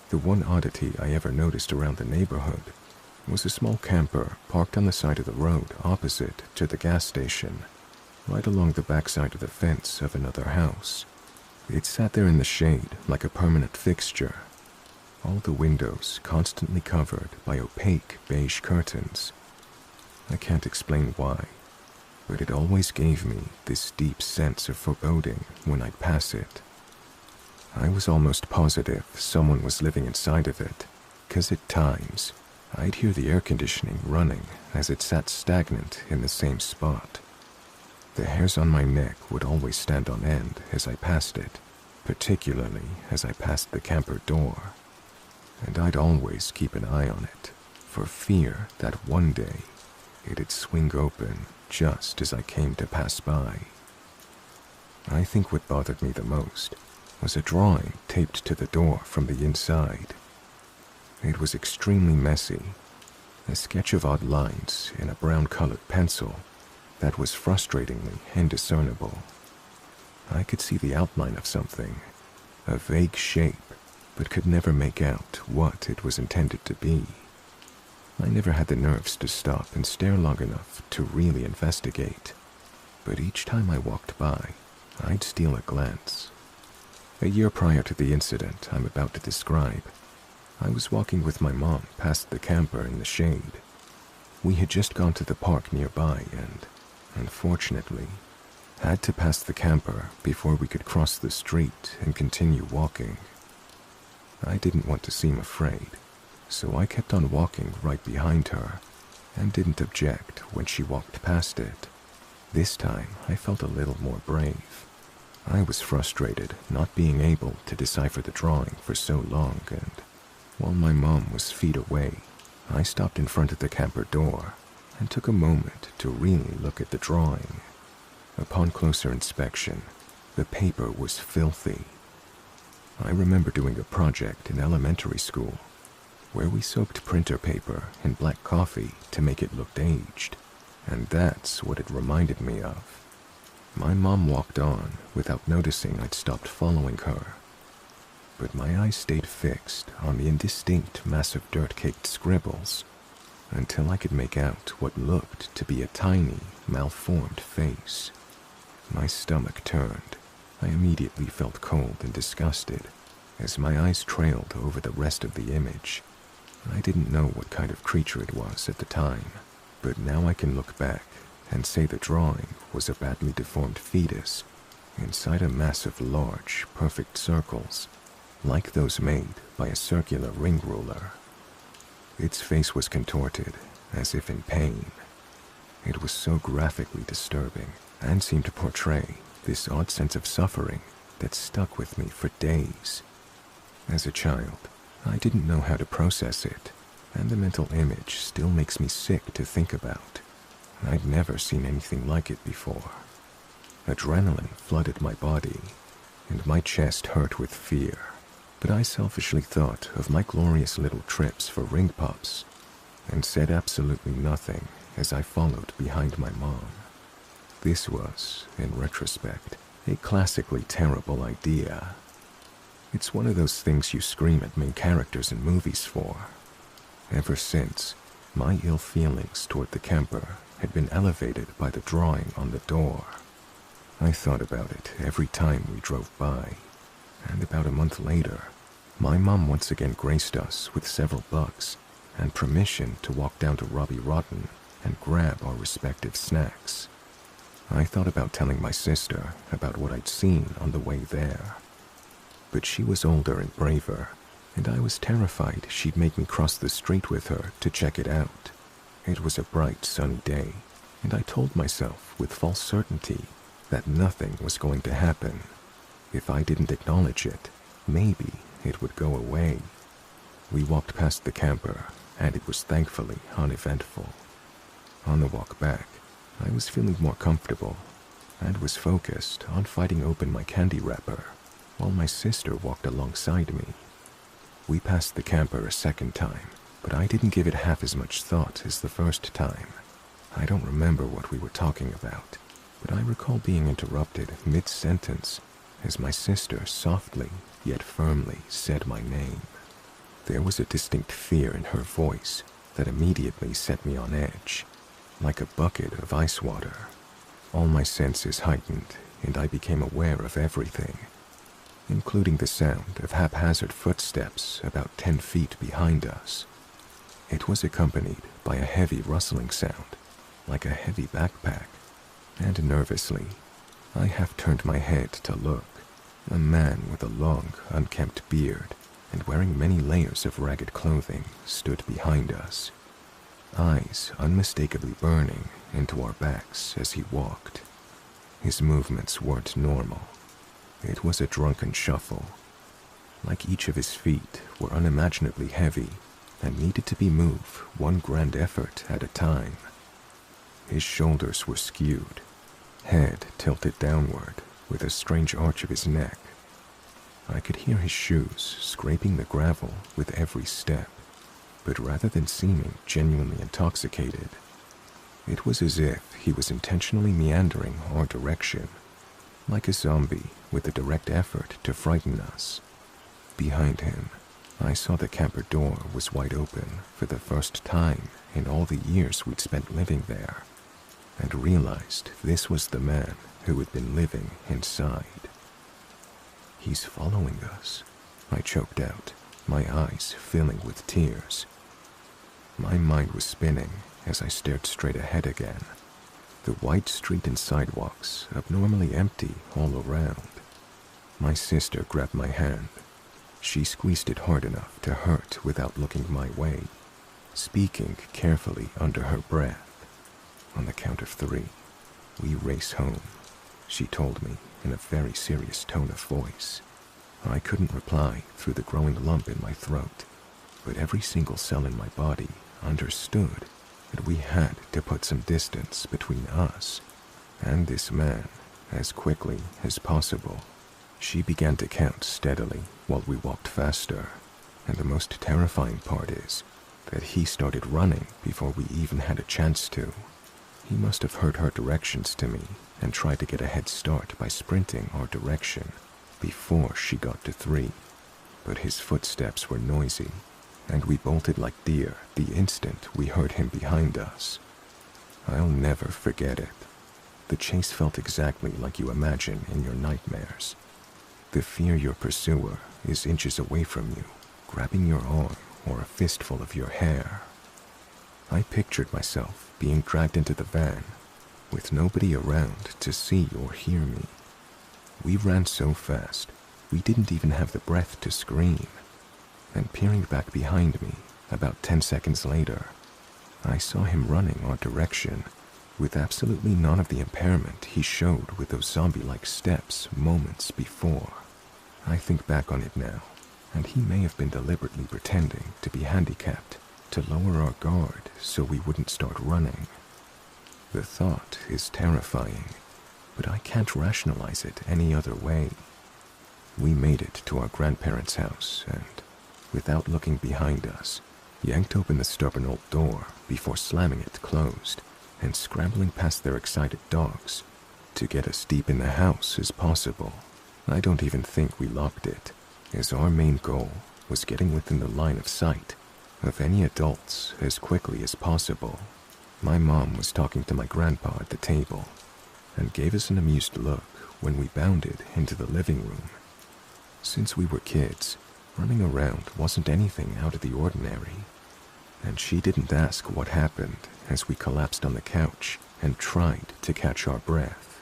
The one oddity I ever noticed around the neighborhood was a small camper parked on the side of the road opposite to the gas station, right along the backside of the fence of another house. It sat there in the shade like a permanent fixture, all the windows constantly covered by opaque beige curtains. I can't explain why, but it always gave me this deep sense of foreboding when I'd pass it. I was almost positive someone was living inside of it, 'cause at times I'd hear the air conditioning running as it sat stagnant in the same spot. The hairs on my neck would always stand on end as I passed it, particularly as I passed the camper door. And I'd always keep an eye on it, for fear that one day it'd swing open just as I came to pass by. I think what bothered me the most was a drawing taped to the door from the inside. It was extremely messy, a sketch of odd lines in a brown-colored pencil that was frustratingly indiscernible. I could see the outline of something, a vague shape, but could never make out what it was intended to be. I never had the nerves to stop and stare long enough to really investigate, but each time I walked by, I'd steal a glance. A year prior to the incident I'm about to describe, I was walking with my mom past the camper in the shade. We had just gone to the park nearby and, unfortunately, had to pass the camper before we could cross the street and continue walking. I didn't want to seem afraid, so I kept on walking right behind her and didn't object when she walked past it. This time, I felt a little more brave. I was frustrated not being able to decipher the drawing for so long, and while my mom was feet away, I stopped in front of the camper door and took a moment to really look at the drawing. Upon closer inspection, the paper was filthy. I remember doing a project in elementary school where we soaked printer paper in black coffee to make it look aged, and that's what it reminded me of. My mom walked on without noticing I'd stopped following her, but my eyes stayed fixed on the indistinct mass of dirt-caked scribbles until I could make out what looked to be a tiny, malformed face. My stomach turned. I immediately felt cold and disgusted as my eyes trailed over the rest of the image. I didn't know what kind of creature it was at the time, but now I can look back and say the drawing was a badly deformed fetus inside a mass of large, perfect circles, like those made by a circular ring ruler. Its face was contorted, as if in pain. It was so graphically disturbing and seemed to portray this odd sense of suffering that stuck with me for days. As a child, I didn't know how to process it, and the mental image still makes me sick to think about. I'd never seen anything like it before. Adrenaline flooded my body, and my chest hurt with fear, but I selfishly thought of my glorious little trips for ring pops and said absolutely nothing as I followed behind my mom. This was, in retrospect, a classically terrible idea. It's one of those things you scream at main characters in movies for. Ever since, my ill feelings toward the camper had been elevated by the drawing on the door. I thought about it every time we drove by, and about a month later, my mom once again graced us with several bucks and permission to walk down to Robbie Rotten and grab our respective snacks. I thought about telling my sister about what I'd seen on the way there, but she was older and braver, and I was terrified she'd make me cross the street with her to check it out. It was a bright, sunny day, and I told myself with false certainty that nothing was going to happen. If I didn't acknowledge it, maybe it would go away. We walked past the camper, and it was thankfully uneventful. On the walk back, I was feeling more comfortable and was focused on fighting open my candy wrapper while my sister walked alongside me. We passed the camper a second time, but I didn't give it half as much thought as the first time. I don't remember what we were talking about, but I recall being interrupted mid-sentence as my sister softly yet firmly said my name. There was a distinct fear in her voice that immediately set me on edge, like a bucket of ice water. All my senses heightened, and I became aware of everything, including the sound of haphazard footsteps about 10 feet behind us. It was accompanied by a heavy rustling sound, like a heavy backpack, and nervously, I half turned my head to look. A man with a long, unkempt beard and wearing many layers of ragged clothing stood behind us, eyes unmistakably burning into our backs as he walked. His movements weren't normal. It was a drunken shuffle, like each of his feet were unimaginably heavy and needed to be moved one grand effort at a time. His shoulders were skewed, head tilted downward with a strange arch of his neck. I could hear his shoes scraping the gravel with every step, but rather than seeming genuinely intoxicated, it was as if he was intentionally meandering our direction, like a zombie with a direct effort to frighten us. Behind him, I saw the camper door was wide open for the first time in all the years we'd spent living there, and realized this was the man who had been living inside. "He's following us," I choked out, my eyes filling with tears. My mind was spinning as I stared straight ahead again, the wide street and sidewalks abnormally empty all around. My sister grabbed my hand. She squeezed it hard enough to hurt without looking my way, speaking carefully under her breath. "On the count of 3, we race home," she told me in a very serious tone of voice. I couldn't reply through the growing lump in my throat, but every single cell in my body understood that we had to put some distance between us and this man as quickly as possible. She began to count steadily while we walked faster, and the most terrifying part is that he started running before we even had a chance to. He must have heard her directions to me and tried to get a head start by sprinting our direction before she got to 3, but his footsteps were noisy, and we bolted like deer the instant we heard him behind us. I'll never forget it. The chase felt exactly like you imagine in your nightmares. The fear your pursuer is inches away from you, grabbing your arm or a fistful of your hair. I pictured myself being dragged into the van, with nobody around to see or hear me. We ran so fast, we didn't even have the breath to scream. And peering back behind me, about 10 seconds later, I saw him running our direction, with absolutely none of the impairment he showed with those zombie-like steps moments before. I think back on it now, and he may have been deliberately pretending to be handicapped to lower our guard so we wouldn't start running. The thought is terrifying, but I can't rationalize it any other way. We made it to our grandparents' house and, without looking behind us, yanked open the stubborn old door before slamming it closed and scrambling past their excited dogs to get as deep in the house as possible. I don't even think we locked it, as our main goal was getting within the line of sight of any adults as quickly as possible. My mom was talking to my grandpa at the table and gave us an amused look when we bounded into the living room. Since we were kids, running around wasn't anything out of the ordinary, and she didn't ask what happened as we collapsed on the couch and tried to catch our breath.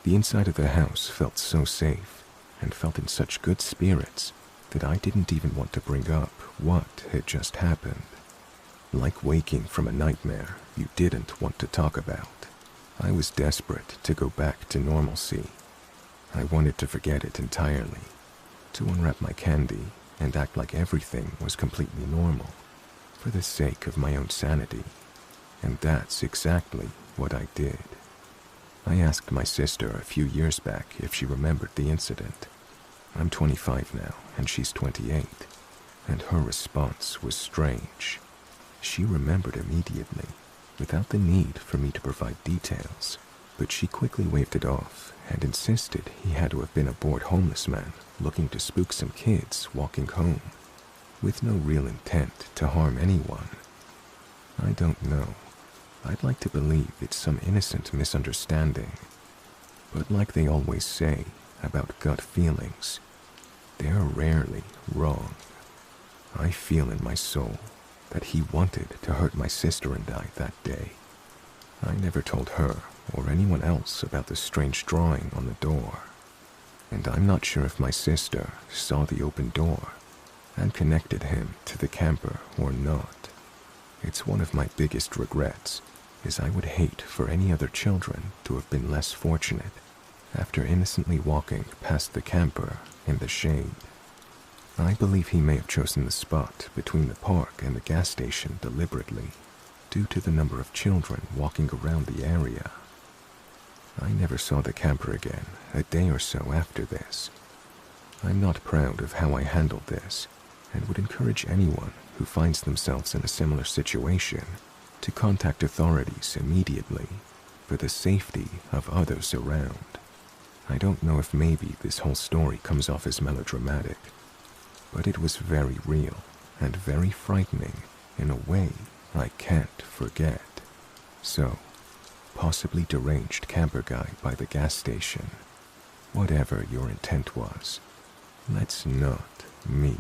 The inside of the house felt so safe and felt in such good spirits that I didn't even want to bring up what had just happened. Like waking from a nightmare you didn't want to talk about. I was desperate to go back to normalcy. I wanted to forget it entirely, to unwrap my candy and act like everything was completely normal, for the sake of my own sanity. And that's exactly what I did. I asked my sister a few years back if she remembered the incident. I'm 25 now, and she's 28, and her response was strange. She remembered immediately, without the need for me to provide details, but she quickly waved it off and insisted he had to have been a bored homeless man looking to spook some kids walking home, with no real intent to harm anyone. I don't know. I'd like to believe it's some innocent misunderstanding, but like they always say about gut feelings, they're rarely wrong. I feel in my soul that he wanted to hurt my sister and I that day. I never told her or anyone else about the strange drawing on the door, and I'm not sure if my sister saw the open door and connected him to the camper or not. It's one of my biggest regrets, is I would hate for any other children to have been less fortunate after innocently walking past the camper in the shade. I believe he may have chosen the spot between the park and the gas station deliberately, due to the number of children walking around the area. I never saw the camper again a day or so after this. I'm not proud of how I handled this, and would encourage anyone who finds themselves in a similar situation to contact authorities immediately for the safety of others around. I don't know if maybe this whole story comes off as melodramatic, but it was very real and very frightening in a way I can't forget. So, possibly deranged camper guy by the gas station, whatever your intent was, let's not meet.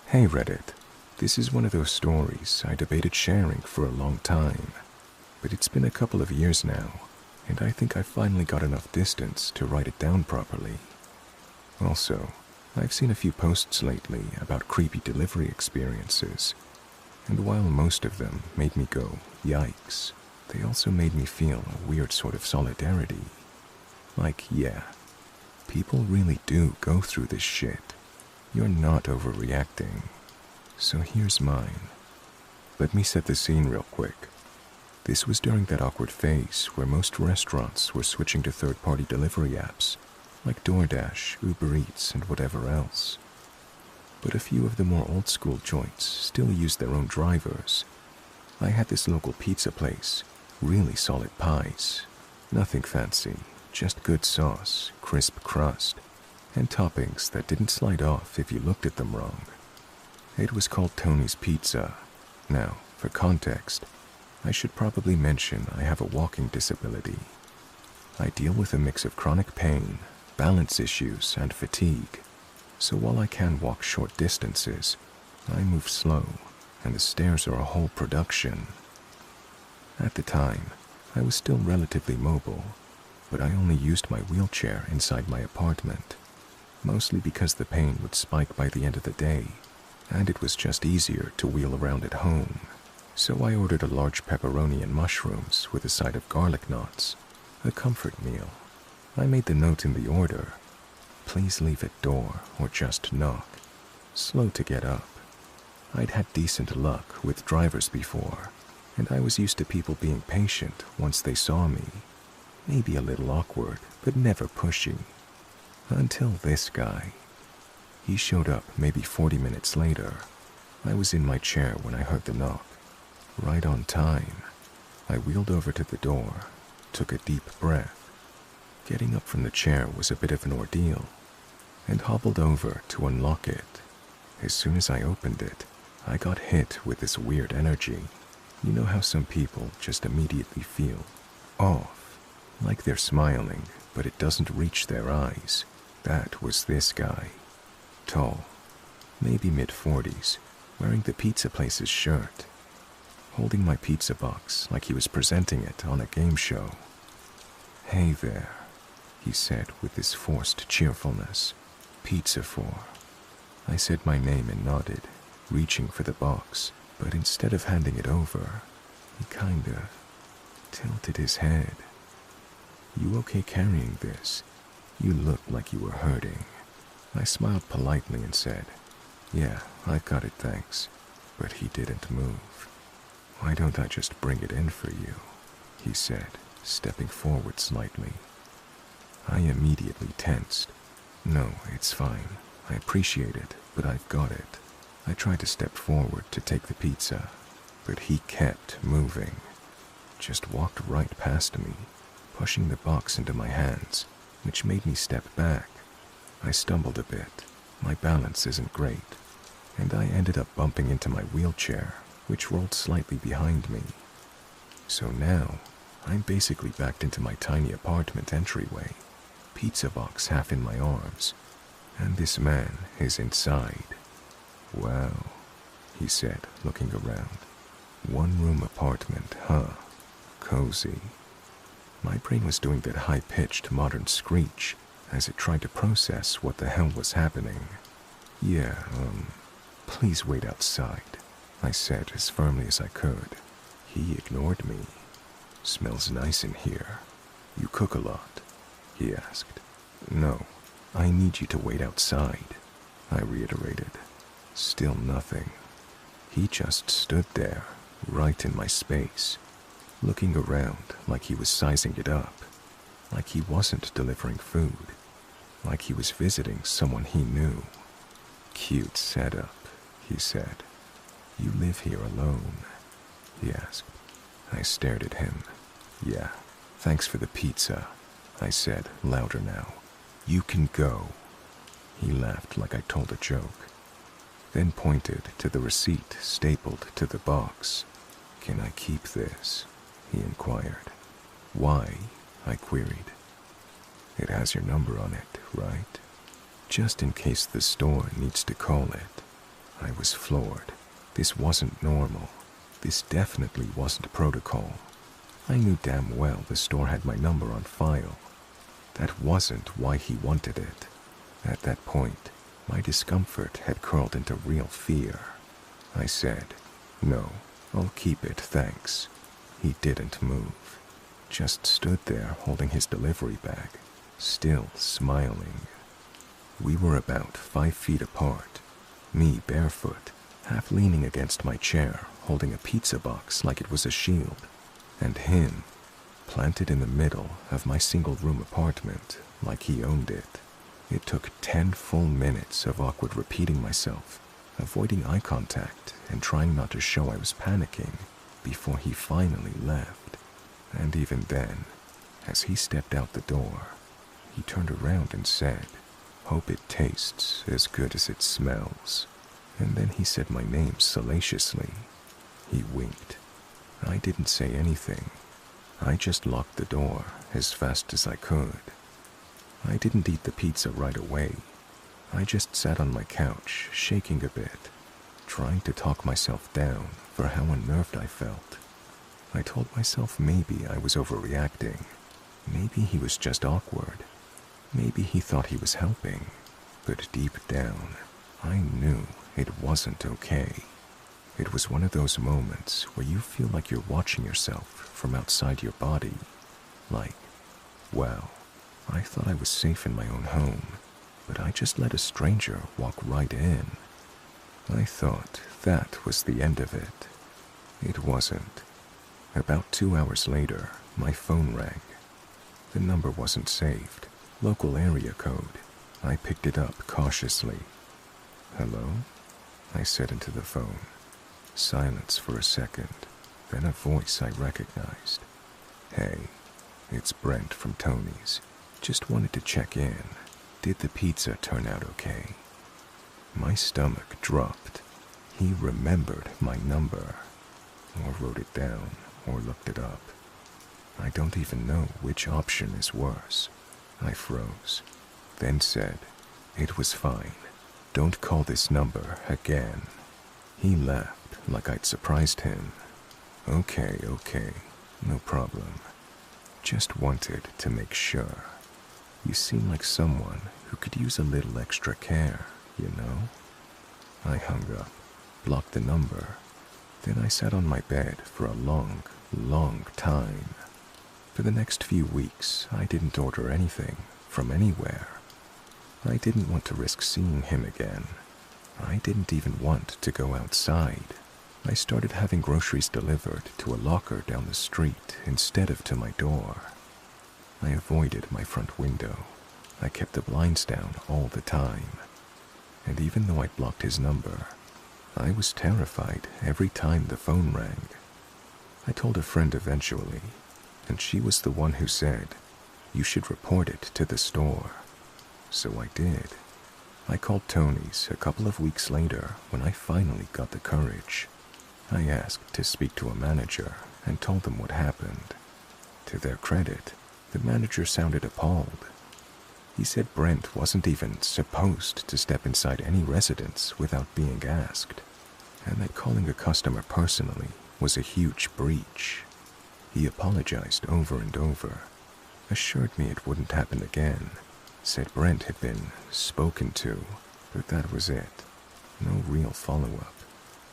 Hey Reddit, this is one of those stories I debated sharing for a long time, but it's been a couple of years now, and I think I finally got enough distance to write it down properly. Also, I've seen a few posts lately about creepy delivery experiences, and while most of them made me go, yikes, they also made me feel a weird sort of solidarity. Like, yeah, people really do go through this shit. You're not overreacting. So here's mine. Let me set the scene real quick. This was during that awkward phase where most restaurants were switching to third-party delivery apps, like DoorDash, Uber Eats, and whatever else. But a few of the more old-school joints still used their own drivers. I had this local pizza place, really solid pies. Nothing fancy, just good sauce, crisp crust, and toppings that didn't slide off if you looked at them wrong. It was called Tony's Pizza. Now, for context, I should probably mention I have a walking disability. I deal with a mix of chronic pain, balance issues, and fatigue, so while I can walk short distances, I move slow, and the stairs are a whole production. At the time, I was still relatively mobile, but I only used my wheelchair inside my apartment, mostly because the pain would spike by the end of the day, and it was just easier to wheel around at home. So I ordered a large pepperoni and mushrooms with a side of garlic knots, a comfort meal. I made the note in the order, please leave at door or just knock. Slow to get up. I'd had decent luck with drivers before, and I was used to people being patient once they saw me. Maybe a little awkward, but never pushy. Until this guy. He showed up maybe 40 minutes later. I was in my chair when I heard the knock. Right on time. I wheeled over to the door, took a deep breath. Getting up from the chair was a bit of an ordeal, and hobbled over to unlock it. As soon as I opened it, I got hit with this weird energy. You know how some people just immediately feel off, like they're smiling, but it doesn't reach their eyes. That was this guy. Tall, maybe mid-40s, wearing the pizza place's shirt, holding my pizza box like he was presenting it on a game show. "Hey there," he said with this forced cheerfulness. "Pizza for?" I said my name and nodded, reaching for the box, but instead of handing it over, he kind of tilted his head. "You okay carrying this? You looked like you were hurting." I smiled politely and said, "Yeah, I've got it, thanks." But he didn't move. "Why don't I just bring it in for you?" he said, stepping forward slightly. I immediately tensed. "No, it's fine. I appreciate it, but I've got it." I tried to step forward to take the pizza, but he kept moving. Just walked right past me, pushing the box into my hands, which made me step back. I stumbled a bit. My balance isn't great, and I ended up bumping into my wheelchair, which rolled slightly behind me. So now, I'm basically backed into my tiny apartment entryway, pizza box half in my arms, and this man is inside. "Wow," he said, looking around. "One-room apartment, huh? Cozy." My brain was doing that high-pitched modern screech as it tried to process what the hell was happening. "Yeah, please wait outside," I said as firmly as I could. He ignored me. "Smells nice in here. You cook a lot?" he asked. "No, I need you to wait outside," I reiterated. Still nothing. He just stood there, right in my space, looking around like he was sizing it up, like he wasn't delivering food, like he was visiting someone he knew. "Cute setup," he said. "You live here alone?" he asked. I stared at him. "Yeah, thanks for the pizza," I said, louder now. "You can go." He laughed like I told a joke, then pointed to the receipt stapled to the box. "Can I keep this?" he inquired. "Why?" I queried. "It has your number on it, right? Just in case the store needs to call it." I was floored. This wasn't normal. This definitely wasn't protocol. I knew damn well the store had my number on file. That wasn't why he wanted it. At that point, my discomfort had curled into real fear. I said, "No, I'll keep it, thanks." He didn't move, just stood there holding his delivery bag, still smiling. We were about 5 feet apart, me barefoot, half leaning against my chair, holding a pizza box like it was a shield, and him, planted in the middle of my single-room apartment like he owned it. It took 10 full minutes of awkward repeating myself, avoiding eye contact and trying not to show I was panicking before he finally left. And even then, as he stepped out the door, he turned around and said, "Hope it tastes as good as it smells." And then he said my name salaciously. He winked. I didn't say anything. I just locked the door as fast as I could. I didn't eat the pizza right away. I just sat on my couch, shaking a bit, trying to talk myself down for how unnerved I felt. I told myself maybe I was overreacting. Maybe he was just awkward. Maybe he thought he was helping. But deep down, I knew it wasn't okay. It was one of those moments where you feel like you're watching yourself from outside your body. Like, wow, I thought I was safe in my own home, but I just let a stranger walk right in. I thought that was the end of it. It wasn't. About 2 hours later, my phone rang. The number wasn't saved. Local area code. I picked it up cautiously. "Hello?" I said into the phone. Silence for a second. Then a voice I recognized. "Hey, it's Brent from Tony's. Just wanted to check in. Did the pizza turn out okay?" My stomach dropped. He remembered my number, or wrote it down, or looked it up. I don't even know which option is worse. I froze, then said, "It was fine. Don't call this number again." He laughed like I'd surprised him. Okay, no problem. Just wanted to make sure. You seem like someone who could use a little extra care, you know? I hung up, blocked the number. Then I sat on my bed for a long, long time. For the next few weeks, I didn't order anything from anywhere. I didn't want to risk seeing him again. I didn't even want to go outside. I started having groceries delivered to a locker down the street instead of to my door. I avoided my front window. I kept the blinds down all the time. And even though I'd blocked his number, I was terrified every time the phone rang. I told a friend eventually, and she was the one who said, "You should report it to the store." So I did. I called Tony's a couple of weeks later when I finally got the courage. I asked to speak to a manager and told them what happened. To their credit, the manager sounded appalled. He said Brent wasn't even supposed to step inside any residence without being asked, and that calling a customer personally was a huge breach. He apologized over and over, assured me it wouldn't happen again, said Brent had been spoken to, but that was it. No real follow-up,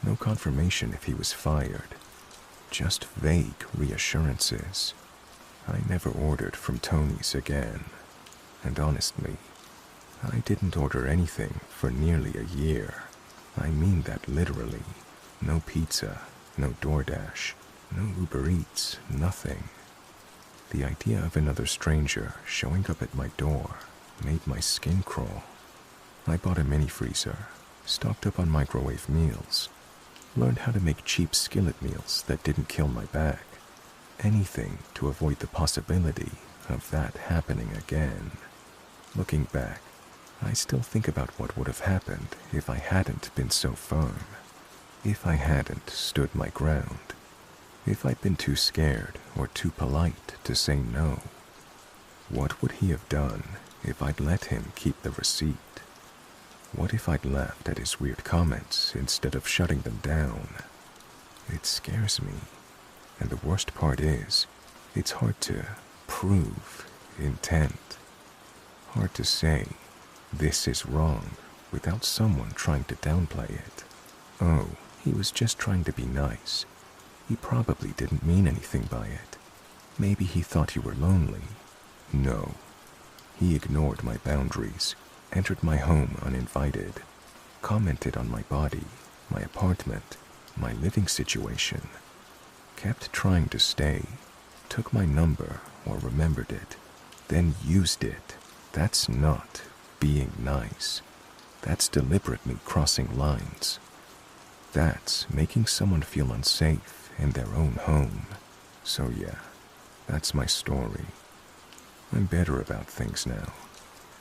no confirmation if he was fired, just vague reassurances. I never ordered from Tony's again, and honestly, I didn't order anything for nearly a year. I mean that literally. No pizza, no DoorDash, no Uber Eats, nothing. The idea of another stranger showing up at my door made my skin crawl. I bought a mini freezer, stocked up on microwave meals, learned how to make cheap skillet meals that didn't kill my back. Anything to avoid the possibility of that happening again. Looking back, I still think about what would have happened if I hadn't been so firm. If I hadn't stood my ground. If I'd been too scared or too polite to say no. What would he have done if I'd let him keep the receipt? What if I'd laughed at his weird comments instead of shutting them down? It scares me. And the worst part is, it's hard to prove intent. Hard to say, this is wrong, without someone trying to downplay it. Oh, he was just trying to be nice. He probably didn't mean anything by it. Maybe he thought you were lonely. No. He ignored my boundaries, entered my home uninvited, commented on my body, my apartment, my living situation, kept trying to stay, took my number or remembered it, then used it. That's not being nice. That's deliberately crossing lines. That's making someone feel unsafe in their own home. So yeah, that's my story. I'm better about things now.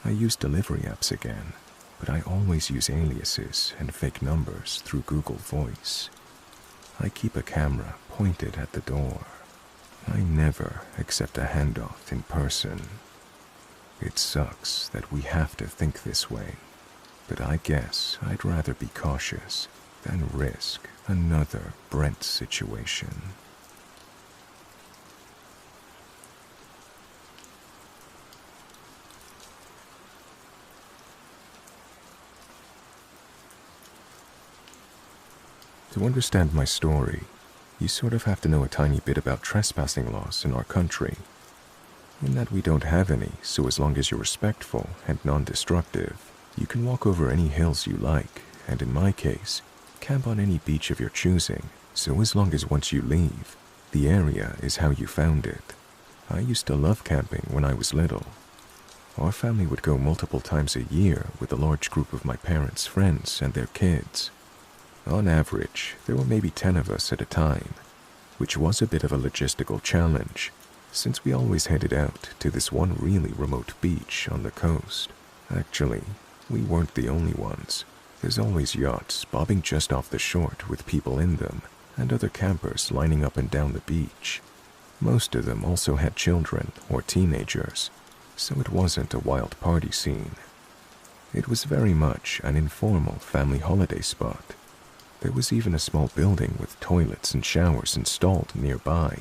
I use delivery apps again, but I always use aliases and fake numbers through Google Voice. I keep a camera pointed at the door. I never accept a handoff in person. It sucks that we have to think this way, but I guess I'd rather be cautious than risk another Brent situation. To understand my story, you sort of have to know a tiny bit about trespassing laws in our country. In that we don't have any, so as long as you're respectful and non-destructive, you can walk over any hills you like, and in my case, camp on any beach of your choosing, so as long as once you leave, the area is how you found it. I used to love camping when I was little. Our family would go multiple times a year with a large group of my parents' friends and their kids. On average, there were maybe 10 of us at a time. which was a bit of a logistical challenge, since we always headed out to this one really remote beach on the coast. Actually, we weren't the only ones. There's always yachts bobbing just off the shore with people in them, and other campers lining up and down the beach. Most of them also had children or teenagers, so it wasn't a wild party scene. It was very much an informal family holiday spot. There was even a small building with toilets and showers installed nearby,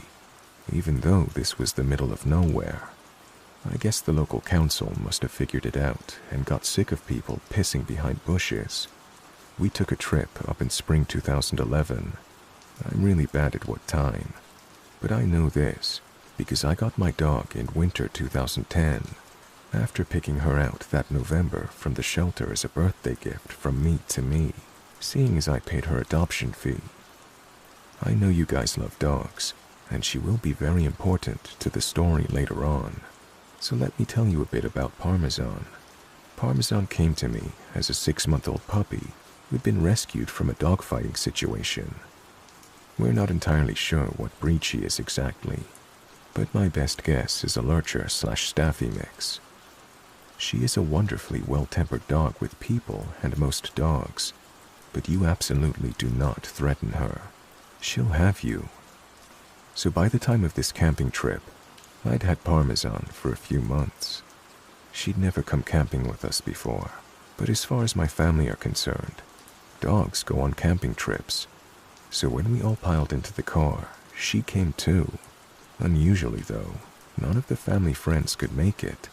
even though this was the middle of nowhere. I guess the local council must have figured it out and got sick of people pissing behind bushes. We took a trip up in spring 2011. I'm really bad at what time, but I know this because I got my dog in winter 2010, after picking her out that November from the shelter as a birthday gift from me to me, seeing as I paid her adoption fee. I know you guys love dogs, and she will be very important to the story later on. So let me tell you a bit about Parmesan. Parmesan came to me as a 6-month-old puppy who'd been rescued from a dogfighting situation. We're not entirely sure what breed she is exactly, but my best guess is a lurcher/staffy mix. She is a wonderfully well-tempered dog with people and most dogs, but you absolutely do not threaten her. She'll have you. So by the time of this camping trip, I'd had Parmesan for a few months. She'd never come camping with us before, but as far as my family are concerned, dogs go on camping trips. So when we all piled into the car, she came too. Unusually though, none of the family friends could make it,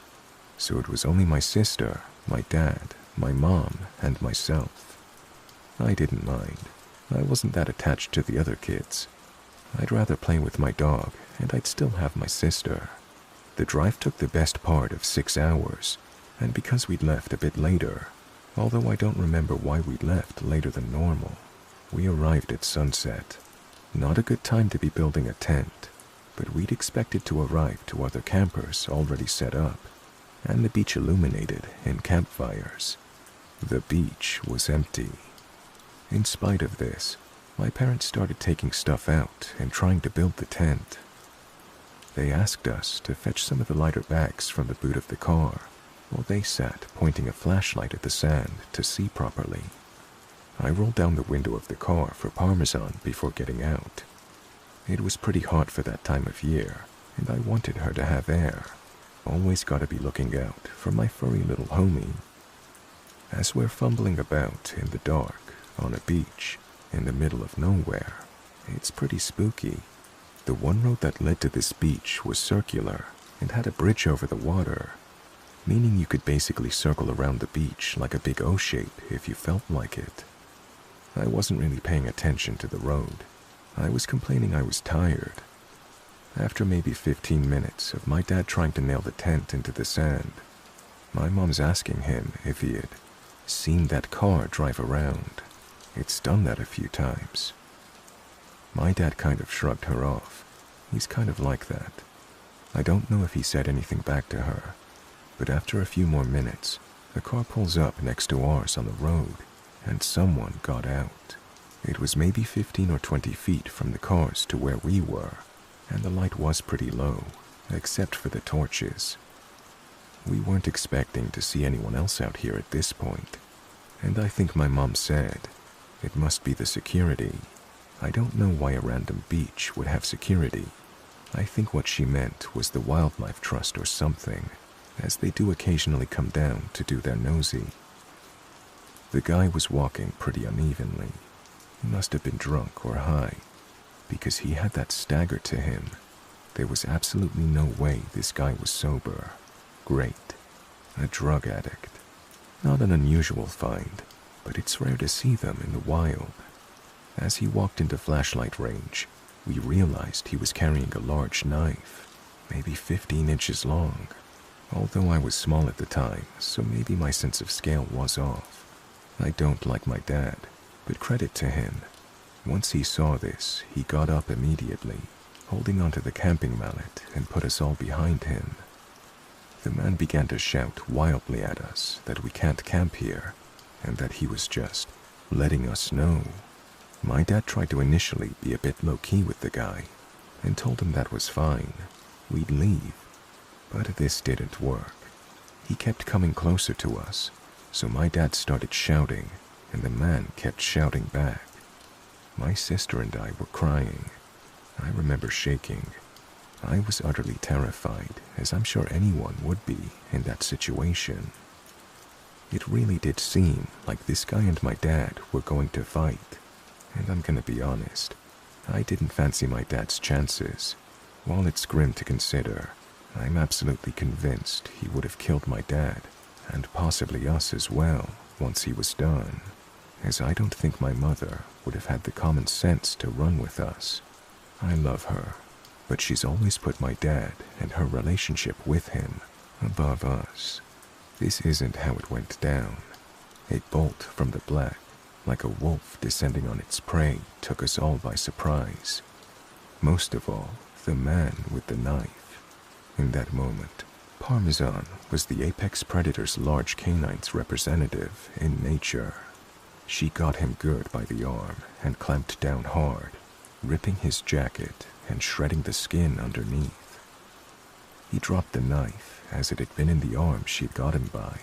so it was only my sister, my dad, my mom, and myself. I didn't mind. I wasn't that attached to the other kids. I'd rather play with my dog, and I'd still have my sister. The drive took the best part of 6 hours, and because we'd left a bit later, although I don't remember why we'd left later than normal, we arrived at sunset. Not a good time to be building a tent, but we'd expected to arrive to other campers already set up, and the beach illuminated in campfires. The beach was empty. In spite of this, my parents started taking stuff out and trying to build the tent. They asked us to fetch some of the lighter bags from the boot of the car, while they sat pointing a flashlight at the sand to see properly. I rolled down the window of the car for Parmesan before getting out. It was pretty hot for that time of year, and I wanted her to have air. Always gotta be looking out for my furry little homie. As we're fumbling about in the dark on a beach in the middle of nowhere, it's pretty spooky. The one road that led to this beach was circular and had a bridge over the water, meaning you could basically circle around the beach like a big O shape if you felt like it. I wasn't really paying attention to the road. I was complaining I was tired. After maybe 15 minutes of my dad trying to nail the tent into the sand, my mom's asking him if he had seen that car drive around. It's done that a few times. My dad kind of shrugged her off. He's kind of like that. I don't know if he said anything back to her, but after a few more minutes, the car pulls up next to ours on the road, and someone got out. It was maybe 15 or 20 feet from the cars to where we were, and the light was pretty low, except for the torches. We weren't expecting to see anyone else out here at this point, and I think my mom said, it must be the security. I don't know why a random beach would have security. I think what she meant was the Wildlife Trust or something, as they do occasionally come down to do their nosy. The guy was walking pretty unevenly. He must have been drunk or high, because he had that stagger to him. There was absolutely no way this guy was sober. Great. A drug addict. Not an unusual find, but it's rare to see them in the wild. As he walked into flashlight range, we realized he was carrying a large knife, maybe 15 inches long. Although I was small at the time, so maybe my sense of scale was off. I don't like my dad, but credit to him. Once he saw this, he got up immediately, holding onto the camping mallet, and put us all behind him. The man began to shout wildly at us that we can't camp here, and that he was just letting us know. My dad tried to initially be a bit low-key with the guy, and told him that was fine. We'd leave. But this didn't work. He kept coming closer to us, so my dad started shouting, and the man kept shouting back. My sister and I were crying. I remember shaking. I was utterly terrified, as I'm sure anyone would be in that situation. It really did seem like this guy and my dad were going to fight, and I'm gonna be honest, I didn't fancy my dad's chances. While it's grim to consider, I'm absolutely convinced he would have killed my dad, and possibly us as well, once he was done, as I don't think my mother would have had the common sense to run with us. I love her, but she's always put my dad and her relationship with him above us. This isn't how it went down. A bolt from the black, like a wolf descending on its prey, took us all by surprise. Most of all, the man with the knife. In that moment, Parmesan was the apex predator's large canine's representative in nature. She got him good by the arm and clamped down hard, ripping his jacket and shredding the skin underneath. He dropped the knife as it had been in the arm she'd got him by.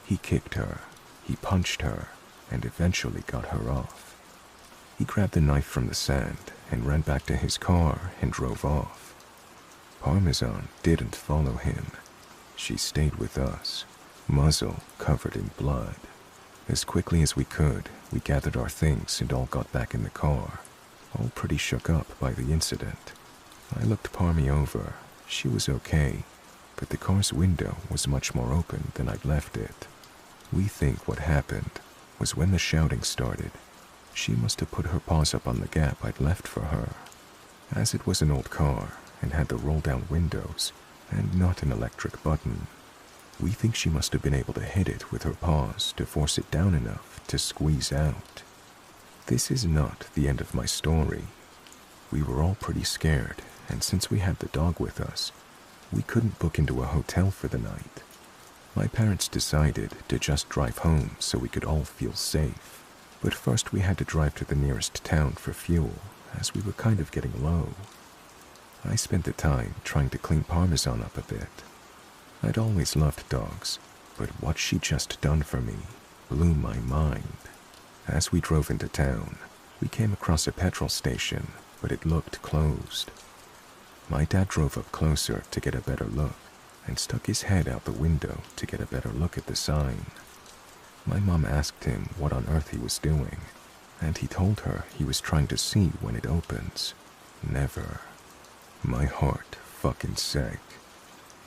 He kicked her, he punched her, and eventually got her off. He grabbed the knife from the sand and ran back to his car and drove off. Parmesan didn't follow him. She stayed with us, muzzle covered in blood. As quickly as we could, we gathered our things and all got back in the car, all pretty shook up by the incident. I looked Parmy over. She was okay, but the car's window was much more open than I'd left it. We think what happened was when the shouting started, she must have put her paws up on the gap I'd left for her. As it was an old car and had the roll-down windows and not an electric button, we think she must have been able to hit it with her paws to force it down enough to squeeze out. This is not the end of my story. We were all pretty scared, and since we had the dog with us, we couldn't book into a hotel for the night. My parents decided to just drive home so we could all feel safe. But first we had to drive to the nearest town for fuel, as we were kind of getting low. I spent the time trying to clean Parmesan up a bit. I'd always loved dogs, but what she'd just done for me blew my mind. As we drove into town, we came across a petrol station, but it looked closed. My dad drove up closer to get a better look and stuck his head out the window to get a better look at the sign. My mom asked him what on earth he was doing, and he told her he was trying to see when it opens. Never. My heart fucking sank.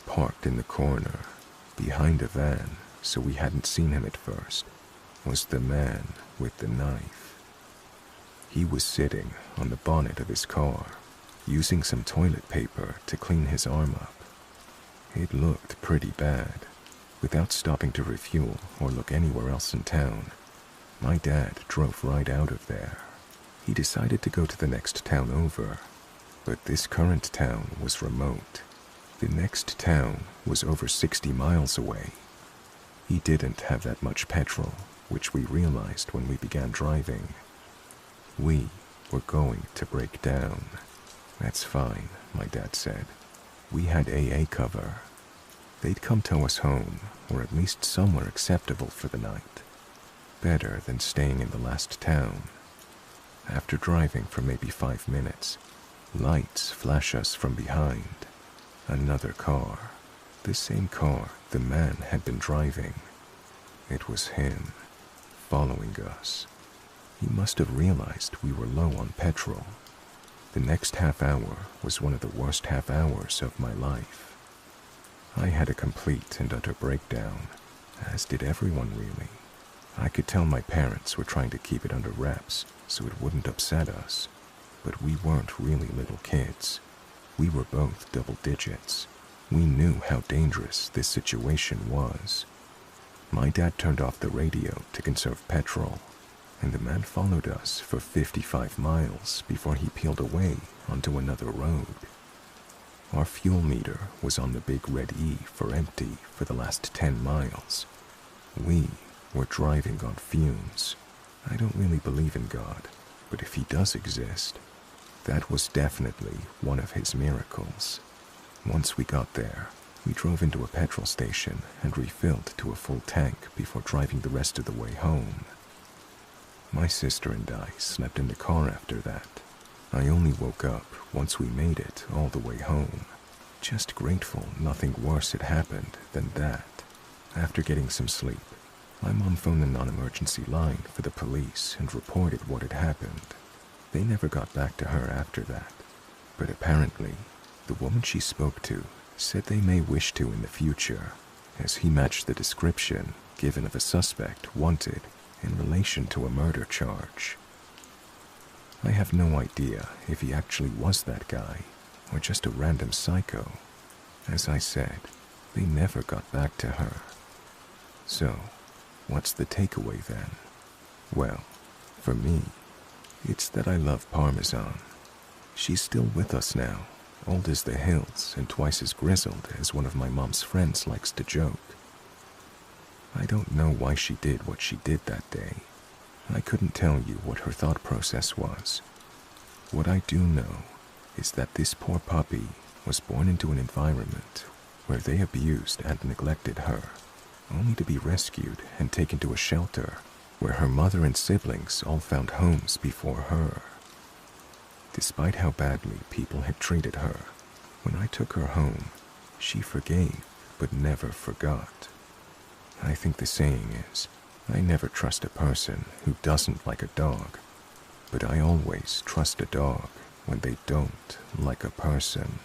Parked in the corner, behind a van, so we hadn't seen him at first, was the man with the knife. He was sitting on the bonnet of his car, using some toilet paper to clean his arm up. It looked pretty bad. Without stopping to refuel or look anywhere else in town, my dad drove right out of there. He decided to go to the next town over, but this current town was remote. The next town was over 60 miles away. He didn't have that much petrol, which we realized when we began driving. We were going to break down. That's fine, my dad said. We had AA cover. They'd come tow us home, or at least somewhere acceptable for the night. Better than staying in the last town. After driving for maybe 5 minutes, lights flash us from behind. Another car. The same car the man had been driving. It was him, following us. He must have realized we were low on petrol. The next half hour was one of the worst half hours of my life. I had a complete and utter breakdown, as did everyone really. I could tell my parents were trying to keep it under wraps so it wouldn't upset us, but we weren't really little kids. We were both double digits. We knew how dangerous this situation was. My dad turned off the radio to conserve petrol, and the man followed us for 55 miles before he peeled away onto another road. Our fuel meter was on the big red E for empty for the last 10 miles. We were driving on fumes. I don't really believe in God, but if he does exist, That was definitely one of his miracles. Once we got there, we drove into a petrol station and refilled to a full tank before driving the rest of the way home. My sister and I slept in the car after that. I only woke up once we made it all the way home. Just grateful nothing worse had happened than that. After getting some sleep, my mom phoned the non-emergency line for the police and reported what had happened. They never got back to her after that, but apparently, the woman she spoke to said they may wish to in the future, as he matched the description given of a suspect wanted in relation to a murder charge. I have no idea if he actually was that guy or just a random psycho. As I said, they never got back to her. So, what's the takeaway then? Well, for me, it's that I love Parmesan. She's still with us now, old as the hills and twice as grizzled as one of my mom's friends likes to joke. I don't know why she did what she did that day. I couldn't tell you what her thought process was. What I do know is that this poor puppy was born into an environment where they abused and neglected her, only to be rescued and taken to a shelter where her mother and siblings all found homes before her. Despite how badly people had treated her, when I took her home, she forgave but never forgot. I think the saying is, I never trust a person who doesn't like a dog, but I always trust a dog when they don't like a person.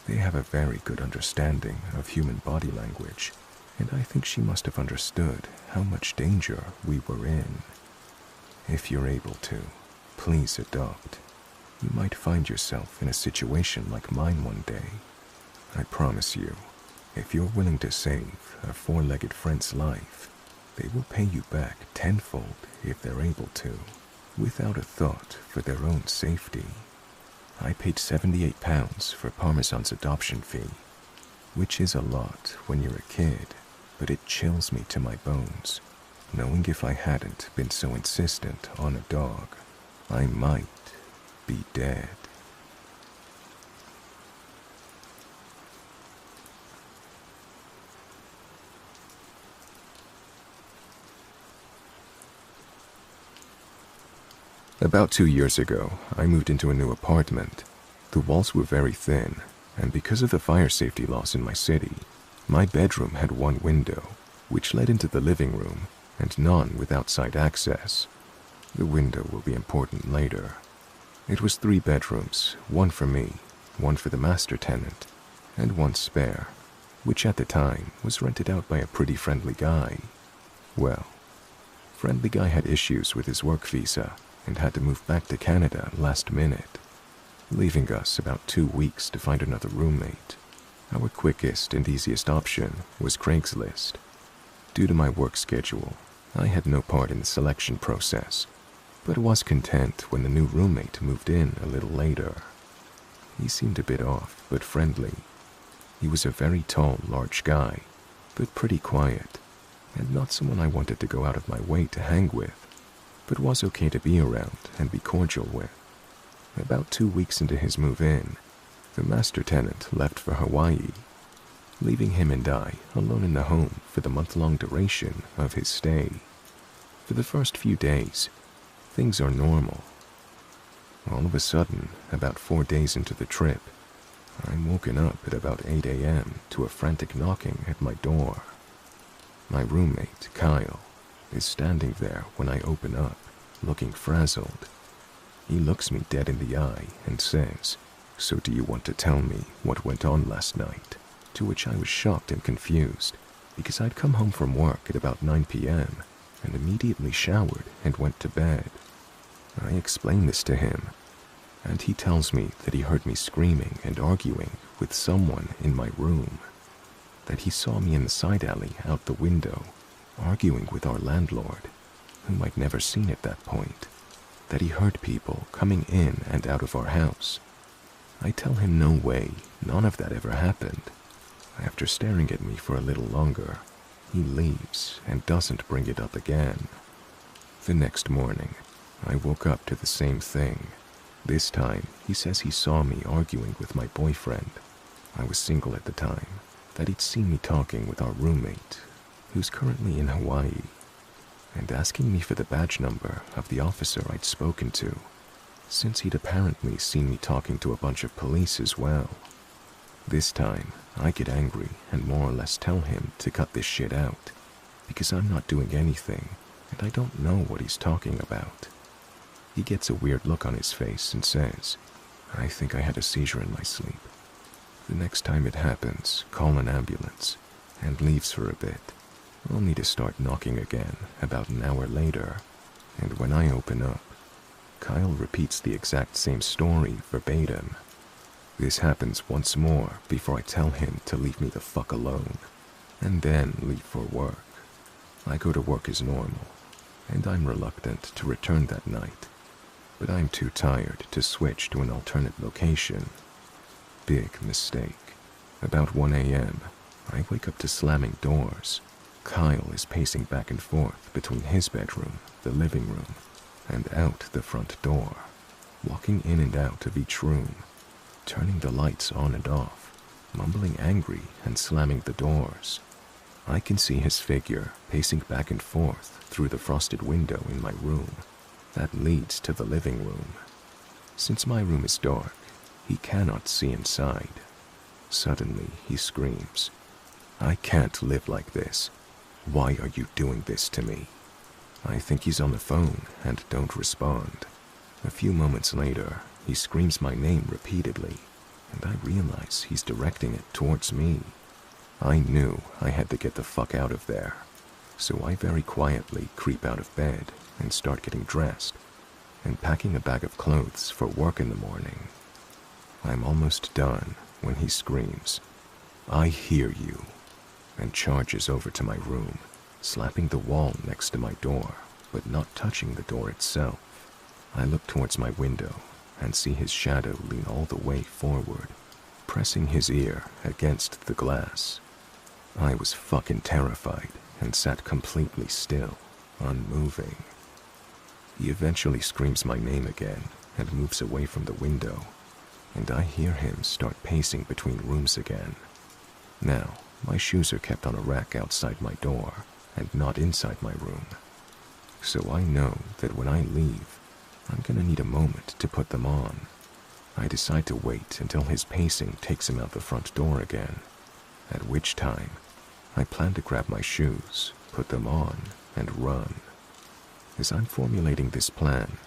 They have a very good understanding of human body language, and I think she must have understood how much danger we were in. If you're able to, please adopt. You might find yourself in a situation like mine one day. I promise you, if you're willing to save a four-legged friend's life, they will pay you back tenfold if they're able to, without a thought for their own safety. I paid £78 for Parmesan's adoption fee, which is a lot when you're a kid, but it chills me to my bones, knowing if I hadn't been so insistent on a dog, I might be dead. About 2 years ago, I moved into a new apartment. The walls were very thin, and because of the fire safety laws in my city, my bedroom had one window, which led into the living room, and none with outside access. The window will be important later. It was 3 bedrooms, one for me, one for the master tenant, and one spare, which at the time was rented out by a pretty friendly guy. Well, friendly guy had issues with his work visa and had to move back to Canada last minute, leaving us about 2 weeks to find another roommate. Our quickest and easiest option was Craigslist. Due to my work schedule, I had no part in the selection process, but was content when the new roommate moved in a little later. He seemed a bit off, but friendly. He was a very tall, large guy, but pretty quiet, and not someone I wanted to go out of my way to hang with, but was okay to be around and be cordial with. About 2 weeks into his move-in, the master tenant left for Hawaii, leaving him and I alone in the home for the month-long duration of his stay. For the first few days, things are normal. All of a sudden, about 4 days into the trip, I'm woken up at about 8 a.m. to a frantic knocking at my door. My roommate, Kyle, is standing there when I open up, looking frazzled. He looks me dead in the eye and says, "So do you want to tell me what went on last night?" To which I was shocked and confused, because I'd come home from work at about 9 p.m. and immediately showered and went to bed. I explain this to him, and he tells me that he heard me screaming and arguing with someone in my room, that he saw me in the side alley out the window, arguing with our landlord, whom I'd never seen at that point, that he heard people coming in and out of our house. I tell him no way, none of that ever happened. After staring at me for a little longer, he leaves and doesn't bring it up again. The next morning, I woke up to the same thing. This time, he says he saw me arguing with my boyfriend. I was single at the time. That he'd seen me talking with our roommate, who's currently in Hawaii, and asking me for the badge number of the officer I'd spoken to, since he'd apparently seen me talking to a bunch of police as well. This time, I get angry and more or less tell him to cut this shit out, because I'm not doing anything and I don't know what he's talking about. He gets a weird look on his face and says, "I think I had a seizure in my sleep. The next time it happens, call an ambulance," and leaves for a bit, only to start knocking again about an hour later. And when I open up, Kyle repeats the exact same story verbatim. This happens once more before I tell him to leave me the fuck alone, and then leave for work. I go to work as normal, and I'm reluctant to return that night, but I'm too tired to switch to an alternate location. Big mistake. About 1 a.m., I wake up to slamming doors. Kyle is pacing back and forth between his bedroom, the living room, and out the front door, walking in and out of each room, turning the lights on and off, mumbling angry and slamming the doors. I can see his figure pacing back and forth through the frosted window in my room that leads to the living room. Since my room is dark, he cannot see inside. Suddenly, he screams, "I can't live like this. Why are you doing this to me?" I think he's on the phone and don't respond. A few moments later, he screams my name repeatedly, and I realize he's directing it towards me. I knew I had to get the fuck out of there, so I very quietly creep out of bed and start getting dressed and packing a bag of clothes for work in the morning. I'm almost done when he screams, "I hear you," and charges over to my room, slapping the wall next to my door, but not touching the door itself. I look towards my window and see his shadow lean all the way forward, pressing his ear against the glass. I was fucking terrified and sat completely still, unmoving. He eventually screams my name again and moves away from the window, and I hear him start pacing between rooms again. Now, my shoes are kept on a rack outside my door and not inside my room, so I know that when I leave, I'm gonna need a moment to put them on. I decide to wait until his pacing takes him out the front door again, at which time I plan to grab my shoes, put them on, and run. As I'm formulating this plan,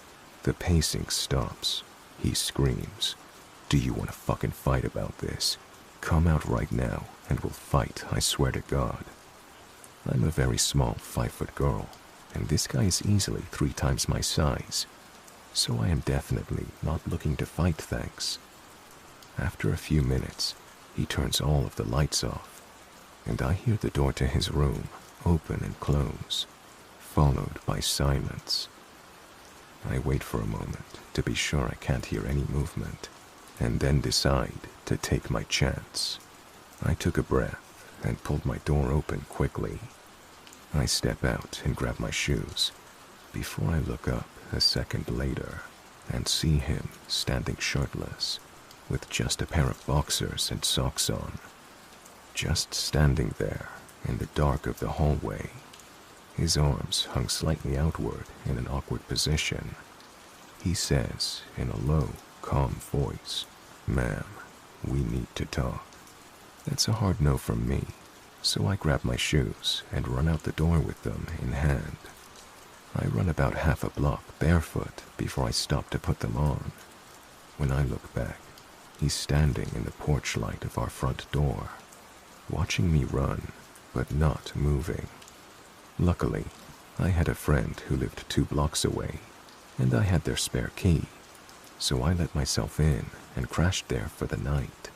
the pacing stops. He screams, "Do you want to fucking fight about this? Come out right now and we'll fight, I swear to God." I'm a very small 5-foot girl, and this guy is easily 3 times my size, so I am definitely not looking to fight, thanks. After a few minutes, he turns all of the lights off, and I hear the door to his room open and close, followed by silence. I wait for a moment to be sure I can't hear any movement, and then decide to take my chance. I took a breath and pulled my door open quickly. I step out and grab my shoes before I look up a second later and see him standing shirtless with just a pair of boxers and socks on, just standing there in the dark of the hallway. His arms hung slightly outward in an awkward position. He says in a low, calm voice, "Ma'am, we need to talk." That's a hard no from me, so I grab my shoes and run out the door with them in hand. I run about half a block barefoot before I stop to put them on. When I look back, he's standing in the porch light of our front door, watching me run, but not moving. Luckily, I had a friend who lived 2 blocks away, and I had their spare key, so I let myself in and crashed there for the night.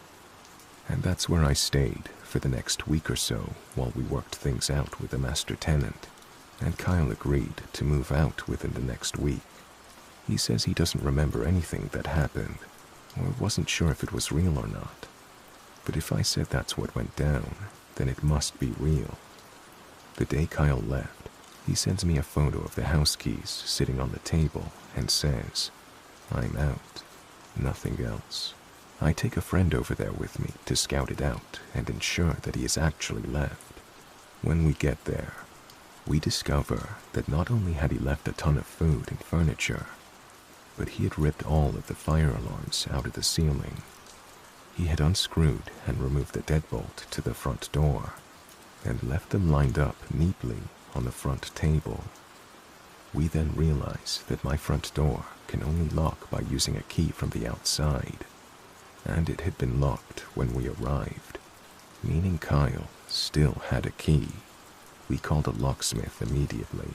And that's where I stayed for the next week or so while we worked things out with the master tenant, and Kyle agreed to move out within the next week. He says he doesn't remember anything that happened, or wasn't sure if it was real or not. But if I said that's what went down, then it must be real. The day Kyle left, he sends me a photo of the house keys sitting on the table and says, "I'm out." Nothing else. I take a friend over there with me to scout it out and ensure that he has actually left. When we get there, we discover that not only had he left a ton of food and furniture, but he had ripped all of the fire alarms out of the ceiling. He had unscrewed and removed the deadbolt to the front door and left them lined up neatly on the front table. We then realize that my front door can only lock by using a key from the outside, and it had been locked when we arrived, meaning Kyle still had a key. We called a locksmith immediately.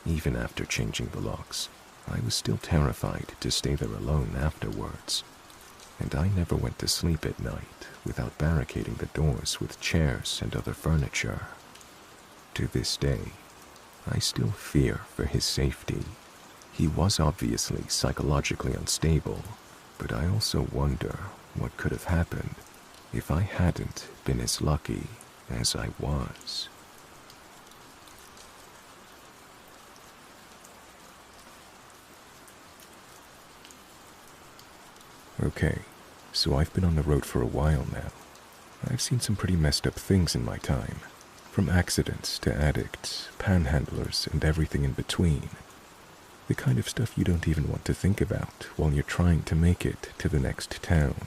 Even after changing the locks, I was still terrified to stay there alone afterwards, and I never went to sleep at night without barricading the doors with chairs and other furniture. To this day, I still fear for his safety. He was obviously psychologically unstable, but I also wonder what could have happened if I hadn't been as lucky as I was. Okay, so I've been on the road for a while now. I've seen some pretty messed up things in my time, from accidents to addicts, panhandlers, and everything in between. The kind of stuff you don't even want to think about while you're trying to make it to the next town.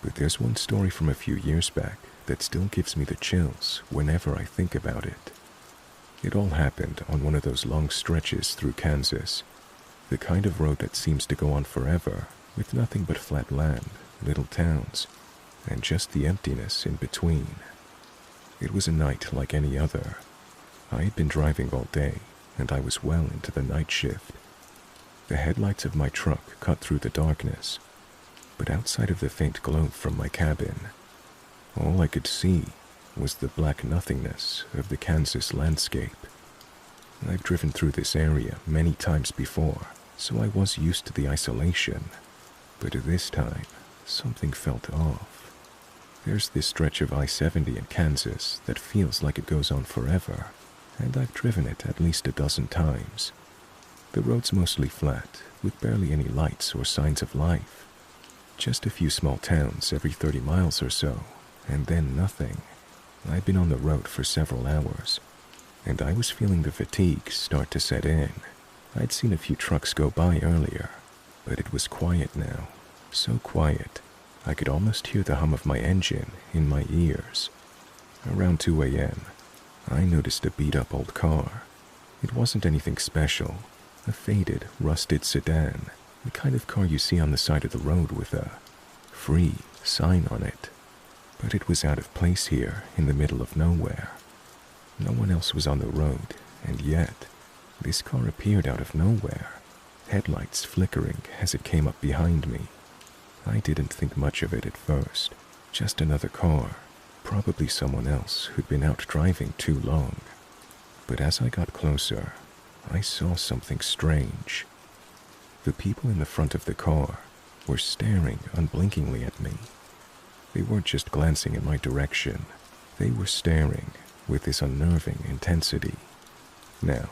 But there's one story from a few years back that still gives me the chills whenever I think about it. It all happened on one of those long stretches through Kansas, the kind of road that seems to go on forever, with nothing but flat land, little towns, and just the emptiness in between. It was a night like any other. I had been driving all day, and I was well into the night shift. The headlights of my truck cut through the darkness, but outside of the faint glow from my cabin, all I could see was the black nothingness of the Kansas landscape. I've driven through this area many times before, so I was used to the isolation. But this time, something felt off. There's this stretch of I-70 in Kansas that feels like it goes on forever, and I've driven it at least a dozen times. The road's mostly flat, with barely any lights or signs of life. Just a few small towns every 30 miles or so, and then nothing. I'd been on the road for several hours, and I was feeling the fatigue start to set in. I'd seen a few trucks go by earlier, but it was quiet now, so quiet I could almost hear the hum of my engine in my ears. Around 2 a.m., I noticed a beat-up old car. It wasn't anything special, a faded, rusted sedan, the kind of car you see on the side of the road with a "free" sign on it. But it was out of place here in the middle of nowhere. No one else was on the road, and yet, this car appeared out of nowhere, headlights flickering as it came up behind me. I didn't think much of it at first, just another car, probably someone else who'd been out driving too long. But as I got closer, I saw something strange. The people in the front of the car were staring unblinkingly at me. They weren't just glancing in my direction, they were staring with this unnerving intensity. Now,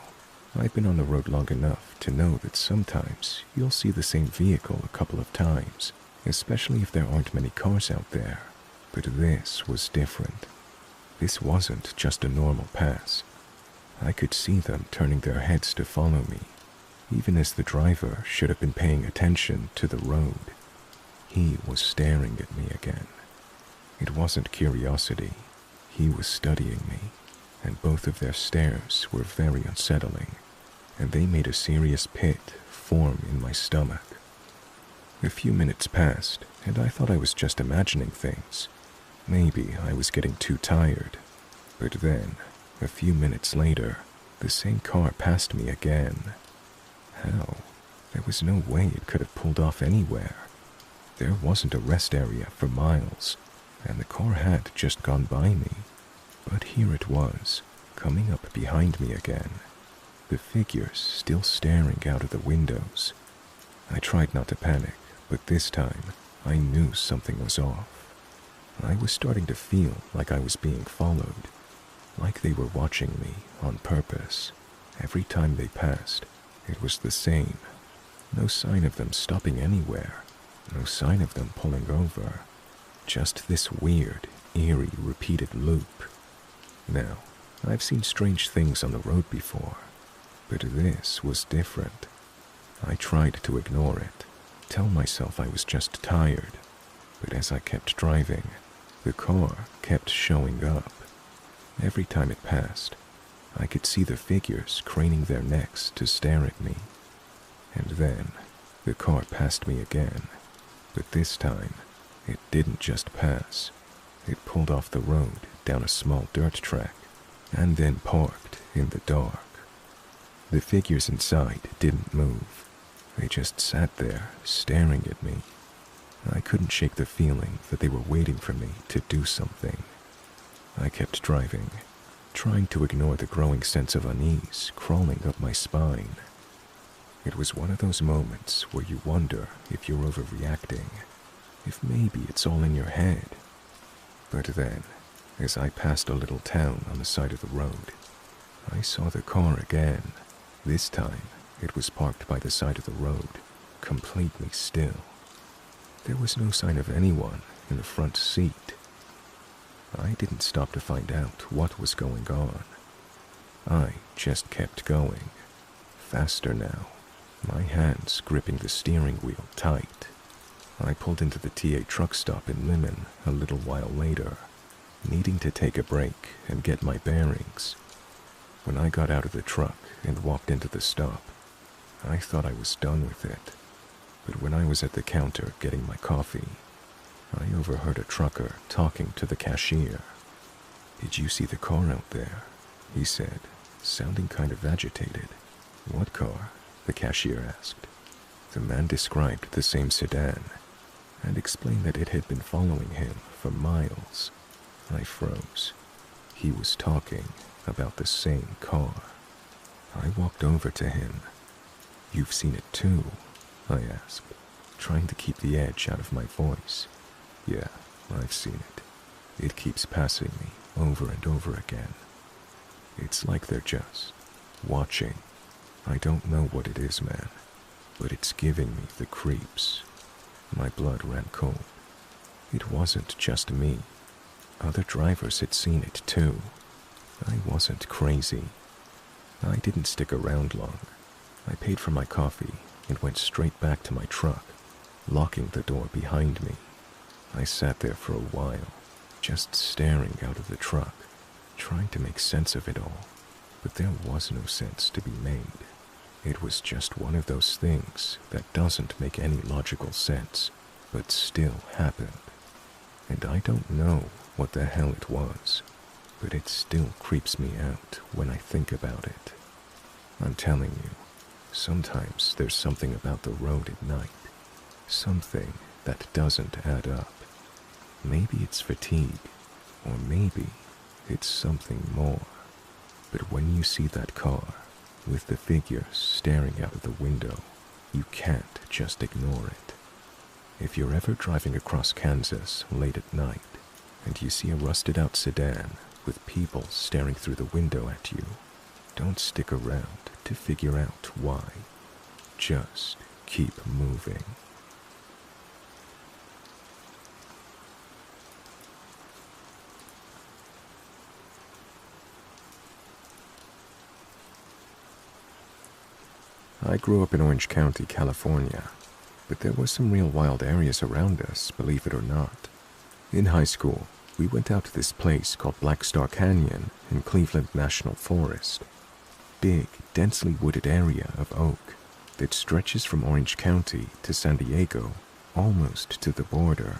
I've been on the road long enough to know that sometimes you'll see the same vehicle a couple of times, especially if there aren't many cars out there. But this was different. This wasn't just a normal pass. I could see them turning their heads to follow me, even as the driver should have been paying attention to the road. He was staring at me again. It wasn't curiosity. He was studying me, and both of their stares were very unsettling, and they made a serious pit form in my stomach. A few minutes passed, and I thought I was just imagining things. Maybe I was getting too tired. But then, a few minutes later, the same car passed me again. How? There was no way it could have pulled off anywhere. There wasn't a rest area for miles, and the car had just gone by me. But here it was, coming up behind me again, the figures still staring out of the windows. I tried not to panic, but this time, I knew something was off. I was starting to feel like I was being followed, like they were watching me on purpose. Every time they passed, it was the same. No sign of them stopping anywhere, No sign of them pulling over. Just this weird, eerie, repeated loop. Now, I've seen strange things on the road before, but this was different. I tried to ignore it, tell myself I was just tired, but as I kept driving, the car kept showing up. Every time it passed, I could see the figures craning their necks to stare at me. And then, the car passed me again, but this time, it didn't just pass. It pulled off the road down a small dirt track, and then parked in the dark. The figures inside didn't move. They just sat there, staring at me. I couldn't shake the feeling that they were waiting for me to do something. I kept driving, trying to ignore the growing sense of unease crawling up my spine. It was one of those moments where you wonder if you're overreacting, if maybe it's all in your head. But then, as I passed a little town on the side of the road, I saw the car again. This time, it was parked by the side of the road, completely still. There was no sign of anyone in the front seat. I didn't stop to find out what was going on. I just kept going, faster now, my hands gripping the steering wheel tight. I pulled into the TA truck stop in Limon a little while later, needing to take a break and get my bearings. When I got out of the truck and walked into the stop, I thought I was done with it. But when I was at the counter getting my coffee, I overheard a trucker talking to the cashier. "Did you see the car out there?" he said, sounding kind of agitated. "What car?" the cashier asked. The man described the same sedan and explained that it had been following him for miles. I froze. He was talking about the same car. I walked over to him. "You've seen it too?" I asked, trying to keep the edge out of my voice. "Yeah, I've seen it. It keeps passing me over and over again. It's like they're just watching. I don't know what it is, man, but it's giving me the creeps." My blood ran cold. It wasn't just me. Other drivers had seen it too. I wasn't crazy. I didn't stick around long. I paid for my coffee and went straight back to my truck, locking the door behind me. I sat there for a while, just staring out of the truck, trying to make sense of it all, but there was no sense to be made. It was just one of those things that doesn't make any logical sense, but still happened. And I don't know what the hell it was, but it still creeps me out when I think about it. I'm telling you, sometimes there's something about the road at night, something that doesn't add up. Maybe it's fatigue, or maybe it's something more. But when you see that car, with the figure staring out of the window, you can't just ignore it. If you're ever driving across Kansas late at night, and you see a rusted-out sedan with people staring through the window at you, don't stick around to figure out why. Just keep moving. I grew up in Orange County, California, but there were some real wild areas around us, believe it or not. In high school, we went out to this place called Black Star Canyon in Cleveland National Forest. Big, densely wooded area of oak that stretches from Orange County to San Diego, almost to the border.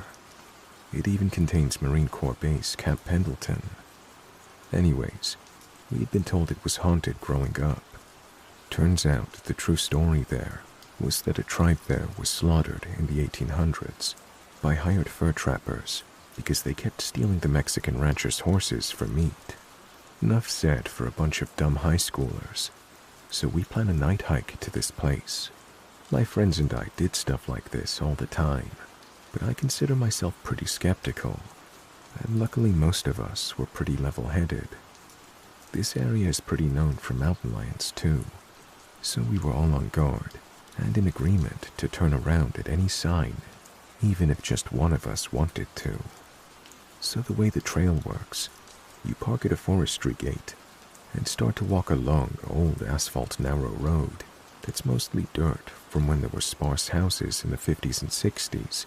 It even contains Marine Corps Base Camp Pendleton. Anyways, we'd been told it was haunted growing up. Turns out the true story there was that a tribe there was slaughtered in the 1800s by hired fur trappers because they kept stealing the Mexican ranchers' horses for meat. Enough said for a bunch of dumb high schoolers. So we planned a night hike to this place. My friends and I did stuff like this all the time, but I consider myself pretty skeptical, and luckily most of us were pretty level-headed. This area is pretty known for mountain lions too, so we were all on guard and in agreement to turn around at any sign even if just one of us wanted to. So the way the trail works, you park at a forestry gate and start to walk along old asphalt narrow road that's mostly dirt from when there were sparse houses in the 50s and 60s,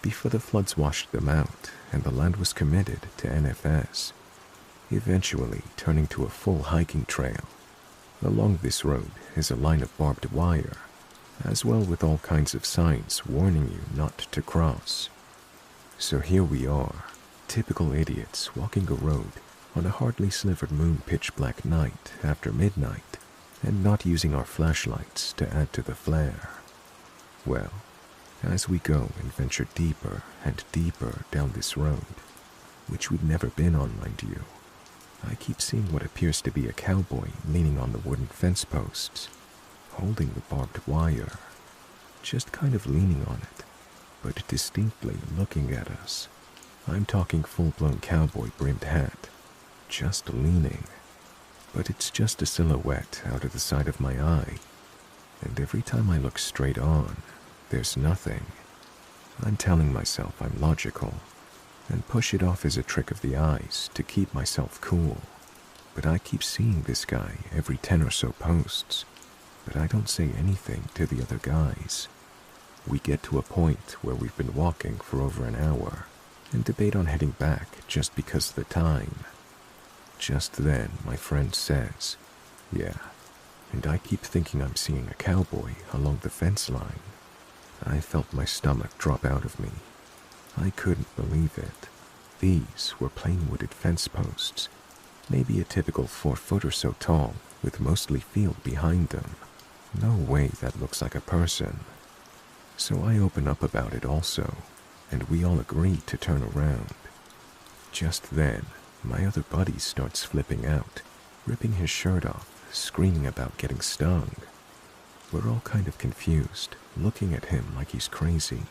before the floods washed them out and the land was committed to NFS, eventually turning to a full hiking trail. Along this road is a line of barbed wire, as well with all kinds of signs warning you not to cross. So here we are, typical idiots walking a road on a hardly slivered moon pitch-black night after midnight, and not using our flashlights to add to the flare. Well, as we go and venture deeper and deeper down this road, which we'd never been on, mind you, I keep seeing what appears to be a cowboy leaning on the wooden fence posts, holding the barbed wire, just kind of leaning on it, but distinctly looking at us. I'm talking full-blown cowboy brimmed hat, just leaning, but it's just a silhouette out of the side of my eye, and every time I look straight on, there's nothing. I'm telling myself I'm logical, and push it off as a trick of the eyes to keep myself cool, but I keep seeing this guy every 10 or so posts, but I don't say anything to the other guys. We get to a point where we've been walking for over an hour, and debate on heading back just because of the time. Just then, my friend says, "Yeah," and I keep thinking I'm seeing a cowboy along the fence line. I felt my stomach drop out of me. I couldn't believe it. These were plain wooded fence posts, maybe a typical 4 foot or so tall, with mostly field behind them. No way that looks like a person. So I open up about it also, and we all agree to turn around. Just then, my other buddy starts flipping out, ripping his shirt off, screaming about getting stung. We're all kind of confused, looking at him like he's crazy.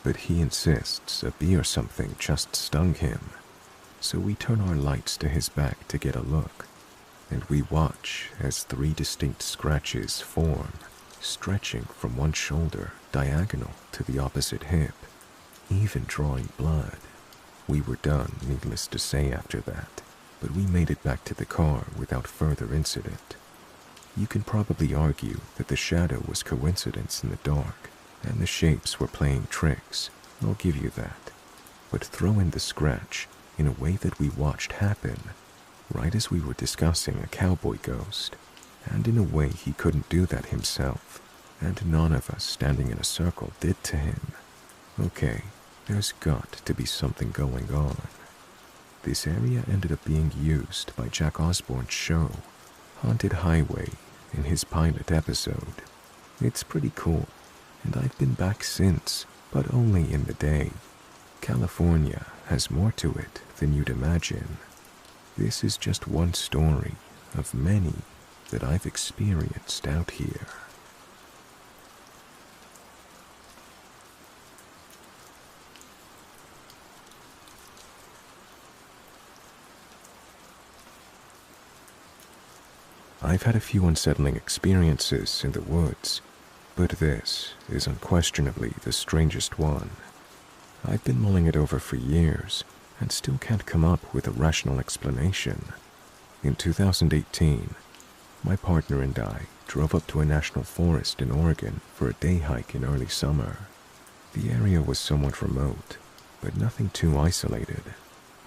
But he insists a bee or something just stung him. So we turn our lights to his back to get a look, and we watch as 3 distinct scratches form, stretching from one shoulder diagonal to the opposite hip, even drawing blood. We were done, needless to say, after that, but we made it back to the car without further incident. You can probably argue that the shadow was coincidence in the dark, and the shapes were playing tricks, I'll give you that. But throw in the scratch in a way that we watched happen, right as we were discussing a cowboy ghost, and in a way he couldn't do that himself, and none of us standing in a circle did to him. Okay, there's got to be something going on. This area ended up being used by Jack Osborne's show, Haunted Highway, in his pilot episode. It's pretty cool, and I've been back since, but only in the day. California has more to it than you'd imagine. This is just one story of many that I've experienced out here. I've had a few unsettling experiences in the woods, but this is unquestionably the strangest one. I've been mulling it over for years and still can't come up with a rational explanation. In 2018, my partner and I drove up to a national forest in Oregon for a day hike in early summer. The area was somewhat remote, but nothing too isolated.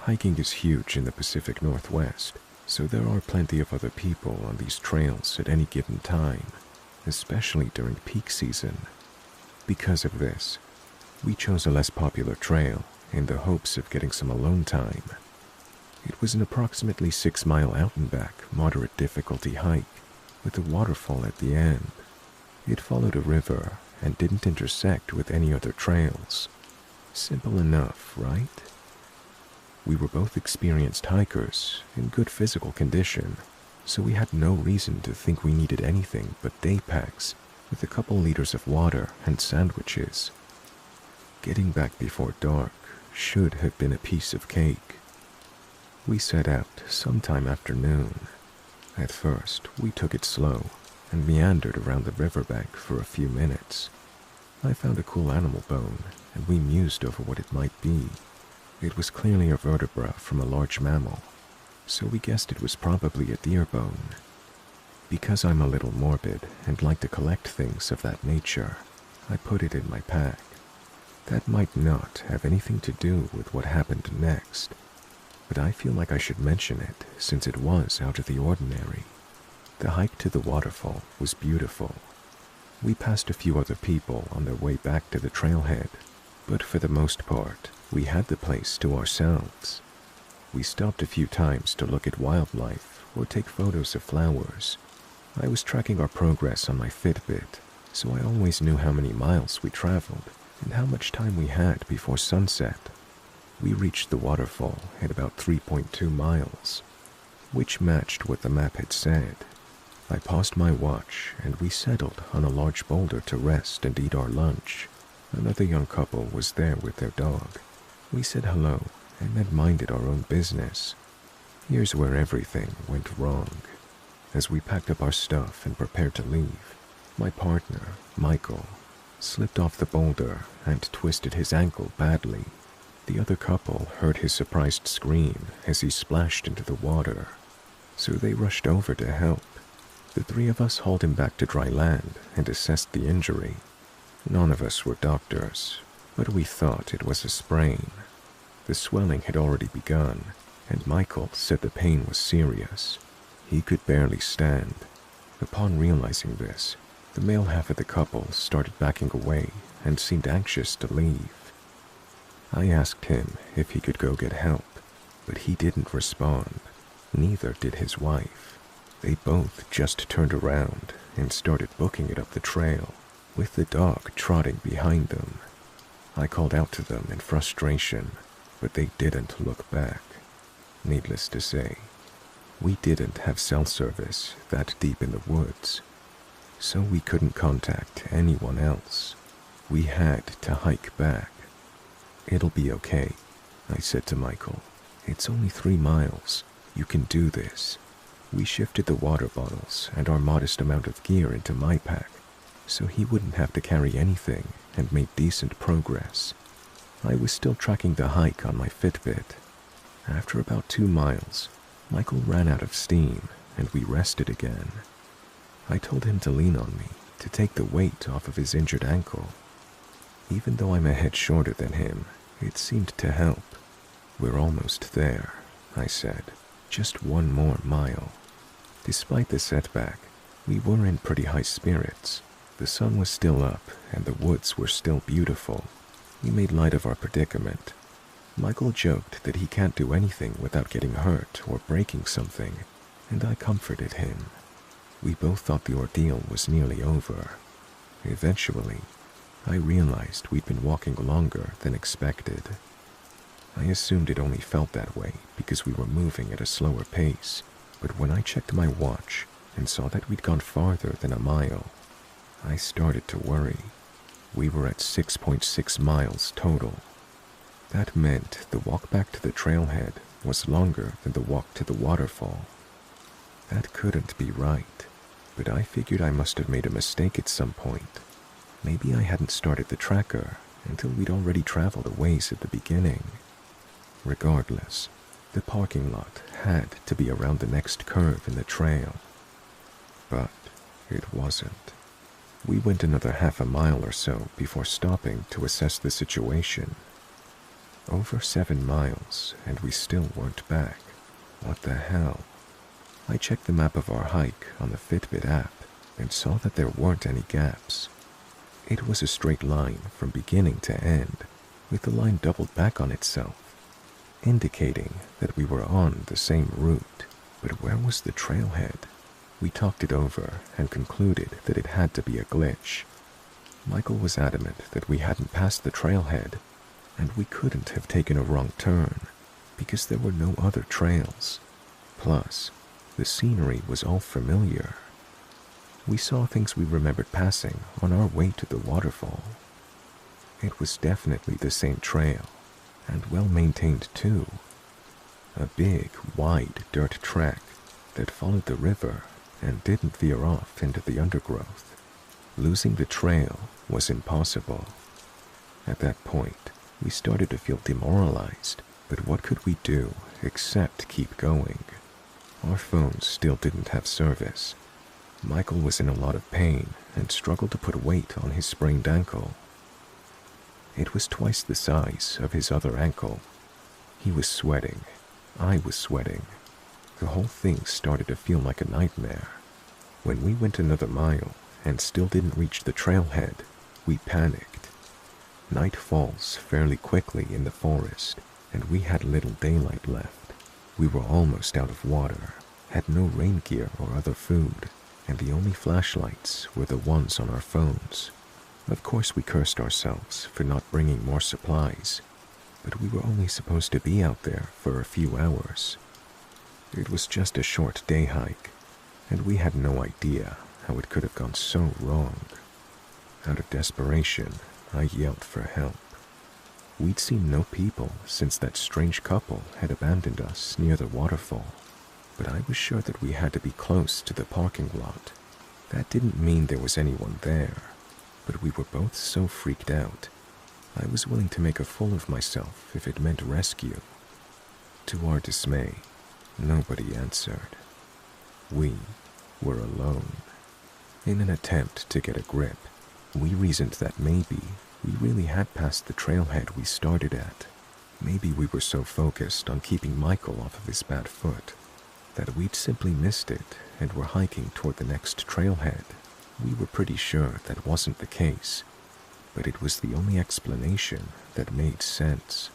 Hiking is huge in the Pacific Northwest, so there are plenty of other people on these trails at any given time, especially during peak season. Because of this, we chose a less popular trail in the hopes of getting some alone time. It was an approximately 6-mile out-and-back, moderate difficulty hike, with a waterfall at the end. It followed a river and didn't intersect with any other trails. Simple enough, right? We were both experienced hikers in good physical condition, so we had no reason to think we needed anything but day packs with a couple liters of water and sandwiches. Getting back before dark should have been a piece of cake. We set out sometime after noon. At first, we took it slow and meandered around the riverbank for a few minutes. I found a cool animal bone, and we mused over what it might be. It was clearly a vertebra from a large mammal, so we guessed it was probably a deer bone. Because I'm a little morbid and like to collect things of that nature, I put it in my pack. That might not have anything to do with what happened next, but I feel like I should mention it since it was out of the ordinary. The hike to the waterfall was beautiful. We passed a few other people on their way back to the trailhead, but for the most part, we had the place to ourselves. We stopped a few times to look at wildlife or take photos of flowers. I was tracking our progress on my Fitbit, so I always knew how many miles we traveled and how much time we had before sunset. We reached the waterfall at about 3.2 miles, which matched what the map had said. I paused my watch and we settled on a large boulder to rest and eat our lunch. Another young couple was there with their dog. We said hello and then minded our own business. Here's where everything went wrong. As we packed up our stuff and prepared to leave, my partner, Michael, slipped off the boulder and twisted his ankle badly. The other couple heard his surprised scream as he splashed into the water, so they rushed over to help. The three of us hauled him back to dry land and assessed the injury. None of us were doctors, but we thought it was a sprain. The swelling had already begun, and Michael said the pain was serious. He could barely stand. Upon realizing this, the male half of the couple started backing away and seemed anxious to leave. I asked him if he could go get help, but he didn't respond. Neither did his wife. They both just turned around and started booking it up the trail, with the dog trotting behind them. I called out to them in frustration, but they didn't look back. Needless to say, we didn't have cell service that deep in the woods, so we couldn't contact anyone else. We had to hike back. "It'll be okay," I said to Michael. "It's only 3 miles. You can do this." We shifted the water bottles and our modest amount of gear into my pack, so he wouldn't have to carry anything, and made decent progress. I was still tracking the hike on my Fitbit. After about 2 miles, Michael ran out of steam and we rested again. I told him to lean on me to take the weight off of his injured ankle. Even though I'm a head shorter than him, it seemed to help. "We're almost there," I said. "Just 1 more mile." Despite the setback, we were in pretty high spirits. The sun was still up and the woods were still beautiful. We made light of our predicament. Michael joked that he can't do anything without getting hurt or breaking something, and I comforted him. We both thought the ordeal was nearly over. Eventually, I realized we'd been walking longer than expected. I assumed it only felt that way because we were moving at a slower pace, but when I checked my watch and saw that we'd gone farther than a mile, I started to worry. We were at 6.6 miles total. That meant the walk back to the trailhead was longer than the walk to the waterfall. That couldn't be right, but I figured I must have made a mistake at some point. Maybe I hadn't started the tracker until we'd already traveled a ways at the beginning. Regardless, the parking lot had to be around the next curve in the trail. But it wasn't. We went another half a mile or so before stopping to assess the situation. Over 7 miles, and we still weren't back. What the hell? I checked the map of our hike on the Fitbit app and saw that there weren't any gaps. It was a straight line from beginning to end, with the line doubled back on itself, indicating that we were on the same route. But where was the trailhead? We talked it over and concluded that it had to be a glitch. Michael was adamant that we hadn't passed the trailhead, and we couldn't have taken a wrong turn because there were no other trails. Plus, the scenery was all familiar. We saw things we remembered passing on our way to the waterfall. It was definitely the same trail, and well maintained too. A big, wide dirt track that followed the river and didn't veer off into the undergrowth. Losing the trail was impossible. At that point, we started to feel demoralized, but what could we do except keep going? Our phones still didn't have service. Michael was in a lot of pain and struggled to put weight on his sprained ankle. It was twice the size of his other ankle. He was sweating. I was sweating. The whole thing started to feel like a nightmare. When we went another mile and still didn't reach the trailhead, we panicked. Night falls fairly quickly in the forest, and we had little daylight left. We were almost out of water, had no rain gear or other food, and the only flashlights were the ones on our phones. Of course, we cursed ourselves for not bringing more supplies, but we were only supposed to be out there for a few hours. It was just a short day hike, and we had no idea how it could have gone so wrong. Out of desperation, I yelled for help. We'd seen no people since that strange couple had abandoned us near the waterfall, but I was sure that we had to be close to the parking lot. That didn't mean there was anyone there, but we were both so freaked out. I was willing to make a fool of myself if it meant rescue. To our dismay, nobody answered. We were alone. In an attempt to get a grip, we reasoned that maybe we really had passed the trailhead we started at. Maybe we were so focused on keeping Michael off of his bad foot that we'd simply missed it and were hiking toward the next trailhead. We were pretty sure that wasn't the case, but it was the only explanation that made sense.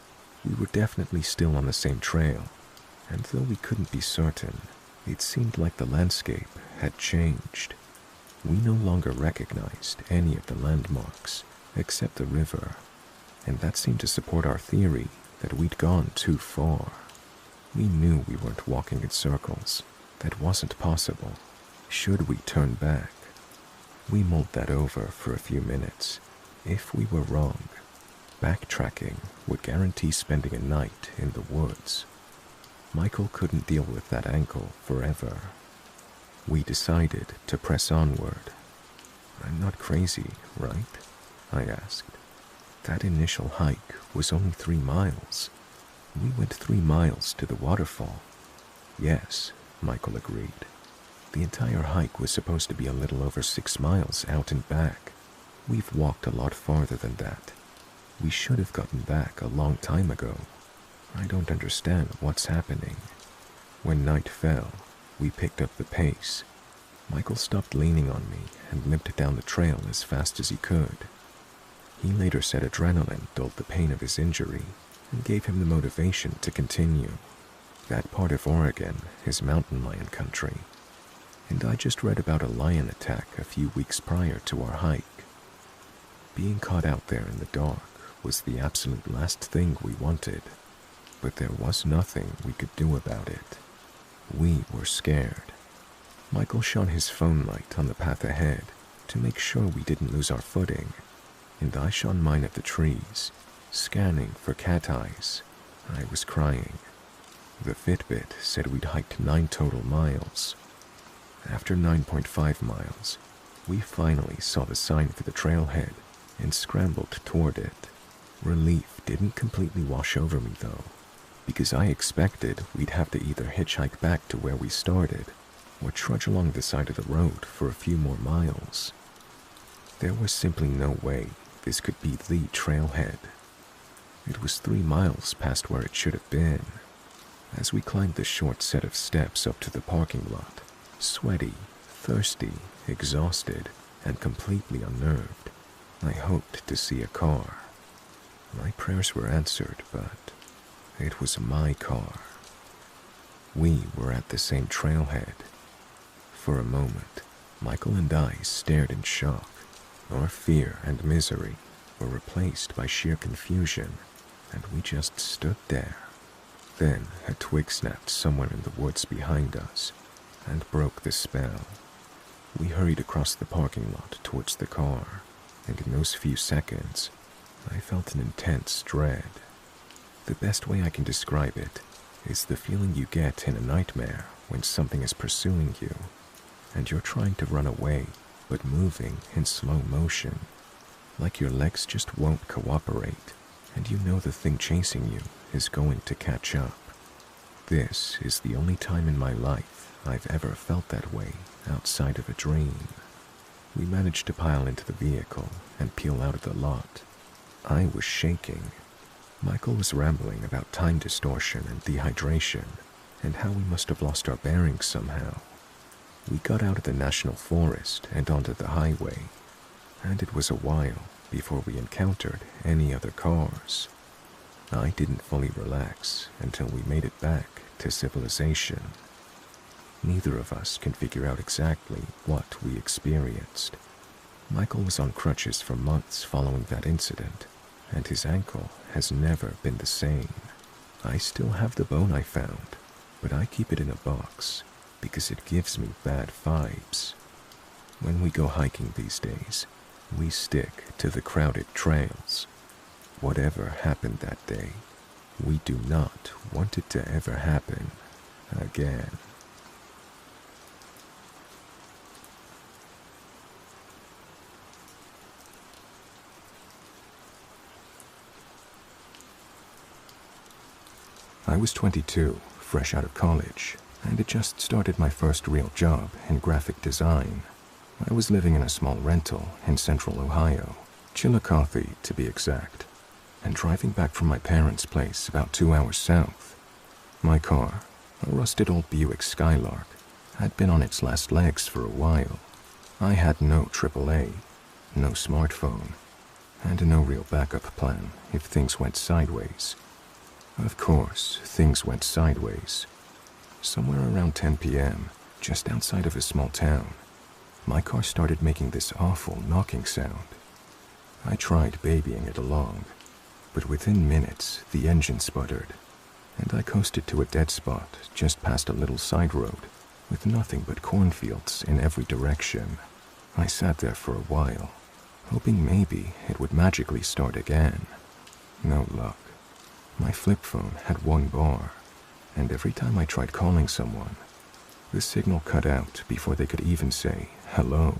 We were definitely still on the same trail, and though we couldn't be certain, it seemed like the landscape had changed. We no longer recognized any of the landmarks except the river, and that seemed to support our theory that we'd gone too far. We knew we weren't walking in circles. That wasn't possible. Should we turn back? We mulled that over for a few minutes. If we were wrong, backtracking would guarantee spending a night in the woods. Michael couldn't deal with that ankle forever. We decided to press onward. I'm not crazy, right? I asked. That initial hike was only 3 miles. We went 3 miles to the waterfall. Yes, Michael agreed. The entire hike was supposed to be a little over 6 miles out and back. We've walked a lot farther than that. We should have gotten back a long time ago. I don't understand what's happening. When night fell, we picked up the pace. Michael stopped leaning on me and limped down the trail as fast as he could. He later said adrenaline dulled the pain of his injury and gave him the motivation to continue. That part of Oregon is mountain lion country, and I just read about a lion attack a few weeks prior to our hike. Being caught out there in the dark was the absolute last thing we wanted, but there was nothing we could do about it. We were scared. Michael shone his phone light on the path ahead to make sure we didn't lose our footing, and I shone mine at the trees, scanning for cat eyes. I was crying. The Fitbit said we'd hiked 9 total miles. After 9.5 miles, we finally saw the sign for the trailhead and scrambled toward it. Relief didn't completely wash over me though, because I expected we'd have to either hitchhike back to where we started or trudge along the side of the road for a few more miles. There was simply no way this could be the trailhead. It was 3 miles past where it should have been. As we climbed the short set of steps up to the parking lot, sweaty, thirsty, exhausted, and completely unnerved, I hoped to see a car. My prayers were answered, but it was my car. We were at the same trailhead. For a moment, Michael and I stared in shock. Our fear and misery were replaced by sheer confusion, and we just stood there. Then a twig snapped somewhere in the woods behind us and broke the spell. We hurried across the parking lot towards the car, and in those few seconds, I felt an intense dread. The best way I can describe it is the feeling you get in a nightmare when something is pursuing you, and you're trying to run away, but moving in slow motion, like your legs just won't cooperate, and you know the thing chasing you is going to catch up. This is the only time in my life I've ever felt that way outside of a dream. We managed to pile into the vehicle and peel out of the lot. I was shaking. Michael was rambling about time distortion and dehydration, and how we must have lost our bearings somehow. We got out of the national forest and onto the highway, and it was a while before we encountered any other cars. I didn't fully relax until we made it back to civilization. Neither of us can figure out exactly what we experienced. Michael was on crutches for months following that incident, and his ankle has never been the same. I still have the bone I found, but I keep it in a box because it gives me bad vibes. When we go hiking these days, we stick to the crowded trails. Whatever happened that day, we do not want it to ever happen again. I was 22, fresh out of college, and had just started my first real job in graphic design. I was living in a small rental in central Ohio, Chillicothe to be exact, and driving back from my parents' place about 2 hours south. My car, a rusted old Buick Skylark, had been on its last legs for a while. I had no AAA, no smartphone, and no real backup plan if things went sideways. Of course, things went sideways. Somewhere around 10 p.m., just outside of a small town, my car started making this awful knocking sound. I tried babying it along, but within minutes the engine sputtered, and I coasted to a dead spot just past a little side road with nothing but cornfields in every direction. I sat there for a while, hoping maybe it would magically start again. No luck. My flip phone had one bar, and every time I tried calling someone, the signal cut out before they could even say hello.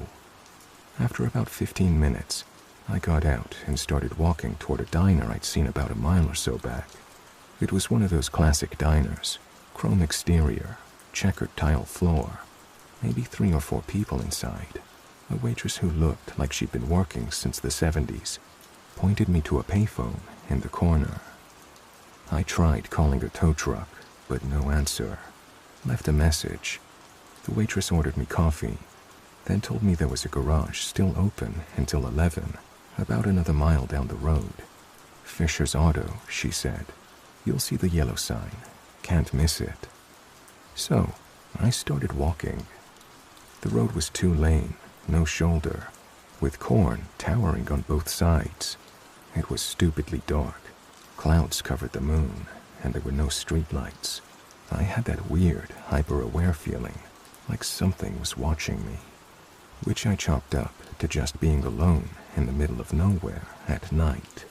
After about 15 minutes, I got out and started walking toward a diner I'd seen about a mile or so back. It was one of those classic diners, chrome exterior, checkered tile floor, maybe 3 or 4 people inside. A waitress who looked like she'd been working since the 70s pointed me to a payphone in the corner. I tried calling a tow truck, but no answer. Left a message. The waitress ordered me coffee, then told me there was a garage still open until 11, about another mile down the road. Fisher's Auto, she said. You'll see the yellow sign. Can't miss it. So, I started walking. The road was 2-lane, no shoulder, with corn towering on both sides. It was stupidly dark. Clouds covered the moon, and there were no streetlights. I had that weird, hyper-aware feeling, like something was watching me, which I chopped up to just being alone in the middle of nowhere at night.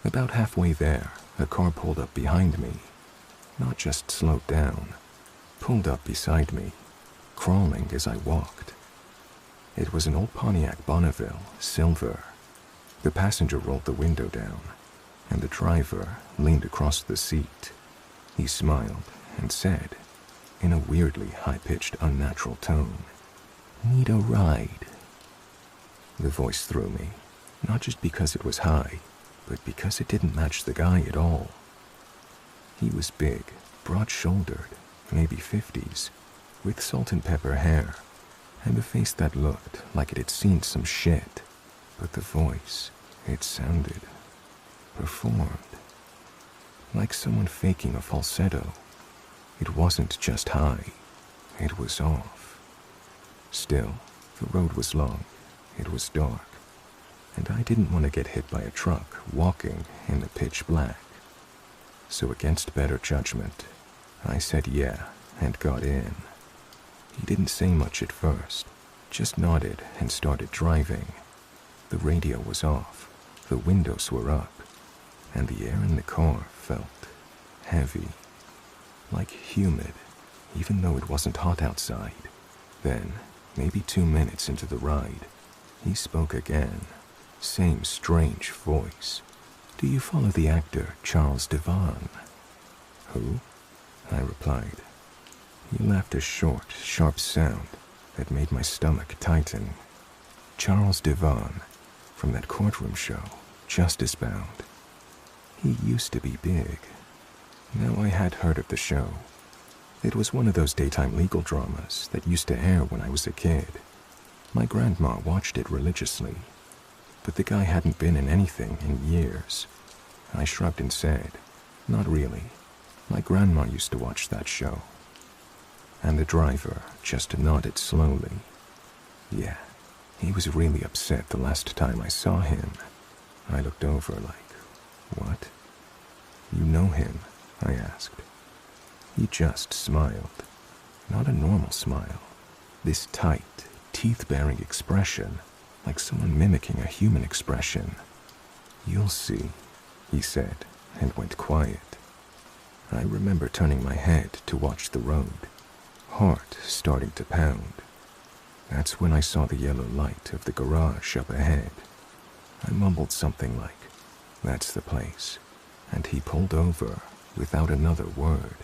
About halfway there, a car pulled up behind me. Not just slowed down, pulled up beside me, crawling as I walked. It was an old Pontiac Bonneville, silver. The passenger rolled the window down, and the driver leaned across the seat. He smiled and said, in a weirdly high-pitched, unnatural tone, "Need a ride?" The voice threw me, not just because it was high, but because it didn't match the guy at all. He was big, broad-shouldered, maybe 50s, with salt and pepper hair, and a face that looked like it had seen some shit. But the voice, it sounded performed. Like someone faking a falsetto. It wasn't just high, it was off. Still, the road was long, it was dark, and I didn't want to get hit by a truck walking in the pitch black. So against better judgment, I said yeah and got in. He didn't say much at first, just nodded and started driving. The radio was off, the windows were up, and the air in the car felt heavy, like humid, even though it wasn't hot outside. Then Maybe 2 minutes into the ride, he spoke again. Same strange voice. "Do you follow the actor Charles Devon?" "Who?" I replied. He laughed a short, sharp sound that made my stomach tighten. "Charles Devon, from that courtroom show, Justice Bound. He used to be big." Now I had heard of the show. It was one of those daytime legal dramas that used to air when I was a kid. My grandma watched it religiously, but the guy hadn't been in anything in years. I shrugged and said, "Not really. My grandma used to watch that show." And the driver just nodded slowly. Yeah, he was really upset the last time I saw him. I looked over like, "What?" "You know him?" I asked. He just smiled. Not a normal smile. This tight, teeth-baring expression, like someone mimicking a human expression. "You'll see," he said, and went quiet. I remember turning my head to watch the road, heart starting to pound. That's when I saw the yellow light of the garage up ahead. I mumbled something like, "That's the place," and he pulled over without another word.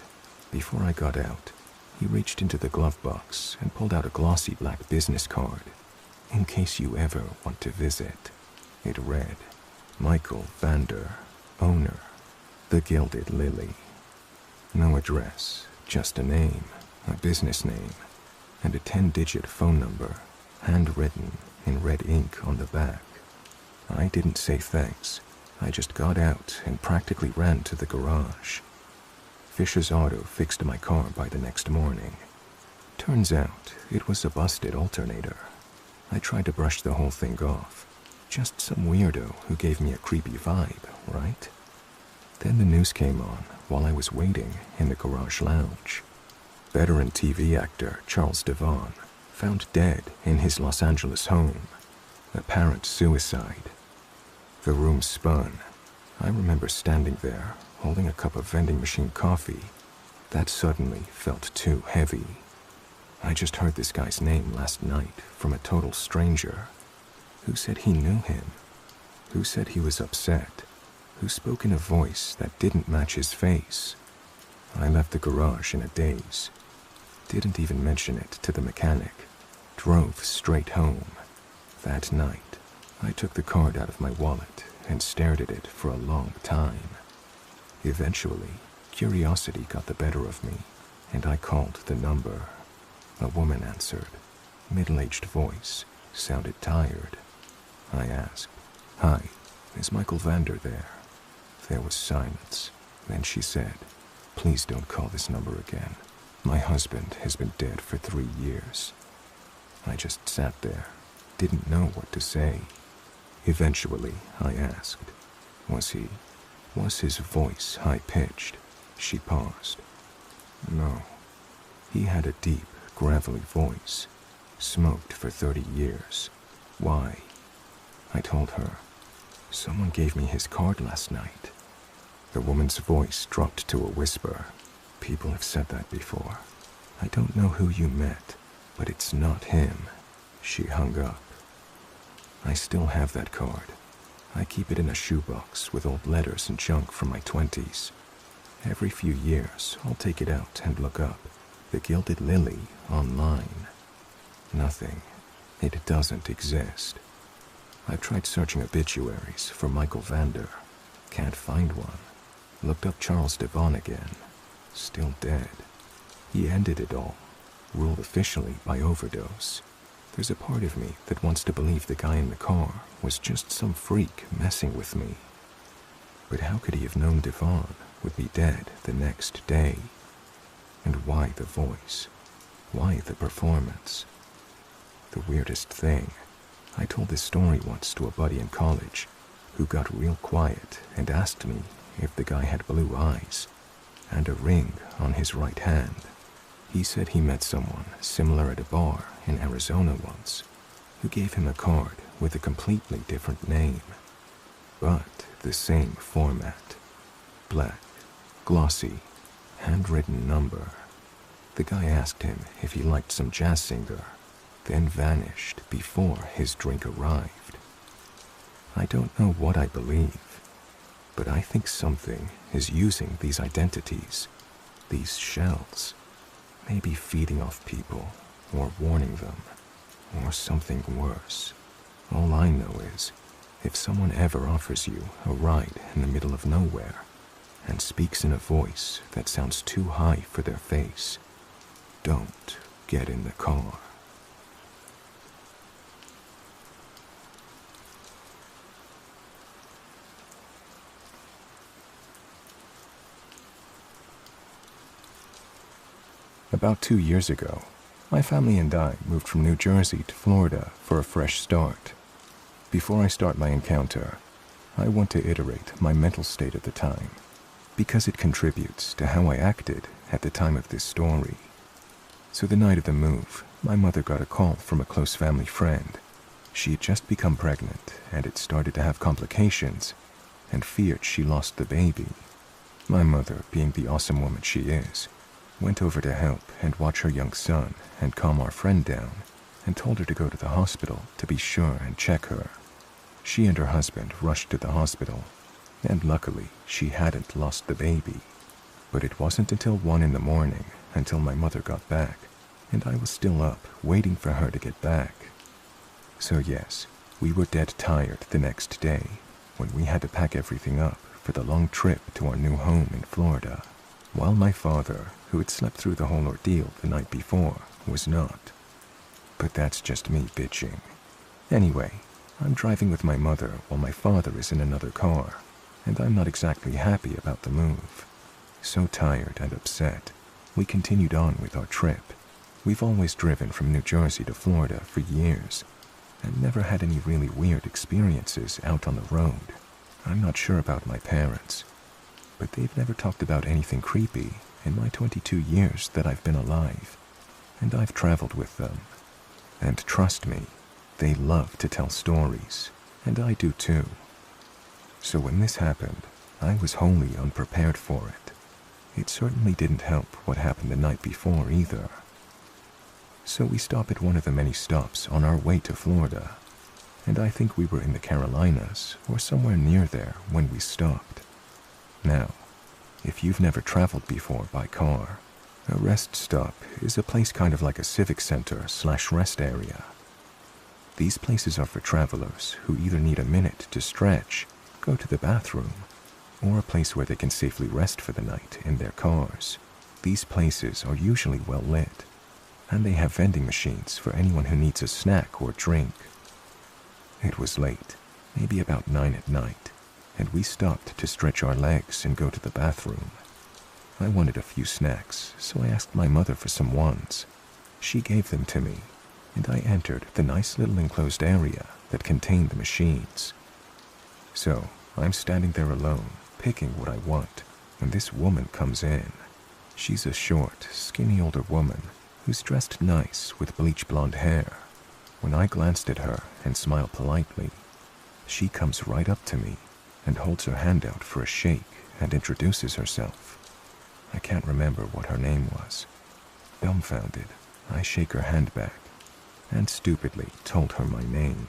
Before I got out, he reached into the glove box and pulled out a glossy black business card. "In case you ever want to visit." It read, "Michael Vander, owner, The Gilded Lily." No address, just a name, a business name, and a 10-digit phone number, handwritten in red ink on the back. I didn't say thanks. I just got out and practically ran to the garage. Fisher's Auto fixed my car by the next morning. Turns out it was a busted alternator. I tried to brush the whole thing off. Just some weirdo who gave me a creepy vibe, right? Then the news came on while I was waiting in the garage lounge. Veteran TV actor Charles Devon found dead in his Los Angeles home. Apparent suicide. The room spun. I remember standing there, holding a cup of vending machine coffee. That suddenly felt too heavy. I just heard this guy's name last night from a total stranger. Who said he knew him? Who said he was upset? Who spoke in a voice that didn't match his face? I left the garage in a daze. Didn't even mention it to the mechanic. Drove straight home. That night, I took the card out of my wallet and stared at it for a long time. Eventually, curiosity got the better of me, and I called the number. A woman answered. Middle-aged voice, sounded tired. I asked, "Hi, is Michael Vander there?" There was silence. Then she said, "Please don't call this number again. My husband has been dead for 3 years." I just sat there, didn't know what to say. Eventually, I asked, Was his voice high-pitched? She paused. No. He had a deep, gravelly voice. Smoked for 30 years. Why? I told her. Someone gave me his card last night. The woman's voice dropped to a whisper. People have said that before. I don't know who you met, but it's not him. She hung up. I still have that card. I keep it in a shoebox with old letters and junk from my 20s. Every few years, I'll take it out and look up The Gilded Lily online. Nothing. It doesn't exist. I've tried searching obituaries for Michael Vander. Can't find one. Looked up Charles Devon again. Still dead. He ended it all. Ruled officially by overdose. There's a part of me that wants to believe the guy in the car was just some freak messing with me. But how could he have known Devon would be dead the next day? And why the voice? Why the performance? The weirdest thing, I told this story once to a buddy in college who got real quiet and asked me if the guy had blue eyes and a ring on his right hand. He said he met someone similar at a bar in Arizona once who gave him a card with a completely different name, but the same format. Black, glossy, handwritten number. The guy asked him if he liked some jazz singer. then vanished before his drink arrived. I don't know what I believe, but I think something is using these identities, these shells, maybe feeding off people or warning them, or something worse. All I know is, if someone ever offers you a ride in the middle of nowhere and speaks in a voice that sounds too high for their face, don't get in the car. About 2 years ago, my family and I moved from New Jersey to Florida for a fresh start. Before I start my encounter, I want to iterate my mental state at the time, because it contributes to how I acted at the time of this story. So the night of the move, my mother got a call from a close family friend. She had just become pregnant, and it started to have complications, and feared she lost the baby. My mother, being the awesome woman she is, went over to help and watch her young son and calm our friend down, and told her to go to the hospital to be sure and check her. She and her husband rushed to the hospital, and luckily she hadn't lost the baby. But it wasn't until 1 in the morning until my mother got back, and I was still up waiting for her to get back. So yes, we were dead tired the next day when we had to pack everything up for the long trip to our new home in Florida, while my father, who had slept through the whole ordeal the night before, was not. But that's just me bitching. Anyway, I'm driving with my mother while my father is in another car, and I'm not exactly happy about the move. So tired and upset, we continued on with our trip. We've always driven from New Jersey to Florida for years, and never had any really weird experiences out on the road. I'm not sure about my parents, but they've never talked about anything creepy in my 22 years that I've been alive, and I've traveled with them. And trust me, they love to tell stories, and I do too. So when this happened, I was wholly unprepared for it. It certainly didn't help what happened the night before either. So we stop at one of the many stops on our way to Florida, and I think we were in the Carolinas or somewhere near there when we stopped. Now, if you've never traveled before by car, a rest stop is a place kind of like a civic center/rest area. These places are for travelers who either need a minute to stretch, go to the bathroom, or a place where they can safely rest for the night in their cars. These places are usually well lit, and they have vending machines for anyone who needs a snack or drink. It was late, maybe about 9 at night, and we stopped to stretch our legs and go to the bathroom. I wanted a few snacks, so I asked my mother for some ones. She gave them to me, and I entered the nice little enclosed area that contained the machines. So I'm standing there alone, picking what I want, when this woman comes in. She's a short, skinny older woman who's dressed nice with bleach blonde hair. When I glanced at her and smiled politely, she comes right up to me and holds her hand out for a shake and introduces herself. I can't remember what her name was. Dumbfounded, I shake her hand back and stupidly told her my name.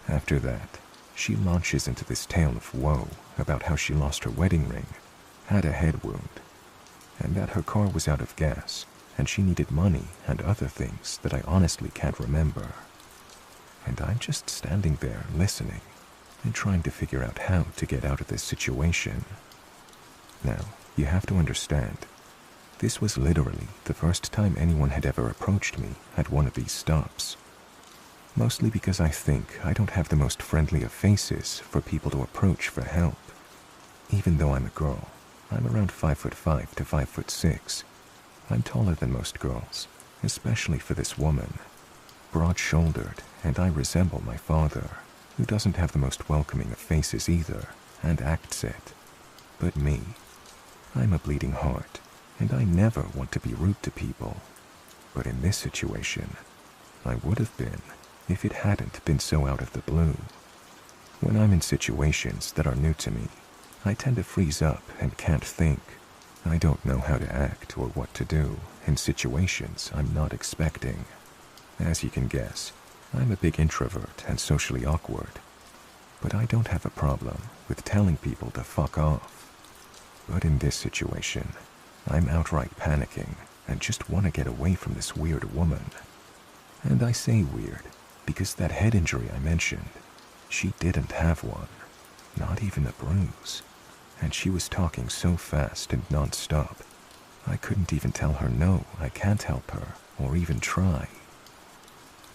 After that, she launches into this tale of woe about how she lost her wedding ring, had a head wound, and that her car was out of gas and she needed money and other things that I honestly can't remember. And I'm just standing there listening and trying to figure out how to get out of this situation. Now, you have to understand, this was literally the first time anyone had ever approached me at one of these stops. Mostly because I think I don't have the most friendly of faces for people to approach for help. Even though I'm a girl, I'm around 5'5" to 5'6". I'm taller than most girls, especially for this woman. Broad-shouldered, and I resemble my father, who doesn't have the most welcoming of faces either, and acts it. But me, I'm a bleeding heart, and I never want to be rude to people. But in this situation, I would have been if it hadn't been so out of the blue. When I'm in situations that are new to me, I tend to freeze up and can't think. I don't know how to act or what to do in situations I'm not expecting. As you can guess, I'm a big introvert and socially awkward, but I don't have a problem with telling people to fuck off. But in this situation, I'm outright panicking and just want to get away from this weird woman. And I say weird because that head injury I mentioned, she didn't have one, not even a bruise. And she was talking so fast and non-stop, I couldn't even tell her no, I can't help her, or even try.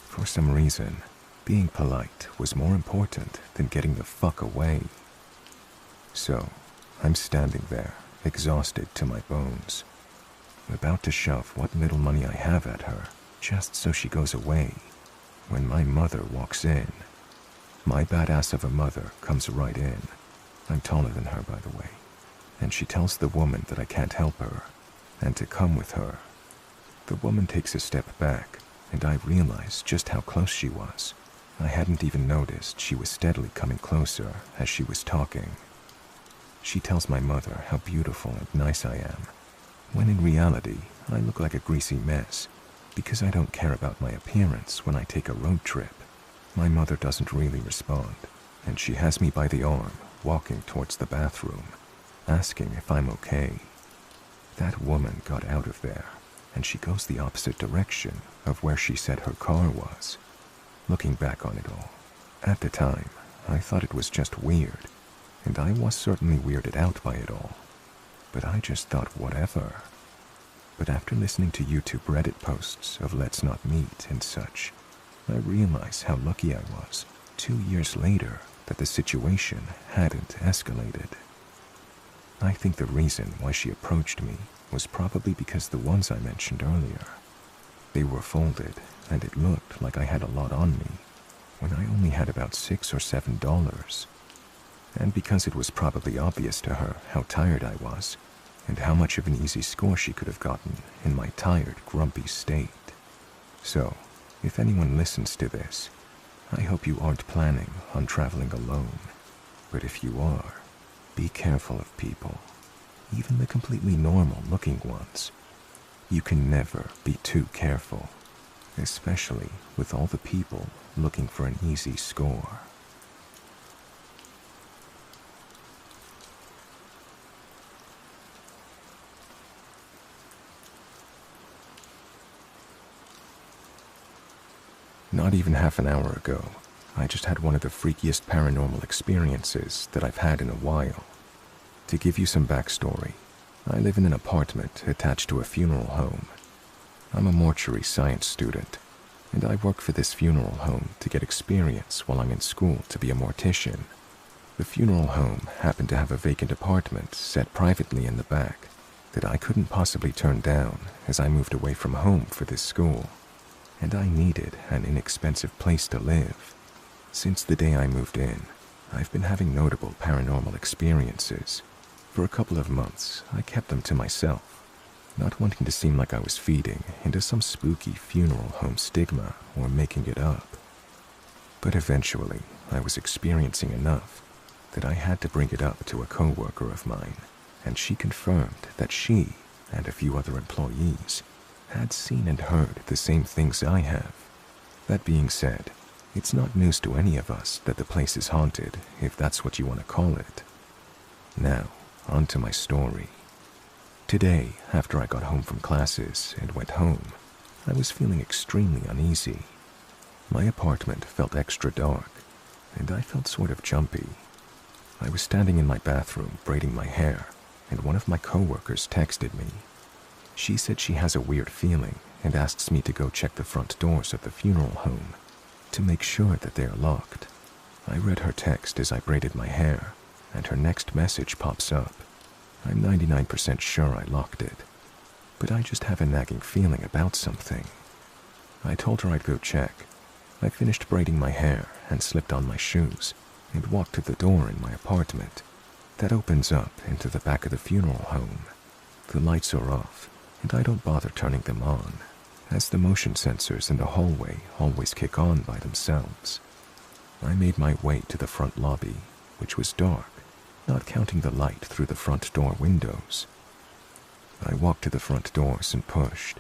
For some reason, being polite was more important than getting the fuck away. So, I'm standing there, exhausted to my bones, about to shove what little money I have at her, just so she goes away, when my mother walks in. My badass of a mother comes right in. I'm taller than her, by the way, and she tells the woman that I can't help her, and to come with her. The woman takes a step back, and I realize just how close she was. I hadn't even noticed she was steadily coming closer as she was talking. She tells my mother how beautiful and nice I am, when in reality, I look like a greasy mess, because I don't care about my appearance when I take a road trip. My mother doesn't really respond, and she has me by the arm, walking towards the bathroom, asking if I'm okay. That woman got out of there, and she goes the opposite direction of where she said her car was. Looking back on it all, at the time, I thought it was just weird, and I was certainly weirded out by it all. But I just thought whatever. But after listening to YouTube Reddit posts of Let's Not Meet and such, I realized how lucky I was 2 years later that the situation hadn't escalated. I think the reason why she approached me was probably because the ones I mentioned earlier. They were folded, and it looked like I had a lot on me, when I only had about $6 or $7. And because it was probably obvious to her how tired I was, and how much of an easy score she could have gotten in my tired, grumpy state. So, if anyone listens to this, I hope you aren't planning on traveling alone. But if you are, be careful of people, even the completely normal-looking ones. You can never be too careful, especially with all the people looking for an easy score. Not even half an hour ago, I just had one of the freakiest paranormal experiences that I've had in a while. To give you some backstory, I live in an apartment attached to a funeral home. I'm a mortuary science student, and I work for this funeral home to get experience while I'm in school to be a mortician. The funeral home happened to have a vacant apartment set privately in the back that I couldn't possibly turn down as I moved away from home for this school. And I needed an inexpensive place to live. Since the day I moved in, I've been having notable paranormal experiences. For a couple of months, I kept them to myself, not wanting to seem like I was feeding into some spooky funeral home stigma or making it up. But eventually, I was experiencing enough that I had to bring it up to a coworker of mine, and she confirmed that she and a few other employees had seen and heard the same things I have. That being said, it's not news to any of us that the place is haunted, if that's what you want to call it. Now, on to my story. Today, after I got home from classes and went home, I was feeling extremely uneasy. My apartment felt extra dark, and I felt sort of jumpy. I was standing in my bathroom braiding my hair, and one of my coworkers texted me. She said she has a weird feeling and asks me to go check the front doors of the funeral home to make sure that they are locked. I read her text as I braided my hair, and her next message pops up. I'm 99% sure I locked it, but I just have a nagging feeling about something. I told her I'd go check. I finished braiding my hair and slipped on my shoes and walked to the door in my apartment that opens up into the back of the funeral home. The lights are off, and I don't bother turning them on, as the motion sensors in the hallway always kick on by themselves. I made my way to the front lobby, which was dark, not counting the light through the front door windows. I walked to the front doors and pushed.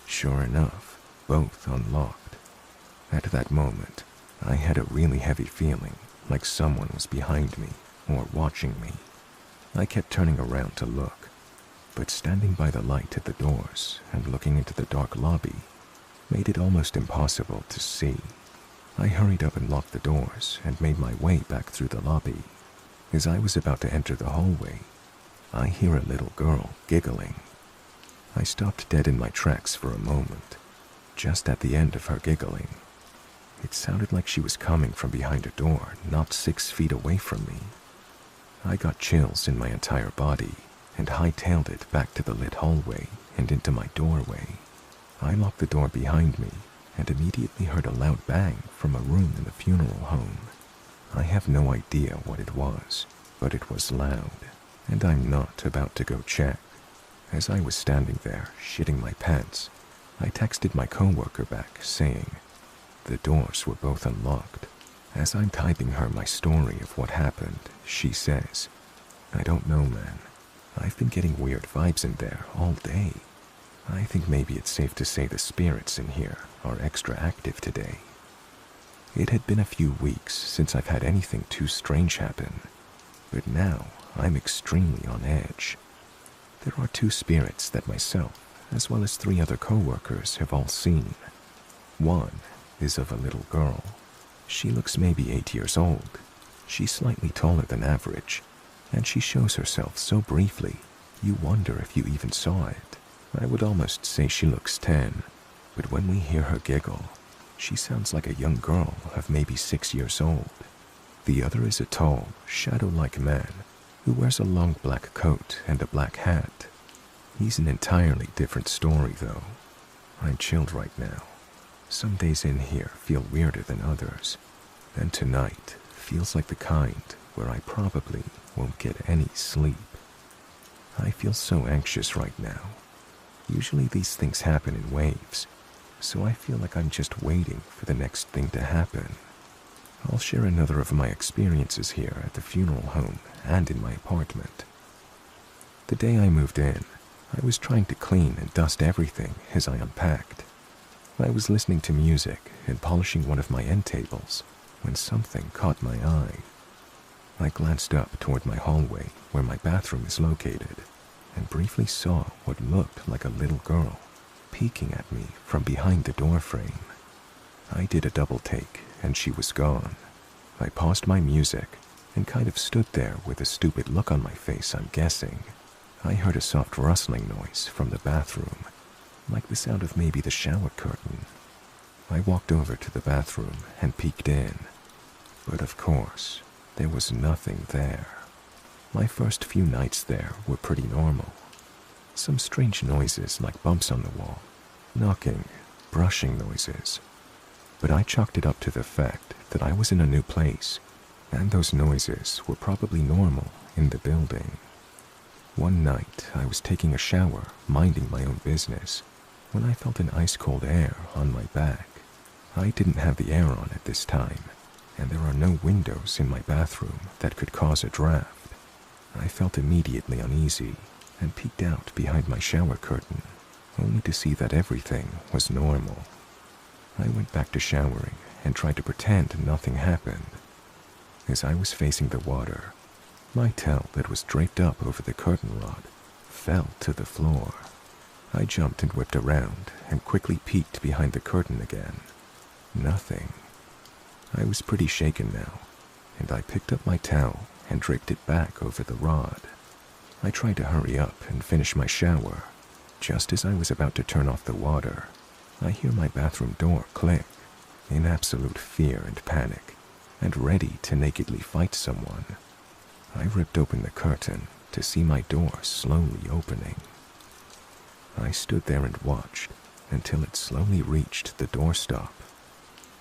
Sure enough, both unlocked. At that moment, I had a really heavy feeling like someone was behind me or watching me. I kept turning around to look, but standing by the light at the doors and looking into the dark lobby made it almost impossible to see. I hurried up and locked the doors and made my way back through the lobby. As I was about to enter the hallway, I hear a little girl giggling. I stopped dead in my tracks for a moment, just at the end of her giggling. It sounded like she was coming from behind a door not 6 feet away from me. I got chills in my entire body and hightailed it back to the lit hallway and into my doorway. I locked the door behind me and immediately heard a loud bang from a room in the funeral home. I have no idea what it was, but it was loud, and I'm not about to go check. As I was standing there, shitting my pants, I texted my coworker back saying, the doors were both unlocked. As I'm typing her my story of what happened, she says, I don't know, man. I've been getting weird vibes in there all day. I think maybe it's safe to say the spirits in here are extra active today. It had been a few weeks since I've had anything too strange happen, but now I'm extremely on edge. There are 2 spirits that myself, as well as 3 other coworkers, have all seen. One is of a little girl. She looks maybe 8 years old. She's slightly taller than average, and she shows herself so briefly, you wonder if you even saw it. I would almost say she looks 10, but when we hear her giggle, she sounds like a young girl of maybe 6 years old. The other is a tall, shadow-like man who wears a long black coat and a black hat. He's an entirely different story, though. I'm chilled right now. Some days in here feel weirder than others, and tonight feels like the kind where I probably won't get any sleep. I feel so anxious right now. Usually these things happen in waves, so I feel like I'm just waiting for the next thing to happen. I'll share another of my experiences here at the funeral home and in my apartment. The day I moved in, I was trying to clean and dust everything as I unpacked. I was listening to music and polishing one of my end tables when something caught my eye. I glanced up toward my hallway where my bathroom is located and briefly saw what looked like a little girl peeking at me from behind the door frame. I did a double take and she was gone. I paused my music and kind of stood there with a stupid look on my face, I'm guessing. I heard a soft rustling noise from the bathroom, like the sound of maybe the shower curtain. I walked over to the bathroom and peeked in, but of course, there was nothing there. My first few nights there were pretty normal. Some strange noises like bumps on the wall, knocking, brushing noises. But I chalked it up to the fact that I was in a new place, and those noises were probably normal in the building. One night, I was taking a shower, minding my own business, when I felt an ice-cold air on my back. I didn't have the air on at this time, and there are no windows in my bathroom that could cause a draft. I felt immediately uneasy and peeked out behind my shower curtain, only to see that everything was normal. I went back to showering and tried to pretend nothing happened. As I was facing the water, my towel that was draped up over the curtain rod fell to the floor. I jumped and whipped around and quickly peeked behind the curtain again. Nothing. I was pretty shaken now, and I picked up my towel and draped it back over the rod. I tried to hurry up and finish my shower. Just as I was about to turn off the water, I hear my bathroom door click. In absolute fear and panic, and ready to nakedly fight someone, I ripped open the curtain to see my door slowly opening. I stood there and watched until it slowly reached the doorstop.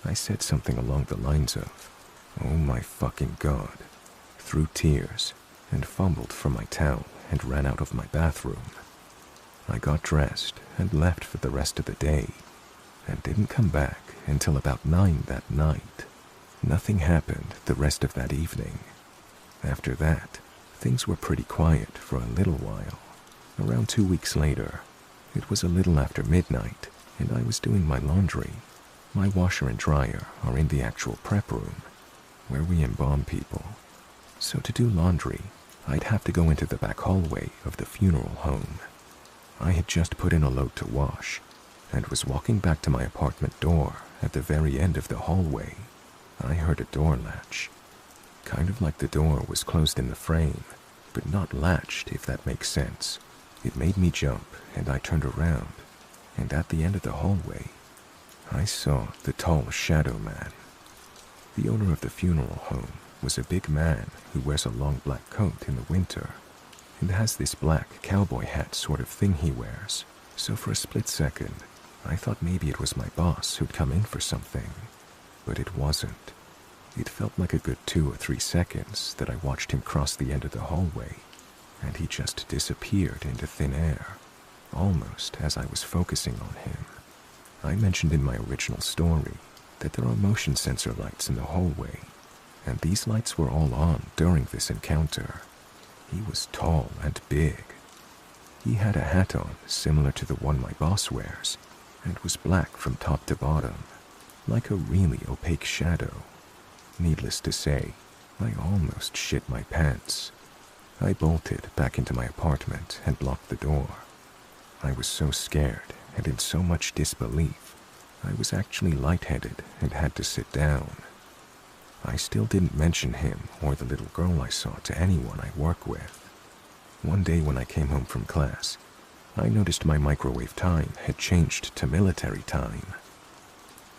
I said something along the lines of, "Oh my fucking God," through tears, and fumbled for my towel and ran out of my bathroom. I got dressed and left for the rest of the day, and didn't come back until about 9 that night. Nothing happened the rest of that evening. After that, things were pretty quiet for a little while. Around 2 weeks later, it was a little after midnight, and I was doing my laundry. My washer and dryer are in the actual prep room, where we embalm people. So to do laundry, I'd have to go into the back hallway of the funeral home. I had just put in a load to wash, and was walking back to my apartment door at the very end of the hallway. I heard a door latch. Kind of like the door was closed in the frame, but not latched, if that makes sense. It made me jump, and I turned around, and at the end of the hallway, I saw the tall shadow man. The owner of the funeral home was a big man who wears a long black coat in the winter, and has this black cowboy hat sort of thing he wears. So for a split second, I thought maybe it was my boss who'd come in for something, but it wasn't. It felt like a good 2 or 3 seconds that I watched him cross the end of the hallway, and he just disappeared into thin air, almost as I was focusing on him. I mentioned in my original story that there are motion sensor lights in the hallway, and these lights were all on during this encounter. He was tall and big. He had a hat on similar to the one my boss wears, and was black from top to bottom, like a really opaque shadow. Needless to say, I almost shit my pants. I bolted back into my apartment and locked the door. I was so scared and in so much disbelief, I was actually lightheaded and had to sit down. I still didn't mention him or the little girl I saw to anyone I work with. One day when I came home from class, I noticed my microwave time had changed to military time.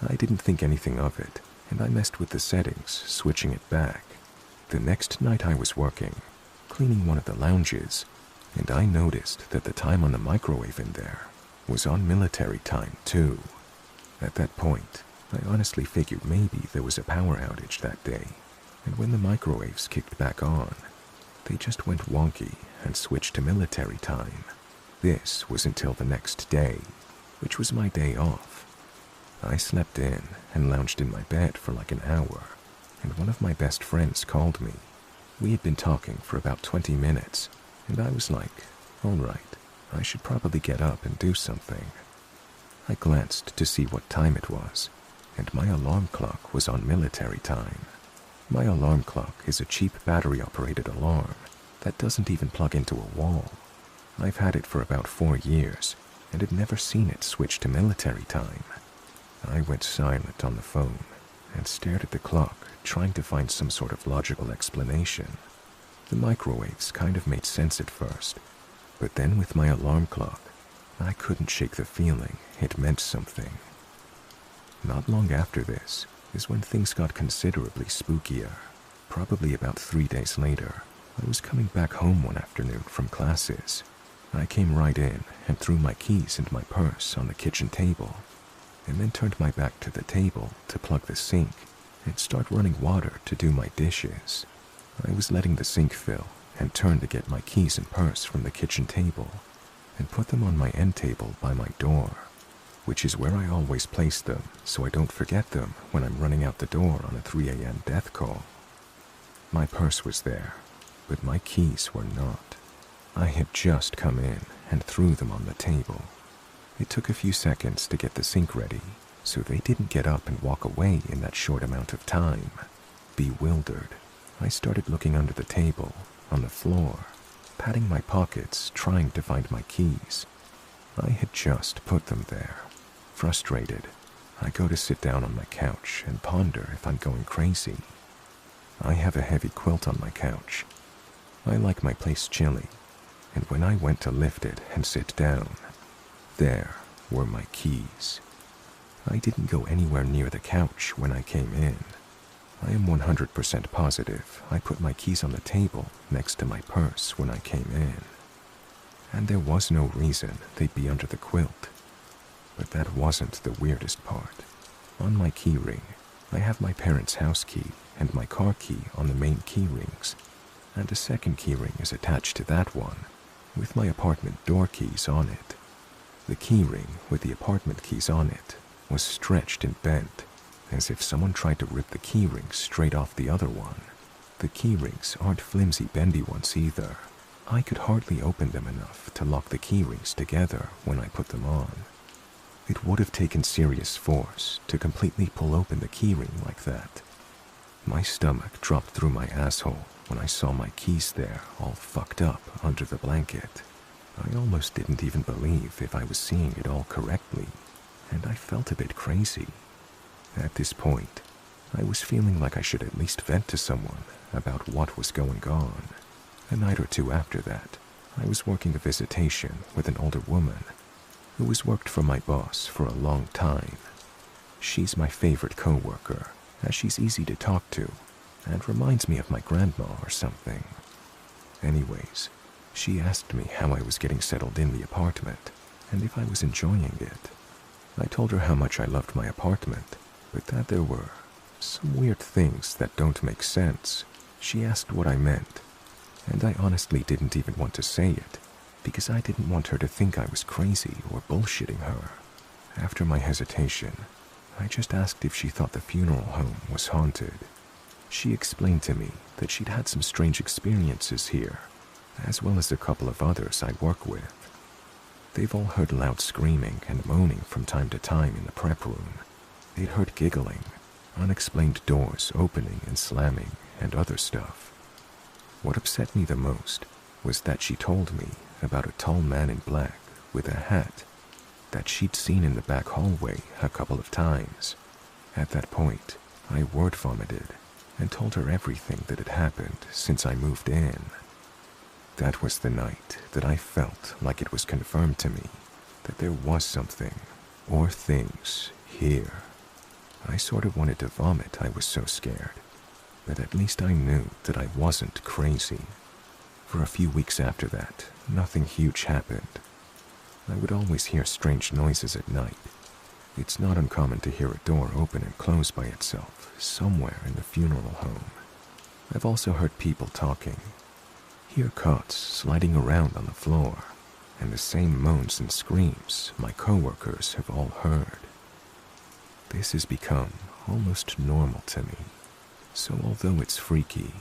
I didn't think anything of it, and I messed with the settings, switching it back. The next night I was working, cleaning one of the lounges, and I noticed that the time on the microwave in there was on military time too. At that point, I honestly figured maybe there was a power outage that day, and when the microwaves kicked back on, they just went wonky and switched to military time. This was until the next day, which was my day off. I slept in and lounged in my bed for like an hour, and one of my best friends called me. We had been talking for about 20 minutes, and I was like, all right, I should probably get up and do something. I glanced to see what time it was, and my alarm clock was on military time. My alarm clock is a cheap battery-operated alarm that doesn't even plug into a wall. I've had it for about 4 years, and had never seen it switch to military time. I went silent on the phone and stared at the clock, trying to find some sort of logical explanation. The microwaves kind of made sense at first, but then with my alarm clock, I couldn't shake the feeling it meant something. Not long after this is when things got considerably spookier. Probably about 3 days later, I was coming back home one afternoon from classes. I came right in and threw my keys and my purse on the kitchen table, and then turned my back to the table to plug the sink and start running water to do my dishes. I was letting the sink fill and turned to get my keys and purse from the kitchen table and put them on my end table by my door, which is where I always place them so I don't forget them when I'm running out the door on a 3 a.m. death call. My purse was there, but my keys were not. I had just come in and threw them on the table. It took a few seconds to get the sink ready, so they didn't get up and walk away in that short amount of time. Bewildered, I started looking under the table, on the floor, patting my pockets, trying to find my keys. I had just put them there. Frustrated, I go to sit down on my couch and ponder if I'm going crazy. I have a heavy quilt on my couch. I like my place chilly, and when I went to lift it and sit down, there were my keys. I didn't go anywhere near the couch when I came in. I am 100% positive I put my keys on the table next to my purse when I came in. And there was no reason they'd be under the quilt. But that wasn't the weirdest part. On my key ring, I have my parents' house key and my car key on the main key rings, and a second key ring is attached to that one, with my apartment door keys on it. The key ring with the apartment keys on it was stretched and bent, as if someone tried to rip the key ring straight off the other one. The key rings aren't flimsy, bendy ones either. I could hardly open them enough to lock the key rings together when I put them on. It would have taken serious force to completely pull open the keyring like that. My stomach dropped through my asshole when I saw my keys there all fucked up under the blanket. I almost didn't even believe if I was seeing it all correctly, and I felt a bit crazy. At this point, I was feeling like I should at least vent to someone about what was going on. A night or two after that, I was working a visitation with an older woman who has worked for my boss for a long time. She's my favorite coworker, as she's easy to talk to and reminds me of my grandma or something. Anyways, she asked me how I was getting settled in the apartment and if I was enjoying it. I told her how much I loved my apartment, but that there were some weird things that don't make sense. She asked what I meant, and I honestly didn't even want to say it because I didn't want her to think I was crazy or bullshitting her. After my hesitation, I just asked if she thought the funeral home was haunted. She explained to me that she'd had some strange experiences here, as well as a couple of others I work with. They've all heard loud screaming and moaning from time to time in the prep room. They'd heard giggling, unexplained doors opening and slamming, and other stuff. What upset me the most was that she told me about a tall man in black with a hat that she'd seen in the back hallway a couple of times. At that point, I word vomited and told her everything that had happened since I moved in. That was the night that I felt like it was confirmed to me that there was something or things here. I sort of wanted to vomit, I was so scared, but at least I knew that I wasn't crazy. For a few weeks after that, nothing huge happened. I would always hear strange noises at night. It's not uncommon to hear a door open and close by itself somewhere in the funeral home. I've also heard people talking, hear cots sliding around on the floor, and the same moans and screams my coworkers have all heard. This has become almost normal to me, so although it's freaky,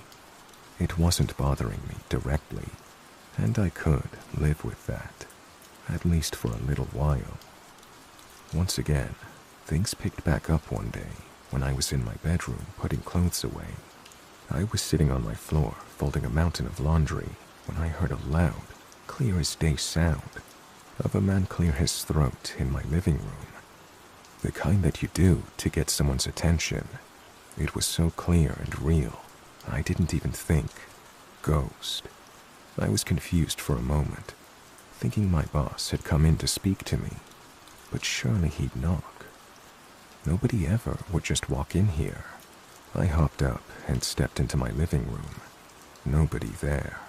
it wasn't bothering me directly, and I could live with that, at least for a little while. Once again, things picked back up one day when I was in my bedroom putting clothes away. I was sitting on my floor folding a mountain of laundry when I heard a loud, clear as day sound of a man clear his throat in my living room. The kind that you do to get someone's attention. It was so clear and real, I didn't even think ghost. I was confused for a moment, thinking my boss had come in to speak to me, but surely he'd knock. Nobody ever would just walk in here. I hopped up and stepped into my living room. Nobody there.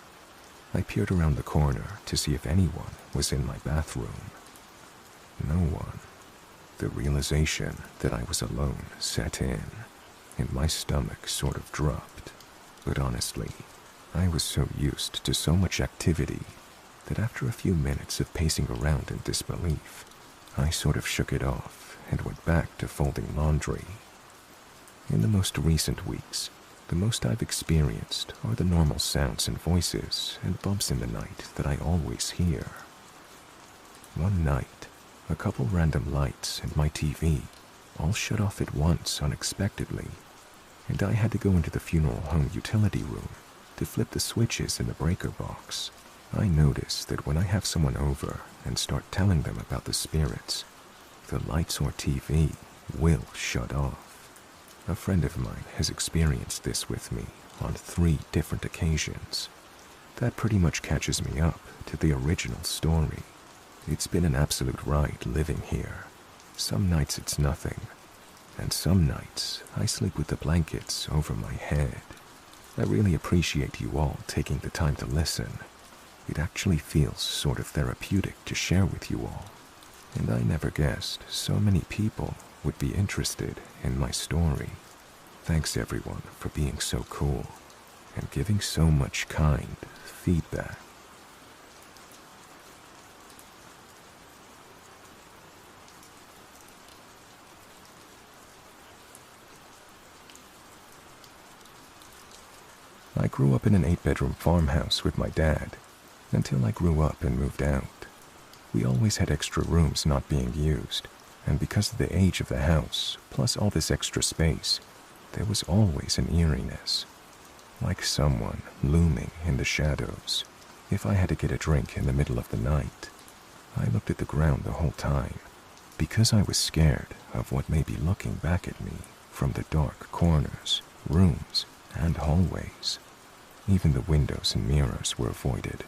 I peered around the corner to see if anyone was in my bathroom. No one. The realization that I was alone set in, and my stomach sort of dropped. But honestly, I was so used to so much activity that after a few minutes of pacing around in disbelief, I sort of shook it off and went back to folding laundry. In the most recent weeks, the most I've experienced are the normal sounds and voices and bumps in the night that I always hear. One night, a couple random lights and my TV all shut off at once unexpectedly, and I had to go into the funeral home utility room to flip the switches in the breaker box. I notice that when I have someone over and start telling them about the spirits, the lights or TV will shut off. A friend of mine has experienced this with me on 3 different occasions. That pretty much catches me up to the original story. It's been an absolute ride living here. Some nights it's nothing, and some nights I sleep with the blankets over my head. I really appreciate you all taking the time to listen. It actually feels sort of therapeutic to share with you all, and I never guessed so many people would be interested in my story. Thanks everyone for being so cool and giving so much kind feedback. I grew up in an 8-bedroom farmhouse with my dad until I grew up and moved out. We always had extra rooms not being used, And because of the age of the house, plus all this extra space, there was always an eeriness, like someone looming in the shadows. If I had to get a drink in the middle of the night, I looked at the ground the whole time, because I was scared of what may be looking back at me from the dark corners, rooms, and hallways. Even the windows and mirrors were avoided,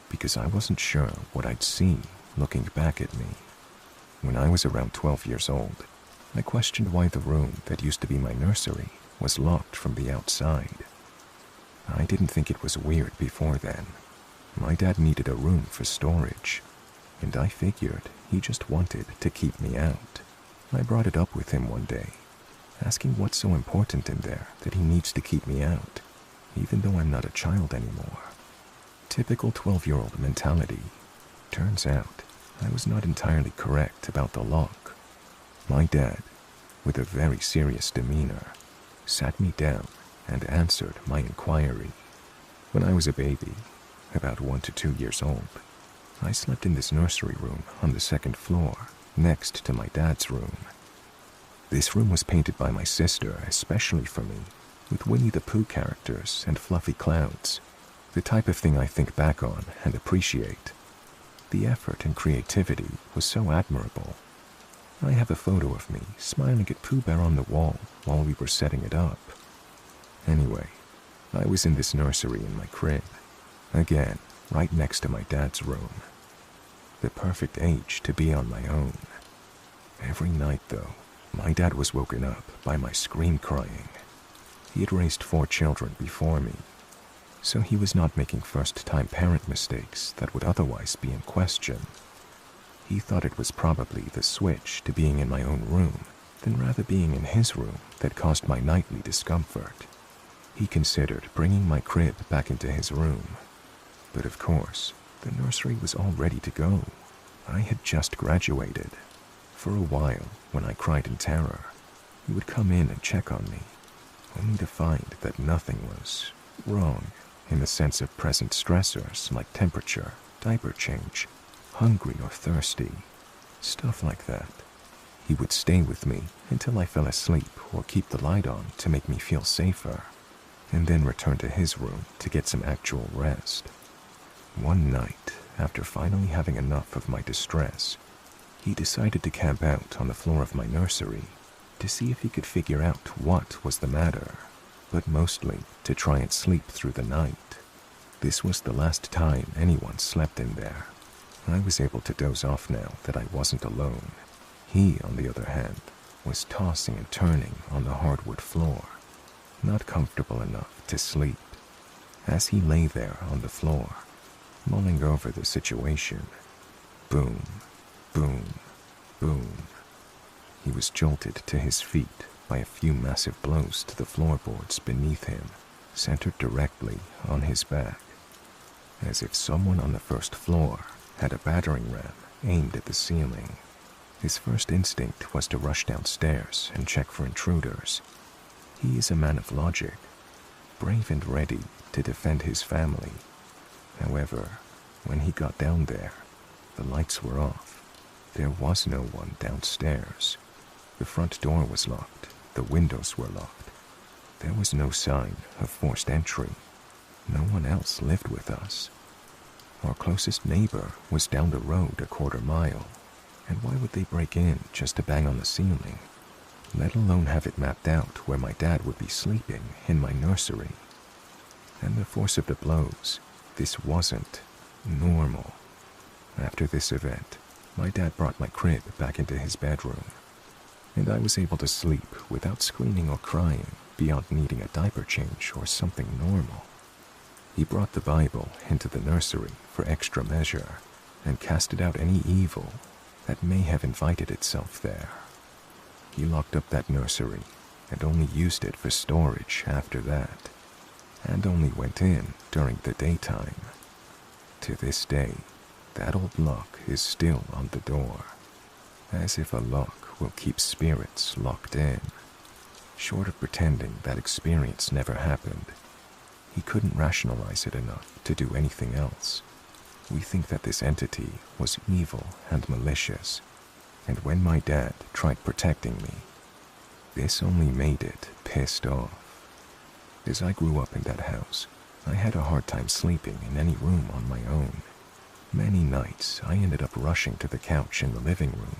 because I wasn't sure what I'd see looking back at me. When I was around 12 years old, I questioned why the room that used to be my nursery was locked from the outside. I didn't think it was weird before then. My dad needed a room for storage, and I figured he just wanted to keep me out. I brought it up with him one day, asking what's so important in there that he needs to keep me out, even though I'm not a child anymore. Typical 12-year-old mentality. Turns out, I was not entirely correct about the lock. My dad, with a very serious demeanor, sat me down and answered my inquiry. When I was a baby, about 1 to 2 years old, I slept in this nursery room on the second floor, next to my dad's room. This room was painted by my sister especially for me, with Winnie the Pooh characters and fluffy clouds, the type of thing I think back on and appreciate. The effort and creativity was so admirable. I have a photo of me smiling at Pooh Bear on the wall while we were setting it up. Anyway, I was in this nursery in my crib, again, right next to my dad's room. The perfect age to be on my own. Every night, though, my dad was woken up by my scream crying. He had raised 4 children before me, so he was not making first-time parent mistakes that would otherwise be in question. He thought it was probably the switch to being in my own room than rather being in his room that caused my nightly discomfort. He considered bringing my crib back into his room. But of course, the nursery was all ready to go. I had just graduated. For a while, when I cried in terror, he would come in and check on me, only to find that nothing was wrong in the sense of present stressors like temperature, diaper change, hungry or thirsty, stuff like that. He would stay with me until I fell asleep or keep the light on to make me feel safer, and then return to his room to get some actual rest. One night, after finally having enough of my distress, he decided to camp out on the floor of my nursery to see if he could figure out what was the matter, but mostly to try and sleep through the night. This was the last time anyone slept in there. I was able to doze off now that I wasn't alone. He, on the other hand, was tossing and turning on the hardwood floor, not comfortable enough to sleep. As he lay there on the floor, mulling over the situation, boom, boom, boom. He was jolted to his feet by a few massive blows to the floorboards beneath him, centered directly on his back, as if someone on the first floor had a battering ram aimed at the ceiling. His first instinct was to rush downstairs and check for intruders. He is a man of logic, brave and ready to defend his family. However, when he got down there, the lights were off. There was no one downstairs. The front door was locked. The windows were locked. There was no sign of forced entry. No one else lived with us. Our closest neighbor was down the road a quarter mile, and why would they break in just to bang on the ceiling, let alone have it mapped out where my dad would be sleeping in my nursery? And the force of the blows, this wasn't normal. After this event, my dad brought my crib back into his bedroom, and I was able to sleep without screaming or crying beyond needing a diaper change or something normal. He brought the Bible into the nursery for extra measure and casted out any evil that may have invited itself there. He locked up that nursery and only used it for storage after that, and only went in during the daytime. To this day, that old lock is still on the door, as if a lock will keep spirits locked in. Short of pretending that experience never happened, he couldn't rationalize it enough to do anything else. We think that this entity was evil and malicious, And when my dad tried protecting me, this only made it pissed off. As I grew up in that house, I had a hard time sleeping in any room on my own. Many nights, I ended up rushing to the couch in the living room,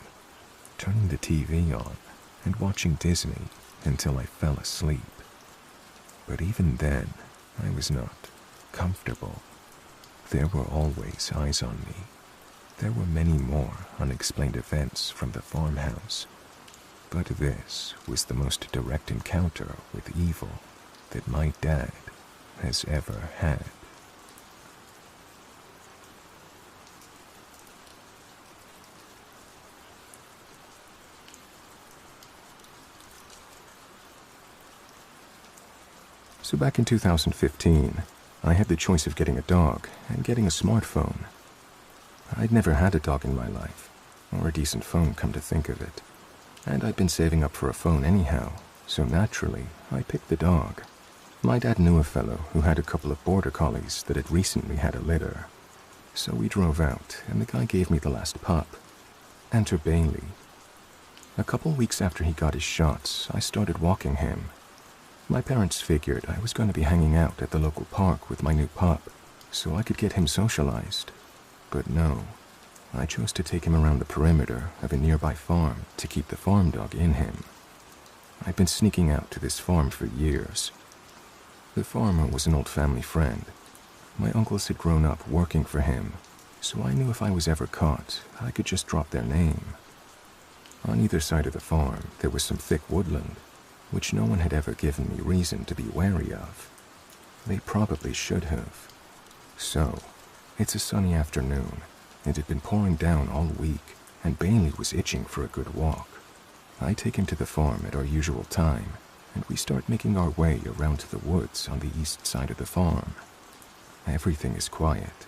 turning the TV on, and watching Disney until I fell asleep. But even then, I was not comfortable. There were always eyes on me. There were many more unexplained events from the farmhouse, but this was the most direct encounter with evil that my dad has ever had. So back in 2015, I had the choice of getting a dog and getting a smartphone. I'd never had a dog in my life, or a decent phone come to think of it, and I'd been saving up for a phone anyhow, so naturally, I picked the dog. My dad knew a fellow who had a couple of border collies that had recently had a litter. So we drove out, and the guy gave me the last pup. Enter Bailey. A couple weeks after he got his shots, I started walking him. My parents figured I was going to be hanging out at the local park with my new pup, so I could get him socialized. But no, I chose to take him around the perimeter of a nearby farm to keep the farm dog in him. I'd been sneaking out to this farm for years. The farmer was an old family friend. My uncles had grown up working for him, so I knew if I was ever caught, I could just drop their name. On either side of the farm, there was some thick woodland, which no one had ever given me reason to be wary of. They probably should have. So, it's a sunny afternoon. It had been pouring down all week, and Bailey was itching for a good walk. I take him to the farm at our usual time, and we start making our way around to the woods on the east side of the farm. Everything is quiet,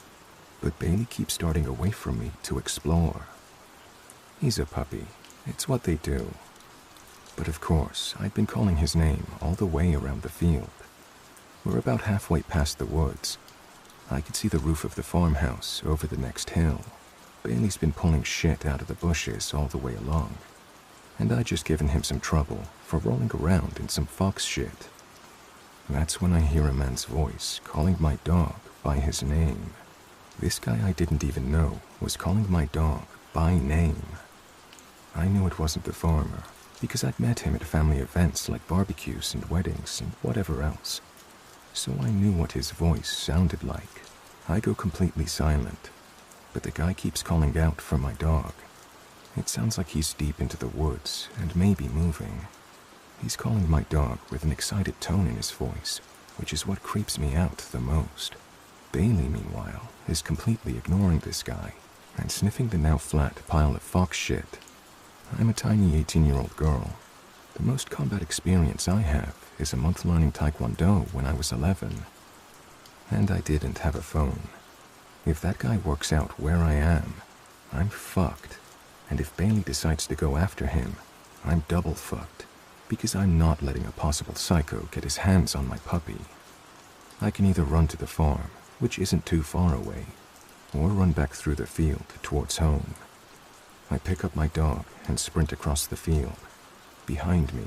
but Bailey keeps darting away from me to explore. He's a puppy. It's what they do. But of course, I'd been calling his name all the way around the field. We're about halfway past the woods. I could see the roof of the farmhouse over the next hill. Bailey's been pulling shit out of the bushes all the way along, and I'd just given him some trouble for rolling around in some fox shit. That's when I hear a man's voice calling my dog by his name. This guy I didn't even know was calling my dog by name. I knew it wasn't the farmer, because I'd met him at family events like barbecues and weddings and whatever else. So I knew what his voice sounded like. I go completely silent, but the guy keeps calling out for my dog. It sounds like he's deep into the woods and maybe moving. He's calling my dog with an excited tone in his voice, which is what creeps me out the most. Bailey, meanwhile, is completely ignoring this guy and sniffing the now flat pile of fox shit. I'm a tiny 18-year-old girl. The most combat experience I have is a month learning Taekwondo when I was 11. And I didn't have a phone. If that guy works out where I am, I'm fucked. And if Bailey decides to go after him, I'm double fucked, because I'm not letting a possible psycho get his hands on my puppy. I can either run to the farm, which isn't too far away, or run back through the field towards home. I pick up my dog and sprint across the field. Behind me,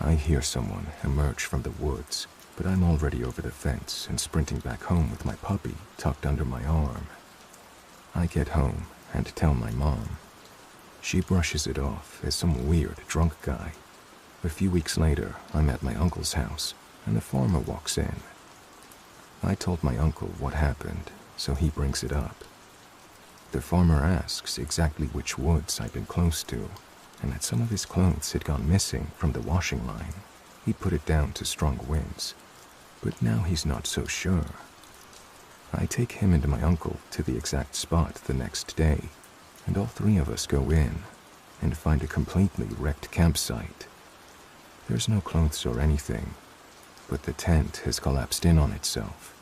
I hear someone emerge from the woods, but I'm already over the fence and sprinting back home with my puppy tucked under my arm. I get home and tell my mom. She brushes it off as some weird drunk guy. A few weeks later, I'm at my uncle's house, and the farmer walks in. I told my uncle what happened, so he brings it up. The farmer asks exactly which woods I'd been close to, and that some of his clothes had gone missing from the washing line. He put it down to strong winds, but now he's not so sure. I take him and my uncle to the exact spot the next day, and all three of us go in and find a completely wrecked campsite. There's no clothes or anything, but the tent has collapsed in on itself.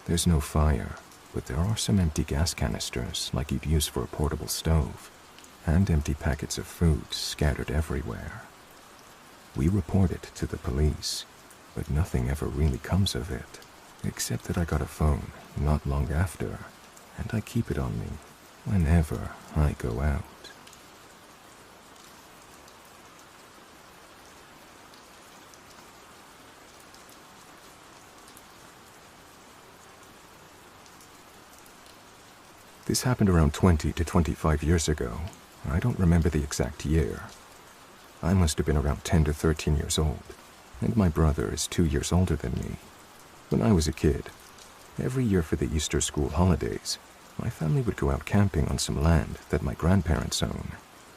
There's no fire, but there are some empty gas canisters like you'd use for a portable stove, and empty packets of food scattered everywhere. We report it to the police, but nothing ever really comes of it, except that I got a phone not long after, and I keep it on me whenever I go out. This happened around 20 to 25 years ago. I don't remember the exact year. I must have been around 10 to 13 years old, and my brother is 2 years older than me. When I was a kid, every year for the Easter school holidays, my family would go out camping on some land that my grandparents own.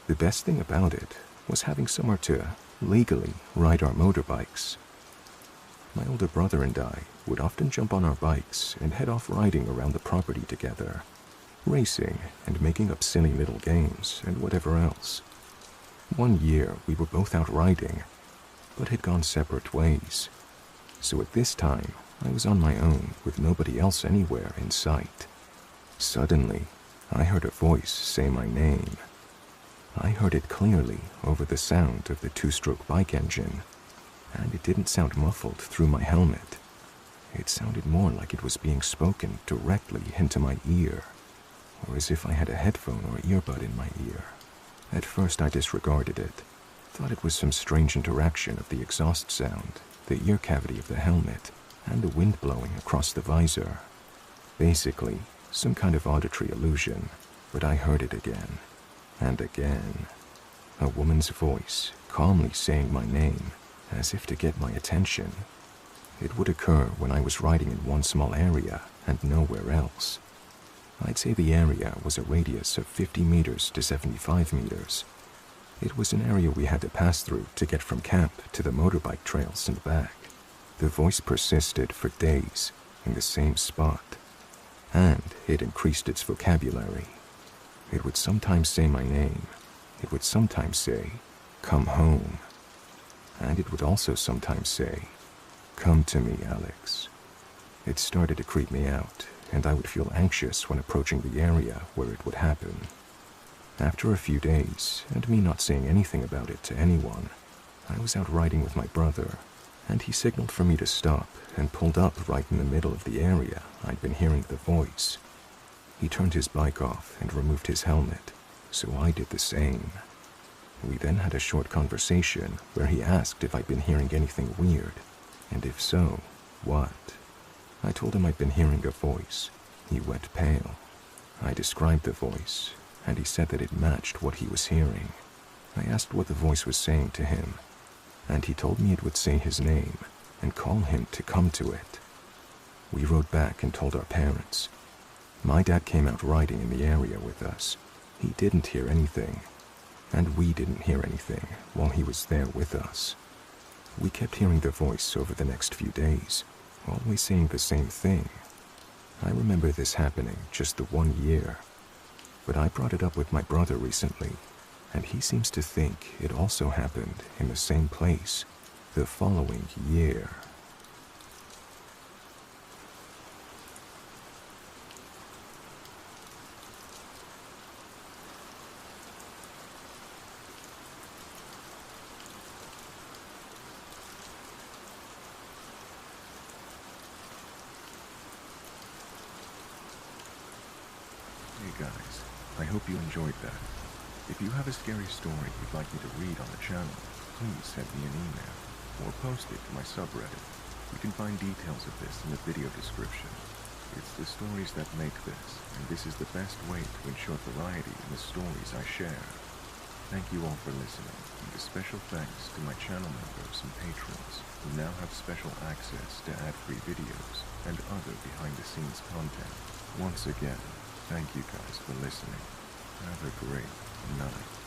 The best thing about it was having somewhere to legally ride our motorbikes. My older brother and I would often jump on our bikes and head off riding around the property together, racing and making up silly little games and whatever else. One year we were both out riding, but had gone separate ways. So at this time, I was on my own with nobody else anywhere in sight. Suddenly, I heard a voice say my name. I heard it clearly over the sound of the two-stroke bike engine, and it didn't sound muffled through my helmet. It sounded more like it was being spoken directly into my ear, or as if I had a headphone or earbud in my ear. At first I disregarded it, thought it was some strange interaction of the exhaust sound, the ear cavity of the helmet, and the wind blowing across the visor. Basically, some kind of auditory illusion, but I heard it again, and again. A woman's voice, calmly saying my name, as if to get my attention. It would occur when I was riding in one small area and nowhere else. I'd say the area was a radius of 50 meters to 75 meters. It was an area we had to pass through to get from camp to the motorbike trails and back. The voice persisted for days in the same spot, and it increased its vocabulary. It would sometimes say my name. It would sometimes say, "Come home." And it would also sometimes say, "Come to me, Alex." It started to creep me out, and I would feel anxious when approaching the area where it would happen. After a few days, and me not saying anything about it to anyone, I was out riding with my brother, and he signaled for me to stop and pulled up right in the middle of the area I'd been hearing the voice. He turned his bike off and removed his helmet, so I did the same. We then had a short conversation where he asked if I'd been hearing anything weird, and if so, what. I told him I'd been hearing a voice. He went pale. I described the voice, and he said that it matched what he was hearing. I asked what the voice was saying to him, and he told me it would say his name and call him to come to it. We rode back and told our parents. My dad came out riding in the area with us. He didn't hear anything, and we didn't hear anything while he was there with us. We kept hearing the voice over the next few days, always saying the same thing. I remember this happening just the 1 year, but I brought it up with my brother recently, and he seems to think it also happened in the same place the following year. Hey guys, I hope you enjoyed that. If you have a scary story you'd like me to read on the channel, please send me an email or post it to my subreddit. You can find details of this in the video description. It's the stories that make this, and this is the best way to ensure variety in the stories I share. Thank you all for listening, and a special thanks to my channel members and patrons who now have special access to ad-free videos and other behind-the-scenes content. Once again, thank you guys for listening. Have a great night.